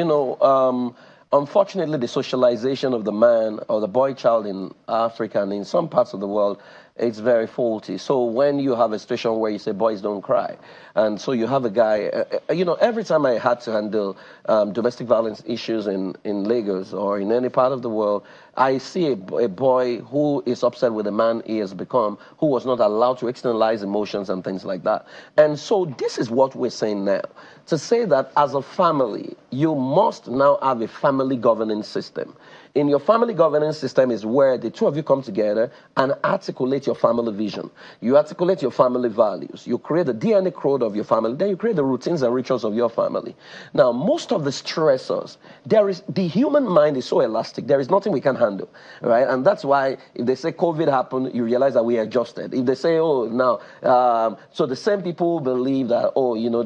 Unfortunately, the socialization of the man or the boy child in Africa and in some parts of the world, it's very faulty. So when you have a situation where you say boys don't cry, and so you have a guy, every time I had to handle domestic violence issues in Lagos or in any part of the world, I see a boy who is upset with the man he has become, who was not allowed to externalize emotions and things like that. And so this is what we're saying now. To say that as a family, you must now have a family governance system. In your family governance system is where the two of you come together and articulate your family vision. You articulate your family values. You create the DNA code of your family. Then you create the routines and rituals of your family. Now, most of the stressors, the human mind is so elastic. There is nothing we can handle, right? And that's why if they say COVID happened, you realize that we adjusted. If they say, oh, now, so the same people believe that,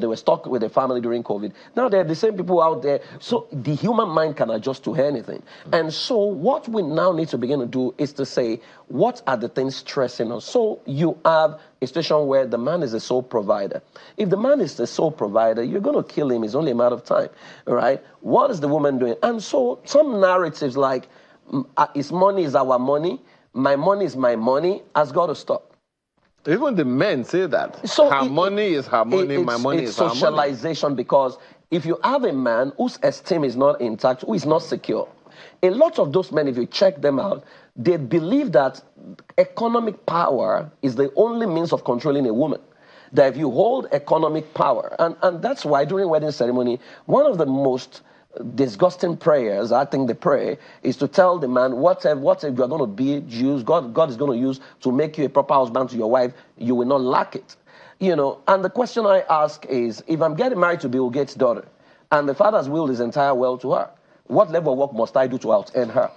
they were stuck with their family during COVID. Now they're the same people out there. So the human mind can adjust to anything. And so what we now need to begin to do is to say, what are the things stressing us? So you have a situation where the man is the sole provider. If the man is the sole provider, you're going to kill him. It's only a matter of time, right? What is the woman doing? And so some narratives like, his money is our money, my money is my money, has got to stop. Even the men say that. So her money is her money, my money is her money. It's socialization, because if you have a man whose esteem is not intact, who is not secure, a lot of those men, if you check them out, they believe that economic power is the only means of controlling a woman. That if you hold economic power, and that's why during wedding ceremony, one of the most disgusting prayers I think they pray is to tell the man, whatever you are going to be used, God is going to use to make you a proper husband to your wife, you will not lack it. And the question I ask is, if I'm getting married to Bill Gates' daughter, and the father's willed his entire wealth to her, what level of work must I do to out-earn her?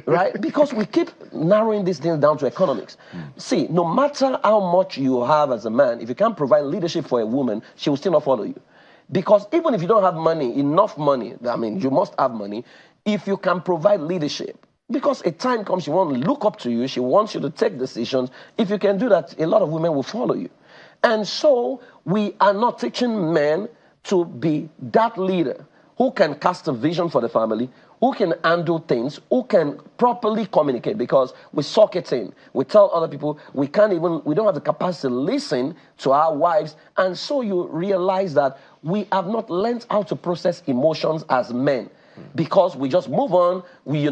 Right? Because we keep narrowing these things down to economics. See, no matter how much you have as a man, if you can't provide leadership for a woman, she will still not follow you. Because even if you don't have money, enough money, I mean, you must have money, if you can provide leadership, because a time comes she won't look up to you, she wants you to take decisions. If you can do that, a lot of women will follow you. And so we are not teaching men to be that leader who can cast a vision for the family, who can handle things, who can properly communicate, because we suck it in. We tell other people we don't have the capacity to listen to our wives. And so you realize that we have not learned how to process emotions as men, because we just move on. We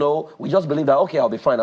just believe that, okay, I'll be fine.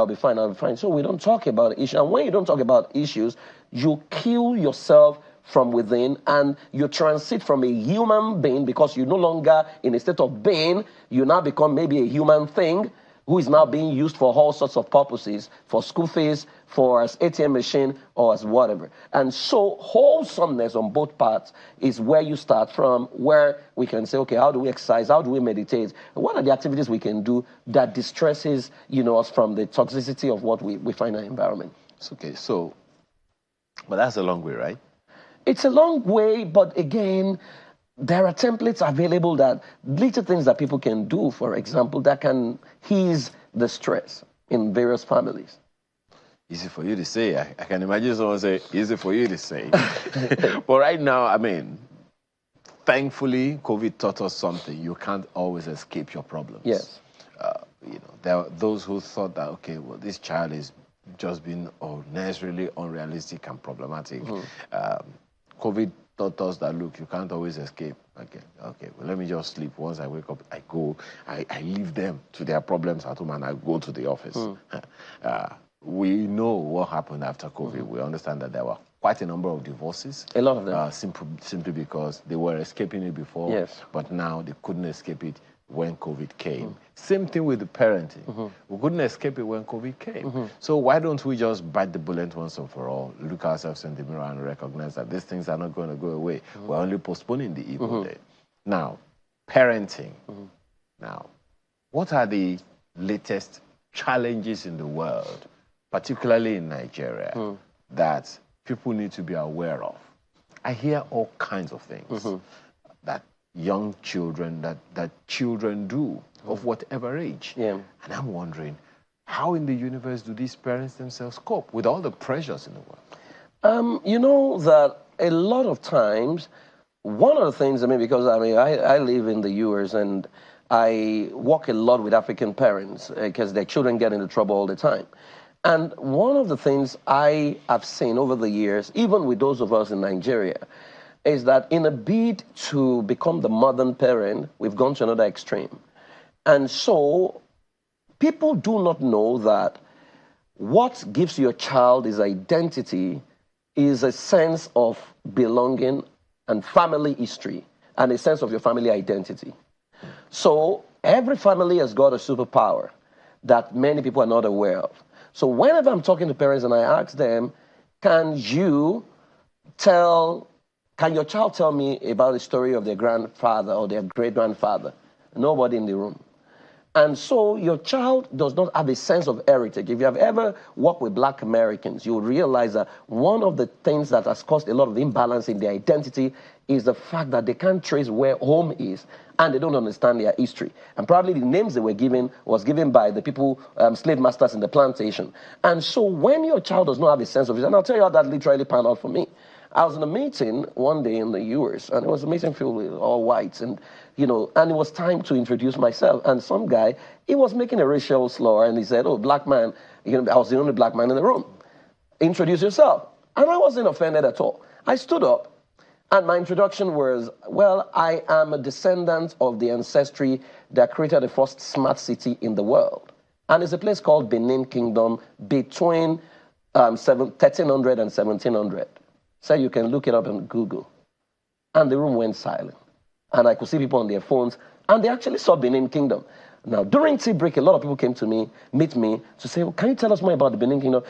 So we don't talk about issues. And when you don't talk about issues, you kill yourself from within, and you transit from a human being, because you're no longer in a state of being, you now become maybe a human thing who is now being used for all sorts of purposes, for school fees, for as ATM machine, or as whatever. And so wholesomeness on both parts is where you start from, where we can say, okay, how do we exercise? How do we meditate? What are the activities we can do that distresses us from the toxicity of what we find in our environment? It's okay, but that's a long way, right? It's a long way, but again, there are templates available, that little things that people can do, for example, that can ease the stress in various families. Easy for you to say. I can imagine someone say, easy for you to say. But right now, I mean, thankfully, COVID taught us something. You can't always escape your problems. Yes. There are those who thought that, okay, well, this child is just being unnecessarily unrealistic and problematic. COVID taught us that, look, you can't always escape. Okay, well, let me just sleep. Once I wake up, I leave them to their problems at home, and I go to the office. We know what happened after COVID. We understand that there were quite a number of divorces. A lot of them. Simply because they were escaping it before, yes, but now they couldn't escape it when COVID came. Same thing with the parenting. We couldn't escape it when COVID came. So why don't we just bite the bullet once and for all, look ourselves in the mirror and recognize that these things are not going to go away. We're only postponing the evil day. Now, parenting. Now, what are the latest challenges in the world, particularly in Nigeria, that people need to be aware of? I hear all kinds of things that young children, that children do of whatever age. And I'm wondering, how in the universe do these parents themselves cope with all the pressures in the world? You know that a lot of times, one of the things, because I live in the US and I work a lot with African parents because their children get into trouble all the time. And one of the things I have seen over the years, even with those of us in Nigeria, is that in a bid to become the modern parent, we've gone to another extreme. And so people do not know that what gives your child his identity is a sense of belonging and family history and a sense of your family identity. So every family has got a superpower that many people are not aware of. So whenever I'm talking to parents and I ask them, can your child tell me about the story of their grandfather or their great-grandfather? Nobody in the room. And so your child does not have a sense of heritage. If you have ever worked with Black Americans, you'll realize that one of the things that has caused a lot of imbalance in their identity is the fact that they can't trace where home is and they don't understand their history. And probably the names they were given was given by the people, slave masters in the plantation. And so when your child does not have a sense of it, and I'll tell you how that literally panned out for me. I was in a meeting one day in the US, and it was a meeting filled with all whites, and and it was time to introduce myself. And some guy, he was making a racial slur, and he said, "Oh, black man," I was the only black man in the room. "Introduce yourself." And I wasn't offended at all. I stood up, and my introduction was, well, I am a descendant of the ancestry that created the first smart city in the world. And it's a place called Benin Kingdom between 1300 and 1700. So you can look it up on Google. And the room went silent. And I could see people on their phones, and they actually saw Benin Kingdom. Now, during tea break, a lot of people came to meet me to say, well, can you tell us more about the Benin Kingdom?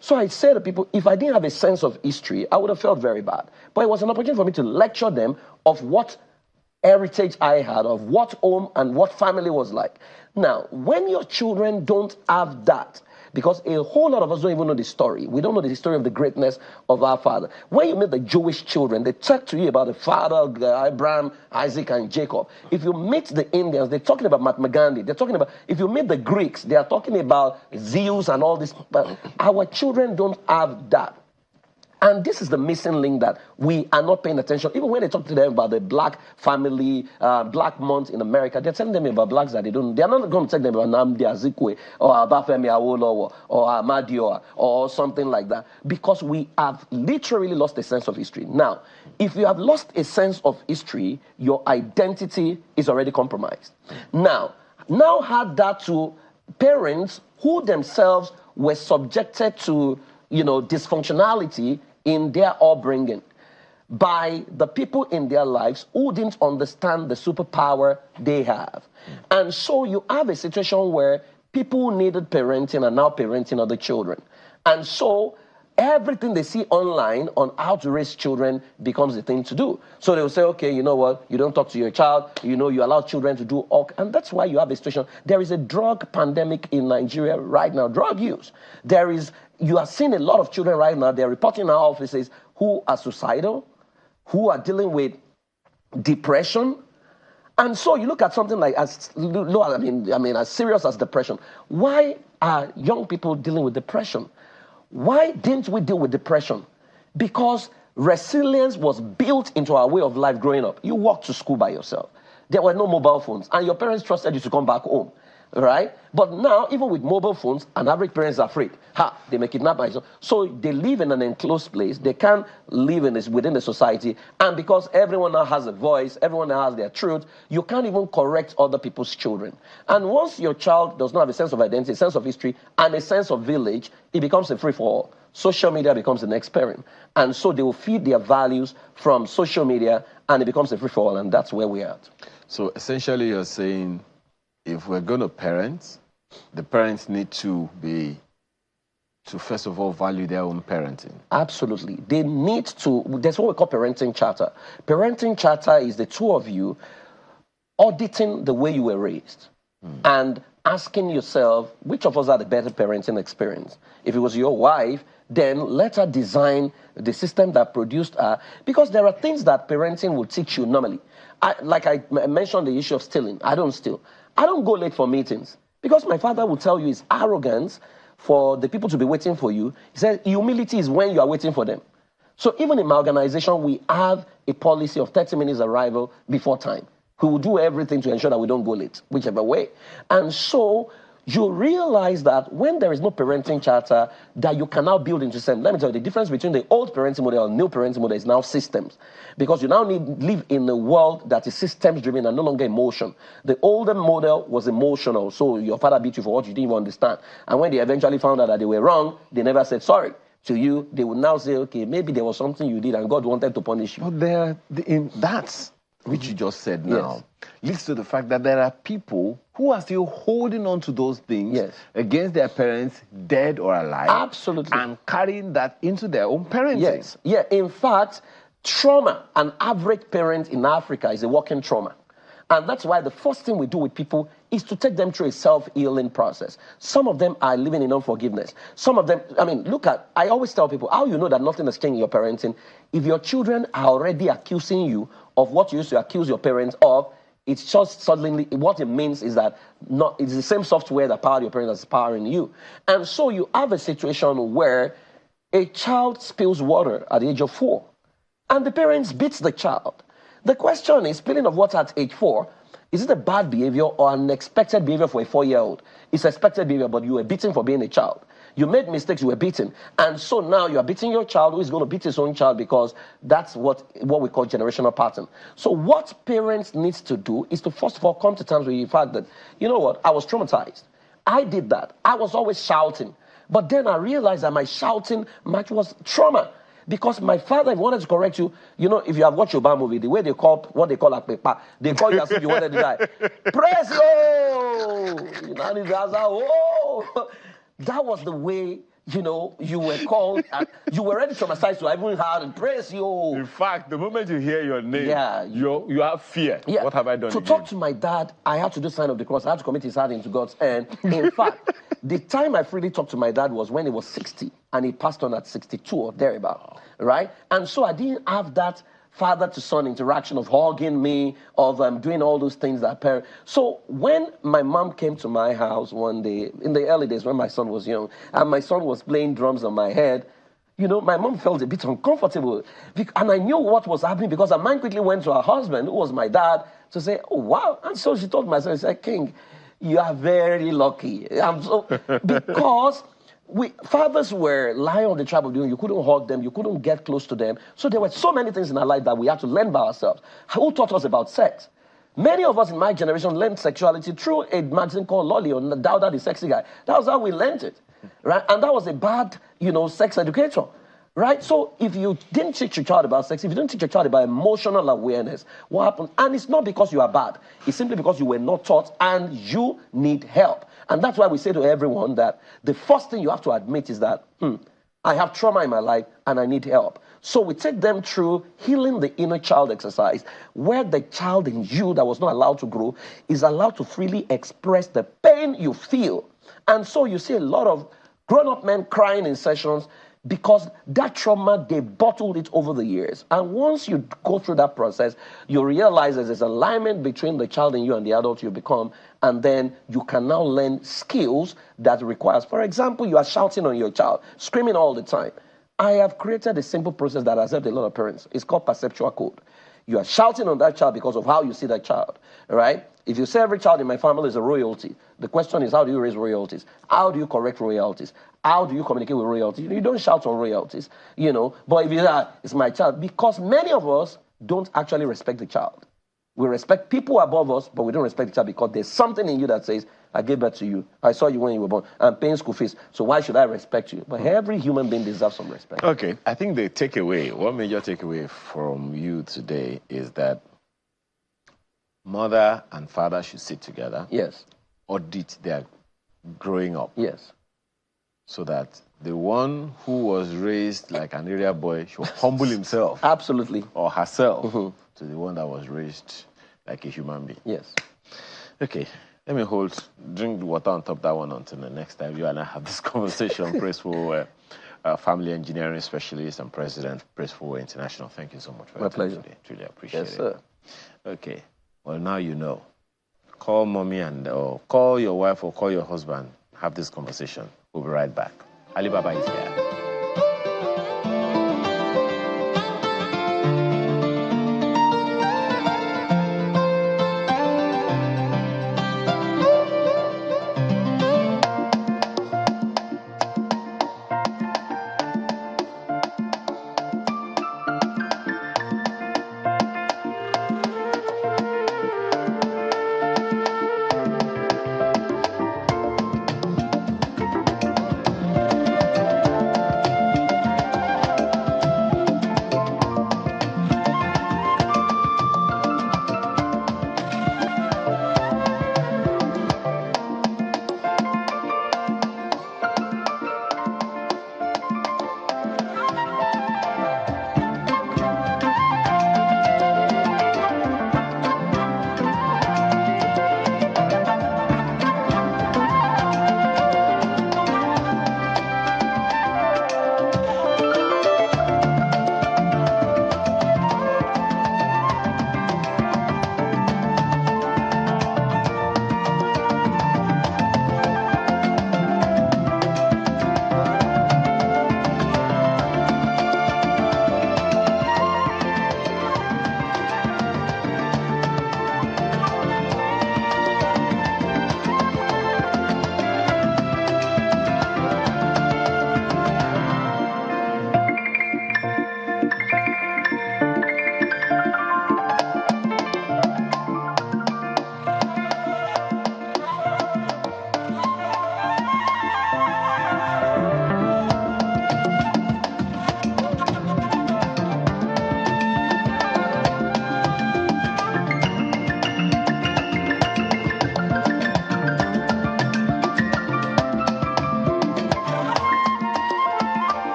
So I said to people, if I didn't have a sense of history, I would have felt very bad. But it was an opportunity for me to lecture them of what heritage I had, of what home and what family was like. Now, when your children don't have that, because a whole lot of us don't even know the story. We don't know the story of the greatness of our father. When you meet the Jewish children, they talk to you about the father, Abraham, Isaac, and Jacob. If you meet the Indians, they're talking about Mahatma Gandhi. They're talking about, if you meet the Greeks, they are talking about Zeus and all this. But our children don't have that. And this is the missing link that we are not paying attention. Even when they talk to them about the black family, black month in America, they're telling them about blacks that they don't. They're not going to tell them about Nnamdi Azikiwe or Obafemi Awolowo or Ahmadiyya or something like that, because we have literally lost a sense of history. Now, if you have lost a sense of history, your identity is already compromised. Now add that to parents who themselves were subjected to dysfunctionality in their upbringing by the people in their lives who didn't understand the superpower they have. And so you have a situation where people who needed parenting are now parenting other children. And so everything they see online on how to raise children becomes the thing to do. So they'll say, okay, you know what, you don't talk to your child, you allow children to do all, and that's why you have a situation. There is a drug pandemic in Nigeria right now, drug use. You are seeing a lot of children right now, they're reporting in our offices who are suicidal, who are dealing with depression. And so you look at something like as serious as depression. Why are young people dealing with depression? Why didn't we deal with depression? Because resilience was built into our way of life growing up. You walked to school by yourself. There were no mobile phones, and your parents trusted you to come back home, right? But now, even with mobile phones, an average parent is afraid. They may kidnap myself. So they live in an enclosed place. They can't live within the society. And because everyone now has a voice, everyone now has their truth, you can't even correct other people's children. And once your child does not have a sense of identity, a sense of history, and a sense of village, it becomes a free-for-all. social media becomes the next parent. And so they will feed their values from social media, and it becomes a free-for-all, and that's where we're at. So essentially you're saying if we're going to parent, the parents need to first of all value their own parenting. Absolutely. They need to, that's what we call parenting charter. Parenting charter is the two of you auditing the way you were raised and asking yourself, which of us had the better parenting experience? If it was your wife, then let her design the system that produced her, because there are things that parenting will teach you normally. Like I mentioned the issue of stealing. I don't steal. I don't go late for meetings because my father will tell you it's arrogance for the people to be waiting for you. He said humility is when you are waiting for them. So even in my organization, we have a policy of 30 minutes arrival before time. We will do everything to ensure that we don't go late, whichever way. And so you realize that when there is no parenting charter, that you can now build into system. Let me tell you, the difference between the old parenting model and new parenting model is now systems. Because you now live in a world that is systems-driven and no longer emotion. The older model was emotional, so your father beat you for what you didn't even understand. And when they eventually found out that they were wrong, they never said sorry to you. They would now say, okay, maybe there was something you did and God wanted to punish you. But that's which you just said now, leads to the fact that there are people who are still holding on to those things against their parents, dead or alive. Absolutely. And carrying that into their own parenting. Yes. Yeah, in fact, trauma, an average parent in Africa is a walking trauma. And that's why the first thing we do with people is to take them through a self-healing process. Some of them are living in unforgiveness. Some of them, I always tell people, how you know that nothing has changed in your parenting? If your children are already accusing you of what you used to accuse your parents of, it's just suddenly, what it means is that it's the same software that powered your parents that's powering you. And so you have a situation where a child spills water at the age of 4, and the parents beats the child. The question is, spilling of water at age 4, is it a bad behavior or an expected behavior for a 4-year-old? It's expected behavior, but you were beaten for being a child. You made mistakes, you were beaten. And so now you are beating your child who is going to beat his own child, because that's what we call generational pattern. So what parents need to do is to first of all come to terms with the fact that, you know what, I was traumatized. I did that. I was always shouting. But then I realized that my shouting was trauma. Because my father, if he wanted to correct you, you know, if you have watched your Yoruba movie, the way they call, what they call a pepa, they call you as if you wanted to die. Praise you! You know, and it's oh! That was the way, you know, you were called. And you were already traumatized, so I even heard and praise you. In fact, the moment you hear your name, you have fear. Yeah. What have I done To again? talk to my dad, I had to do sign of the cross. I had to commit his heart into God's hand. In fact, the time I freely talked to my dad was when he was 60, and he passed on at 62 or thereabout, right? And so I didn't have that father-to-son interaction of hugging me, of doing all those things that parents. So when my mom came to my house one day, in the early days when my son was young, and my son was playing drums on my head, you know, my mom felt a bit uncomfortable. And I knew what was happening because her mind quickly went to her husband, who was my dad, to say, oh, wow. And so she told my son, she said, King, you are very lucky. Because fathers were lying on the tribe of the young. You couldn't hug them. You couldn't get close to them. So there were so many things in our life that we had to learn by ourselves. Who taught us about sex? Many of us in my generation learned sexuality through a magazine called Lolly or Dowda the Sexy Guy. That was how we learned it, right? And that was a bad, sex educator, right? So if you didn't teach your child about sex, if you didn't teach your child about emotional awareness, what happened? And it's not because you are bad. It's simply because you were not taught and you need help. And that's why we say to everyone that the first thing you have to admit is that I have trauma in my life and I need help. So we take them through healing the inner child exercise, where the child in you that was not allowed to grow is allowed to freely express the pain you feel. And so you see a lot of grown-up men crying in sessions because that trauma, they bottled it over the years. And once you go through that process, you realize there's alignment between the child in you and the adult you become, and then you can now learn skills that requires. For example, you are shouting on your child, screaming all the time. I have created a simple process that has helped a lot of parents. It's called perceptual code. You are shouting on that child because of how you see that child, right? If you say every child in my family is a royalty, the question is, how do you raise royalties? How do you correct royalties? How do you communicate with royalties? You don't shout on royalties, But if you say, it's my child, because many of us don't actually respect the child. We respect people above us, but we don't respect each other because there's something in you that says, I gave birth to you. I saw you when you were born. I'm paying school fees. So why should I respect you? But every human being deserves some respect. Okay. I think the takeaway, one major takeaway from you today is that mother and father should sit together. Yes. Audit their growing up. Yes. So that the one who was raised like an area boy should humble himself. Absolutely. Or herself to the one that was raised like a human being. Yes. Okay. Let me drink the water on top of that one until the next time you and I have this conversation. Praiseful family engineering specialist and president, Praiseful International. Thank you so much for your time today. Truly appreciate it. Yes, sir. Okay. Well, now you know. Call mommy or call your wife or call your husband. Have this conversation. We'll be right back. Alibaba is here.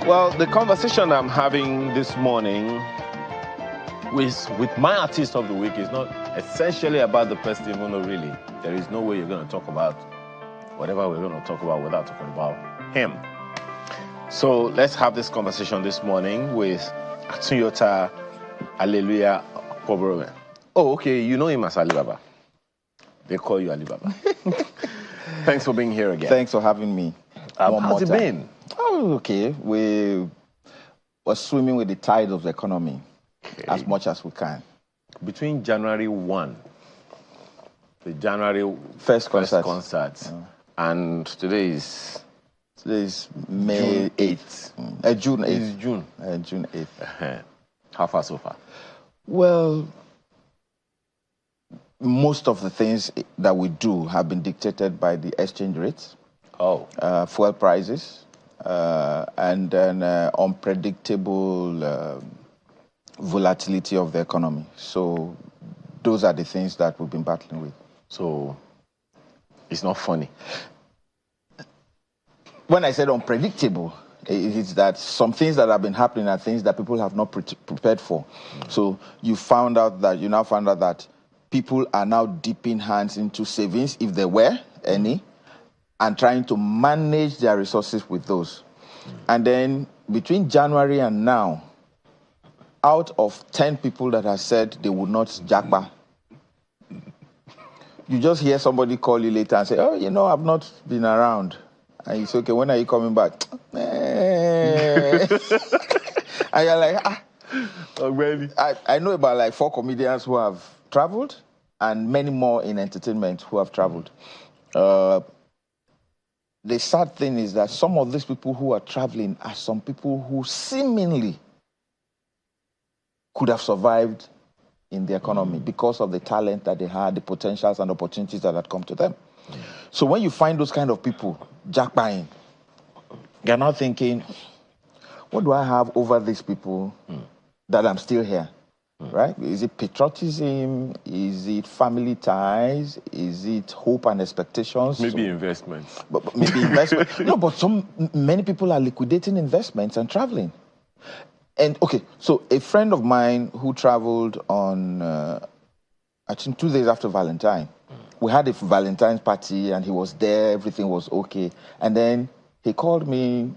Well, the conversation I'm having this morning with my artist of the week is not essentially about the person, even though really there is no way you're going to talk about whatever we're going to talk about without talking about him. So let's have this conversation this morning with Atunyota Alleluia Pobrome. Oh, okay, you know him as Alibaba. They call you Alibaba. Thanks for being here again. Thanks for having me. How's it been? Oh, okay. We were swimming with the tide of the economy as much as we can. Between January 1, the January first concert, and today is May 8th. June 8th. It's June. June 8th. How far so far? Well, most of the things that we do have been dictated by the exchange rates. Fuel prices, and then unpredictable volatility of the economy. So those are the things that we've been battling with. So it's not funny. When I said unpredictable, it's that some things that have been happening are things that people have not prepared for. So you now found out that people are now dipping hands into savings, if there were any, and trying to manage their resources with those. And then between January and now, out of 10 people that have said they would not japa, you just hear somebody call you later and say, oh, you know, I've not been around. And you say, okay, when are you coming back? And you're like, I know about like 4 comedians who have traveled and many more in entertainment who have traveled. The sad thing is that some of these people who are traveling are some people who seemingly could have survived in the economy because of the talent that they had, the potentials and opportunities that had come to them. So when you find those kind of people jackpying, you're not thinking, what do I have over these people that I'm still here? Right? Is it patriotism? Is it family ties? Is it hope and expectations? Maybe investments. But maybe investment. No, but many people are liquidating investments and traveling. And okay, so a friend of mine who traveled on, I think 2 days after Valentine, we had a Valentine's party and he was there, everything was okay. And then he called me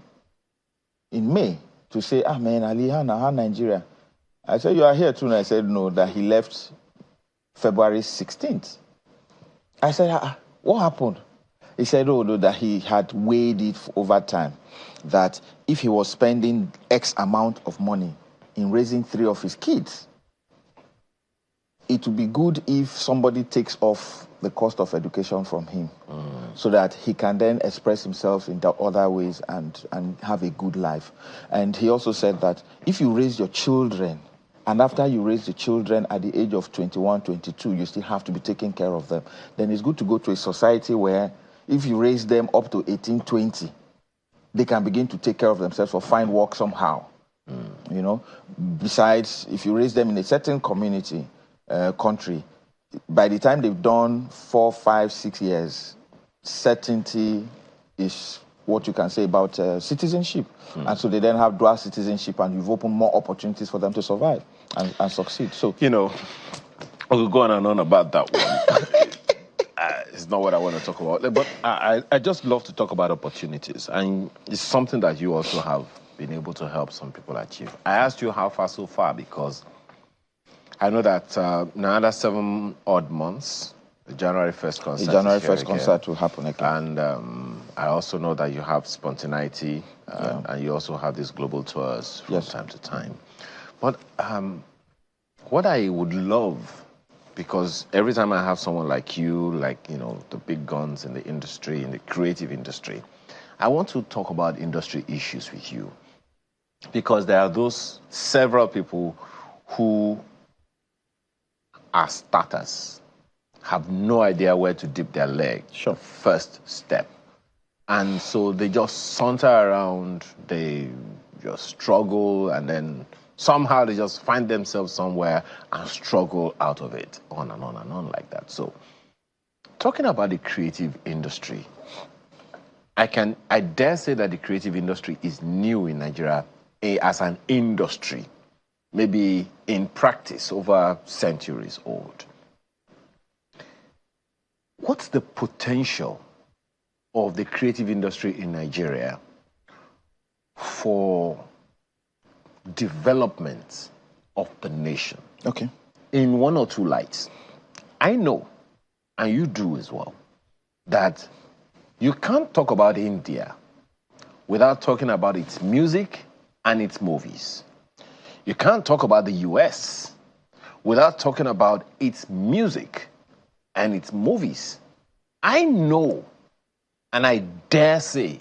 in May to say, man, Ali, how Nigeria? I said, you are here too? And I said, no, that he left February 16th. I said, what happened? He said, oh, no, that he had weighed it over time, that if he was spending X amount of money in raising 3 of his kids, it would be good if somebody takes off the cost of education from him so that he can then express himself in the other ways and have a good life. And he also said that if you raise your children, and after you raise the children at the age of 21, 22, you still have to be taking care of them, then it's good to go to a society where if you raise them up to 18, 20, they can begin to take care of themselves or find work somehow. You know, besides, if you raise them in a certain community, country, by the time they've done 4, 5, 6 years, certainty is what you can say about citizenship. And so they then have dual citizenship and you've opened more opportunities for them to survive and succeed. So, you know, we'll go on and on about that one. It's not what I want to talk about, but I just love to talk about opportunities. And it's something that you also have been able to help some people achieve. I asked you how far so far because I know that in another 7 odd months, the January 1st concert. The January 1st concert will happen again. And I also know that you have spontaneity and you also have these global tours from time to time. But what I would love, because every time I have someone like you, like, you know, the big guns in the industry, in the creative industry, I want to talk about industry issues with you. Because there are those several people who are starters, have no idea where to dip their leg, first step. And so they just saunter around, they just struggle, and then somehow they just find themselves somewhere and struggle out of it, on and on and on like that. So talking about the creative industry, I dare say that the creative industry is new in Nigeria as an industry, maybe in practice over centuries old. What's the potential of the creative industry in Nigeria for development of the nation? Okay. In 1 or 2 lights. I know, and you do as well, that you can't talk about India without talking about its music and its movies. You can't talk about the US without talking about its music and its movies. I know, and I dare say,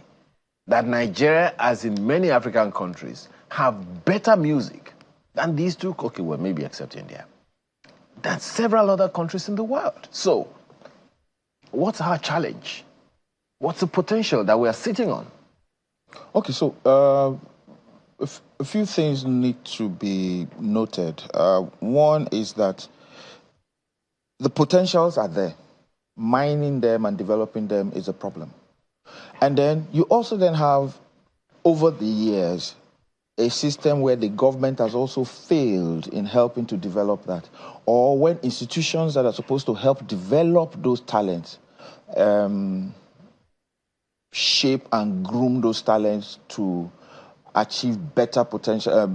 that Nigeria, as in many African countries, have better music than these two, okay, well, maybe except India, than several other countries in the world. So, what's our challenge? What's the potential that we are sitting on? Okay, so a few things need to be noted. One is that the potentials are there. Mining them and developing them is a problem. And then you also then have, over the years, a system where the government has also failed in helping to develop that. Or when institutions that are supposed to help develop those talents shape and groom those talents to achieve better potential,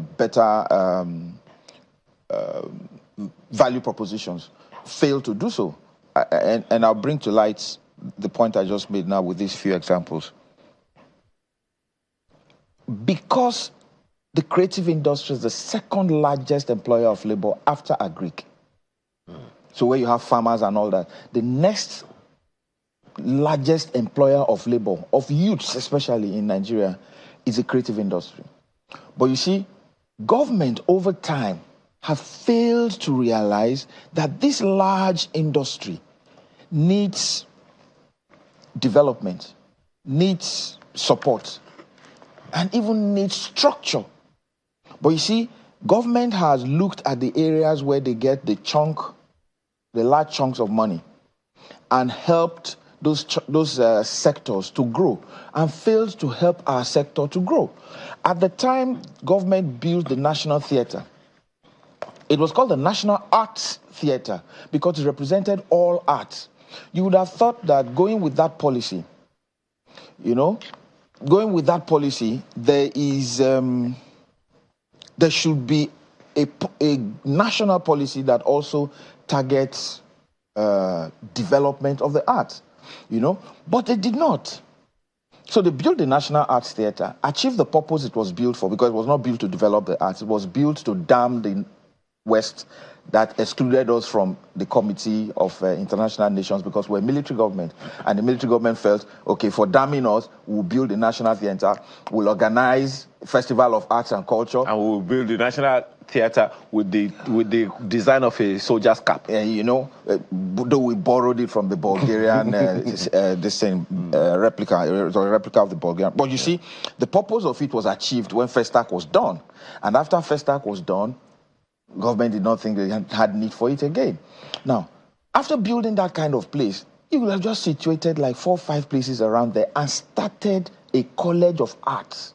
value propositions, fail to do so. And I'll bring to light the point I just made now with these few examples. Because the creative industry is the second largest employer of labor after agric. So where you have farmers and all that, the next largest employer of labor, of youths especially in Nigeria, is the creative industry. But you see, government over time have failed to realize that this large industry needs development, needs support, and even needs structure. But you see, government has looked at the areas where they get the large chunks of money and helped those sectors to grow and failed to help our sector to grow. At the time government built the National Theatre, it was called the National Arts Theatre because it represented all arts. You would have thought that going with that policy, there should be a national policy that also targets development of the arts, but they did not. So they built the National Arts Theatre, achieved the purpose it was built for, because it was not built to develop the arts. It was built to dam the West that excluded us from the Committee of International Nations because we're a military government. And the military government felt, okay, for damning us, we'll build the National Theatre, we'll organize a Festival of Arts and Culture. And we'll build the National Theatre with the design of a soldier's cap. Though we borrowed it from the Bulgarian replica, it was a replica of the Bulgarian. But you see, the purpose of it was achieved when Festac was done. And after Festac was done, government did not think they had need for it again. Now, after building that kind of place, you would have just situated like 4 or 5 places around there and started a college of arts.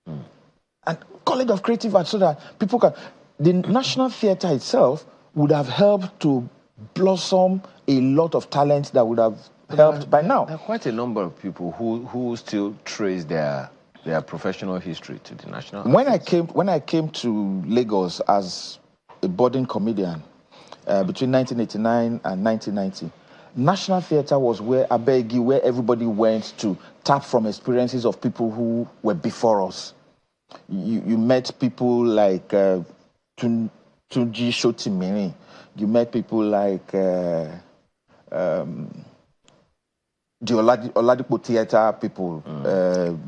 And college of creative arts so that people can... The National Theatre itself would have helped to blossom a lot of talents that would have helped by now. There are quite a number of people who still trace their professional history to the national. When I came to Lagos as a budding comedian between 1989 and 1990, National Theatre was where everybody went to tap from experiences of people who were before us. You met people like Tunji Shotimiri. You met people like the Oladipo Theatre people,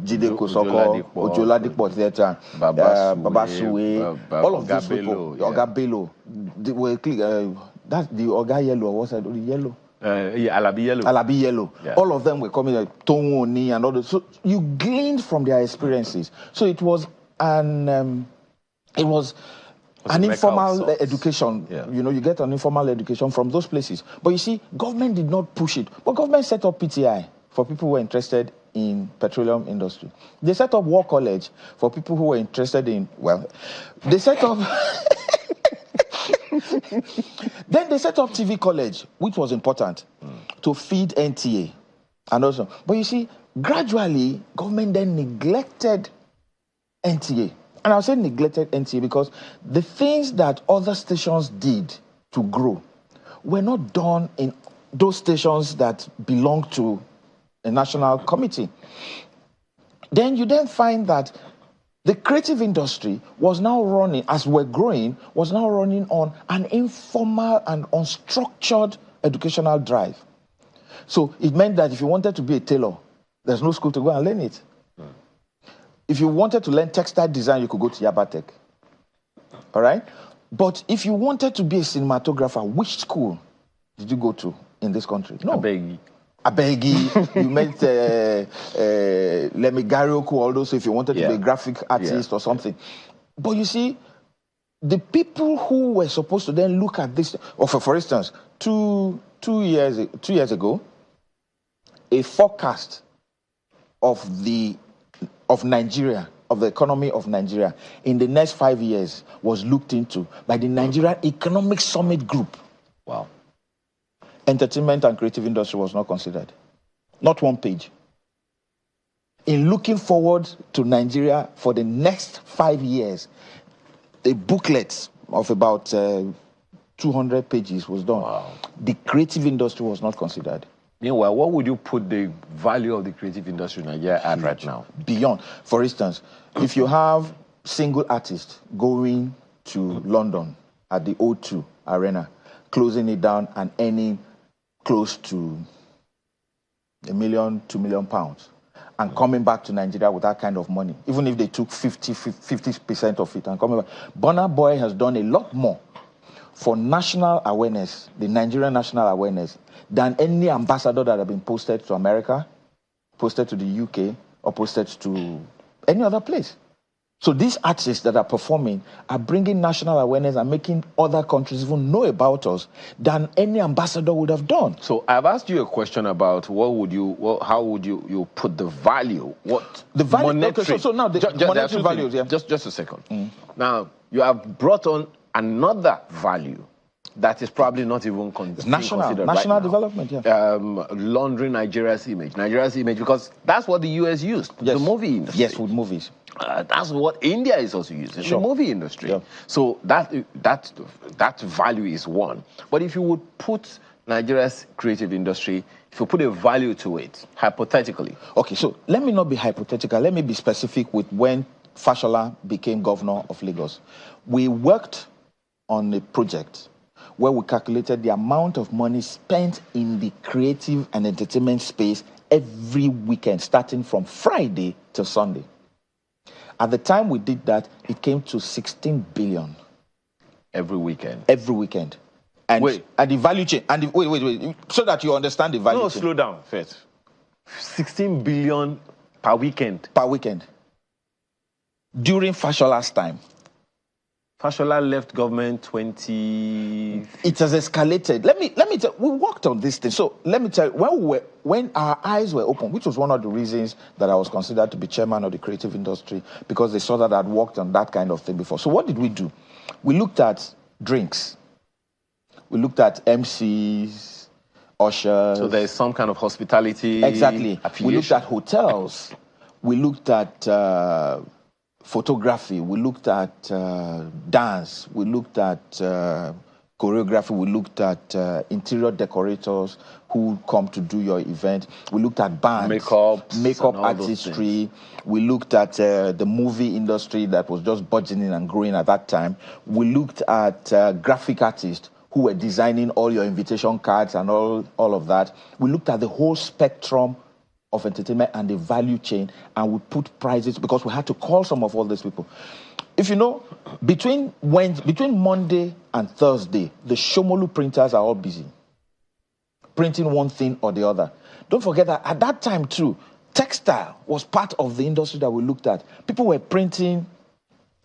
Jide Kosoko, Ojo Oladipo Theatre, Babasuwe, all of these people, Oga Bello, they were that's the Oga Yellow, what's that? Yellow? Alabi Yellow. Alabi Yellow. Yeah. All of them were coming like Tongo Oni and all that. So you gleaned from their experiences. So it was an informal education. Yeah. You get an informal education from those places. But you see, government did not push it. But government set up PTI for people who were interested in petroleum industry. They set up War College for people who were interested in, they set up... Then they set up TV College, which was important to feed NTA. And also, but you see, gradually, government then neglected NTA. And I'll say neglected NTA because the things that other stations did to grow were not done in those stations that belong to a national committee. Then you find that the creative industry was now running, as we're growing, was now running on an informal and unstructured educational drive. So it meant that if you wanted to be a tailor, there's no school to go and learn it. If you wanted to learn textile design, you could go to Yabatech. All right? But if you wanted to be a cinematographer, which school did you go to in this country? No. Abegi, you met Lemi Garioku, all those, if you wanted to be a graphic artist or something. But you see, the people who were supposed to then look at this, or for instance, two years ago, a forecast of Nigeria, of the economy of Nigeria in the next 5 years was looked into by the Nigerian Economic Summit Group. Wow. Entertainment and creative industry was not considered. Not one page. In looking forward to Nigeria for the next 5 years, a booklet of about 200 pages was done. Wow. The creative industry was not considered. Meanwhile, what would you put the value of the creative industry in Nigeria at right now? Beyond. For instance, if you have single artists going to London at the O2 Arena, closing it down and earning close to £1 million, £2 million, and coming back to Nigeria with that kind of money, even if they took 50% of it and coming back. Burna Boy has done a lot more for national awareness, the Nigerian national awareness, than any ambassador that have been posted to America, posted to the UK, or posted to any other place. So these artists that are performing are bringing national awareness and making other countries even know about us than any ambassador would have done. So I've asked you a question about how would you put the value? What the value? Monetary, okay, so now the monetary values. Yeah. Just a second. Now you have brought on another value that is probably not even national right development. Yeah. Laundering Nigeria's image, because that's what the US used. Yes. The movie industry. Yes, with movies. That's what India is also using, sure. The movie industry. Yeah. So that value is one. But if you would put Nigeria's creative industry, if you put a value to it, hypothetically. Okay, so let me not be hypothetical. Let me be specific with when Fashola became governor of Lagos. We worked on a project where we calculated the amount of money spent in the creative and entertainment space every weekend, starting from Friday till Sunday. At the time we did that, it came to 16 billion. Every weekend? Every weekend. And, wait. And the value chain, and wait, so that you understand the value chain. No, slow down first. 16 billion per weekend? Per weekend. During Fashola's time. Fashola left government 20... It has escalated. Let me tell we worked on this thing. So let me tell you, when our eyes were open, which was one of the reasons that I was considered to be chairman of the creative industry, because they saw that I'd worked on that kind of thing before. So what did we do? We looked at drinks. We looked at MCs, ushers. So there's some kind of hospitality. Exactly. Affiliation. We looked at hotels. We looked at photography. We looked at dance. We looked at choreography. We looked at interior decorators who come to do your event. We looked at bands, makeup artistry. We looked at the movie industry that was just burgeoning and growing at that time. We looked at graphic artists who were designing all your invitation cards and all of that. We looked at the whole spectrum of entertainment and the value chain, and we put prices because we had to call some of all these people. If you know, between Monday and Thursday, the Shomolu printers are all busy, printing one thing or the other. Don't forget that at that time too, textile was part of the industry that we looked at. People were printing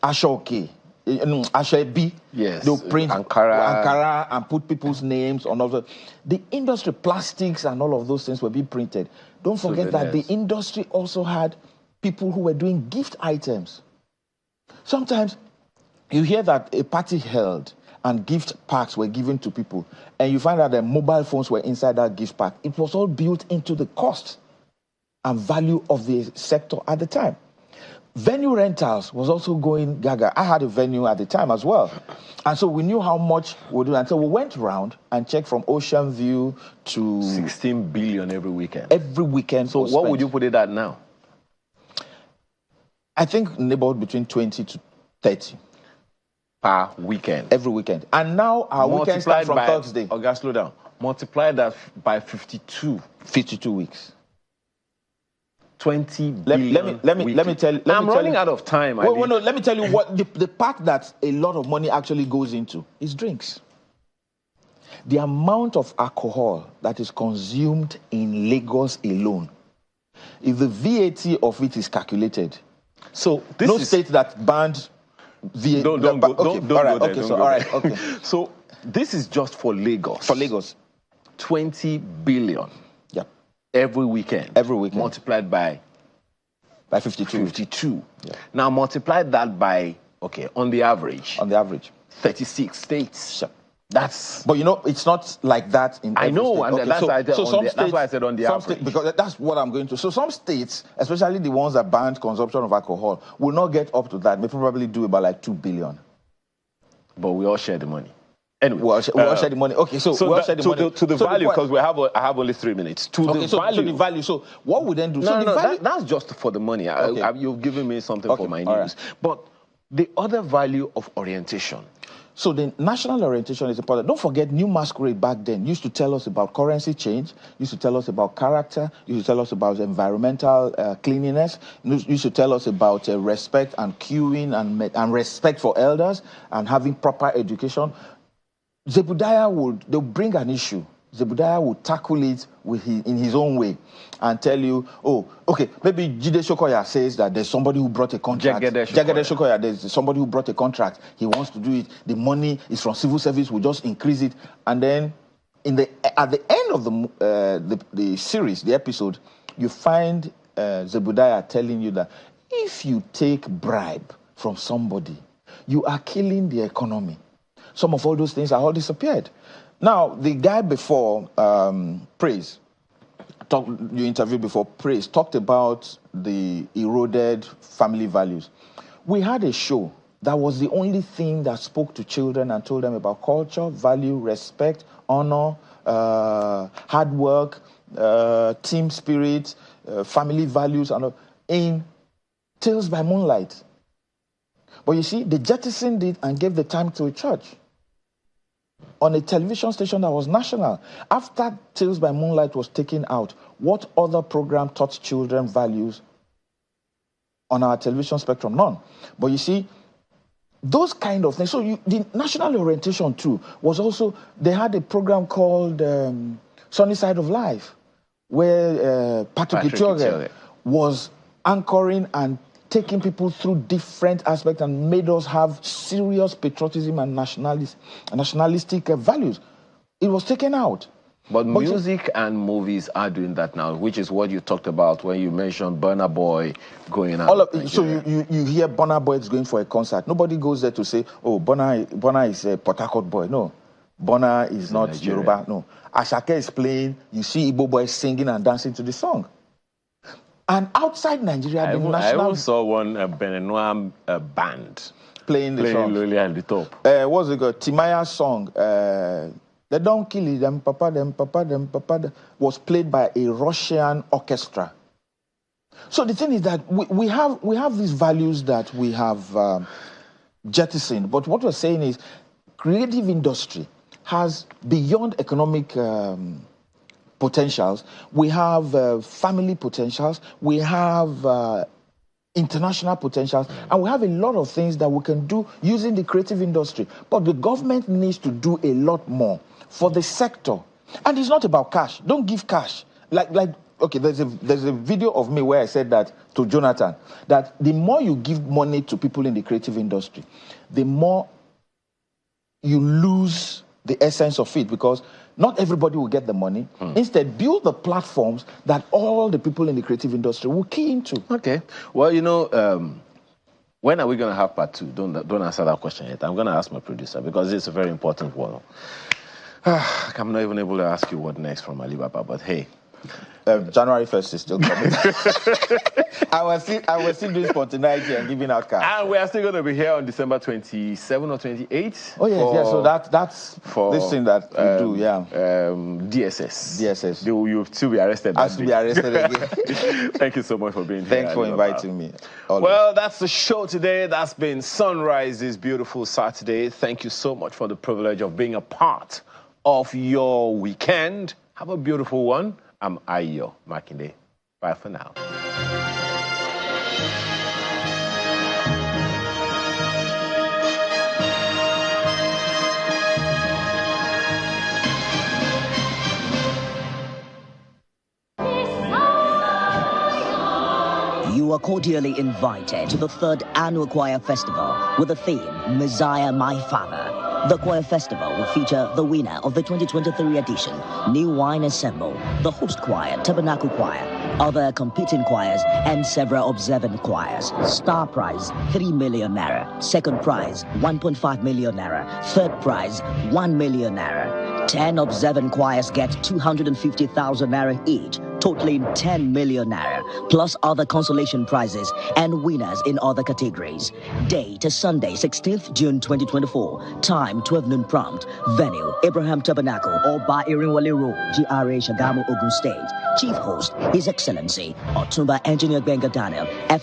Ashoke, Ashebi. Yes. They'll print Ankara and put people's names on all the industry, plastics and all of those things were being printed. Don't forget that the industry also had people who were doing gift items. Sometimes you hear that a party held and gift packs were given to people, and you find out that mobile phones were inside that gift pack. It was all built into the cost and value of the sector at the time. Venue rentals was also going gaga. I had a venue at the time as well. And so we knew how much we would do. And so we went around and checked from Ocean View to... 16 billion every weekend. Every weekend. So what would you put it at now? I think neighborhood between 20 to 30. Per weekend? Every weekend. And now our weekend starts from Thursday. Okay, slow down. Multiply that by 52. 52 weeks. 20 billion. Let me tell you. I'm running out of time. No, let me tell you what the part that a lot of money actually goes into is drinks. The amount of alcohol that is consumed in Lagos alone, if the VAT of it is calculated, so no state that banned VAT. Don't go there. So this is just for Lagos. For Lagos, 20 billion. Every weekend. Every weekend. Multiplied by 52. 52. Yeah. Now multiply that by, on the average. On the average. 36 states. Sure. But you know, it's not like that in every state. And Okay, that's why I said on the average. Because that's what I'm going to. So some states, especially the ones that banned consumption of alcohol, will not get up to that. They probably do about like 2 billion. But we all share the money. Anyway, we all share the money. Okay, so we all share the money. To the value, because I have only 3 minutes. To the value. So what would then do? That's just for the money. You've given me something for my news. Right. But the other value of orientation. So the national orientation is important. Don't forget, New Masquerade back then used to tell us about currency change, used to tell us about character, used to tell us about environmental cleanliness, used to tell us about respect and queuing and respect for elders and having proper education. Zebudiah they'll bring an issue. Zebudiah would tackle it in his own way and tell you, oh, okay, maybe Jide Shokoya says that there's somebody who brought a contract. Jagede Shokoya, there's somebody who brought a contract. He wants to do it. The money is from civil service. We'll just increase it. And then at the end of the series, the episode, you find Zebudiah telling you that if you take bribe from somebody, you are killing the economy. Some of all those things are all disappeared. Now, the guy before, Praise, you interviewed before, Praise, talked about the eroded family values. We had a show that was the only thing that spoke to children and told them about culture, value, respect, honor, hard work, team spirit, family values, and in Tales by Moonlight. But you see, they jettisoned it and gave the time to a church on a television station that was national. After Tales by Moonlight was taken out, what other program taught children values on our television spectrum? None. But you see, those kind of things. So the national orientation too was also, they had a program called Sunny Side of Life, where Patrick Itoye was anchoring and taking people through different aspects and made us have serious patriotism and nationalistic values. It was taken out. But music and movies are doing that now, which is what you talked about when you mentioned Burna Boy going out. So you hear Burna Boy is going for a concert. Nobody goes there to say, oh, Burna is a Port Harcourt boy. No. Burna is not Nigeria. Yoruba. No. Ashake is playing. You see Igbo boys singing and dancing to the song. And outside Nigeria, I even saw one Beninoa band playing the song. Loli at the top. What's it called? Timaya's song. They don't kill it, them papa, was played by a Russian orchestra. So the thing is that we have these values that we have jettisoned. But what we're saying is, creative industry has beyond economic potentials. We have family potentials. We have international potentials. And we have a lot of things that we can do using the creative industry. But the government needs to do a lot more for the sector. And it's not about cash. Don't give cash. Okay, there's a video of me where I said that to Jonathan, that the more you give money to people in the creative industry, the more you lose the essence of it, because not everybody will get the money. Instead, build the platforms that all the people in the creative industry will key into. Okay. Well, you know, when are we going to have part 2? Don't answer that question yet. I'm going to ask my producer, because it's a very important one. I'm not even able to ask you what next from Alibaba, but hey. January 1st is still coming. I was still doing spontaneity and giving out cards. And we are still going to be here on December 27 or 28. Oh, yes, yeah. So that's for this thing that we do, yeah. DSS. You'll still be arrested. I'll still be arrested again. Thank you so much for being here. Thanks for inviting me. Always. Well, that's the show today. That's been Sunrise this beautiful Saturday. Thank you so much for the privilege of being a part of your weekend. Have a beautiful one. I'm Ayo Makinde. Bye for now. You are cordially invited to the 3rd Annual Choir Festival with the theme, Messiah My Father. The Choir Festival will feature the winner of the 2023 edition, New Wine Ensemble, the host choir, Tabernacle Choir, other competing choirs, and several observant choirs. Star prize, 3 million naira. Second prize, 1.5 million naira. Third prize, 1 million naira. 10 observant choirs get 250,000 naira each, totaling 10 million naira, plus other consolation prizes and winners in other categories. Date is Sunday, 16th June 2024. Time 12 noon prompt. Venue, Abraham Tabernacle, Oba Irinwale Road, GRA Shagamu, Ogun State. Chief host, His Excellency, Otumba Engineer Benga Daniel,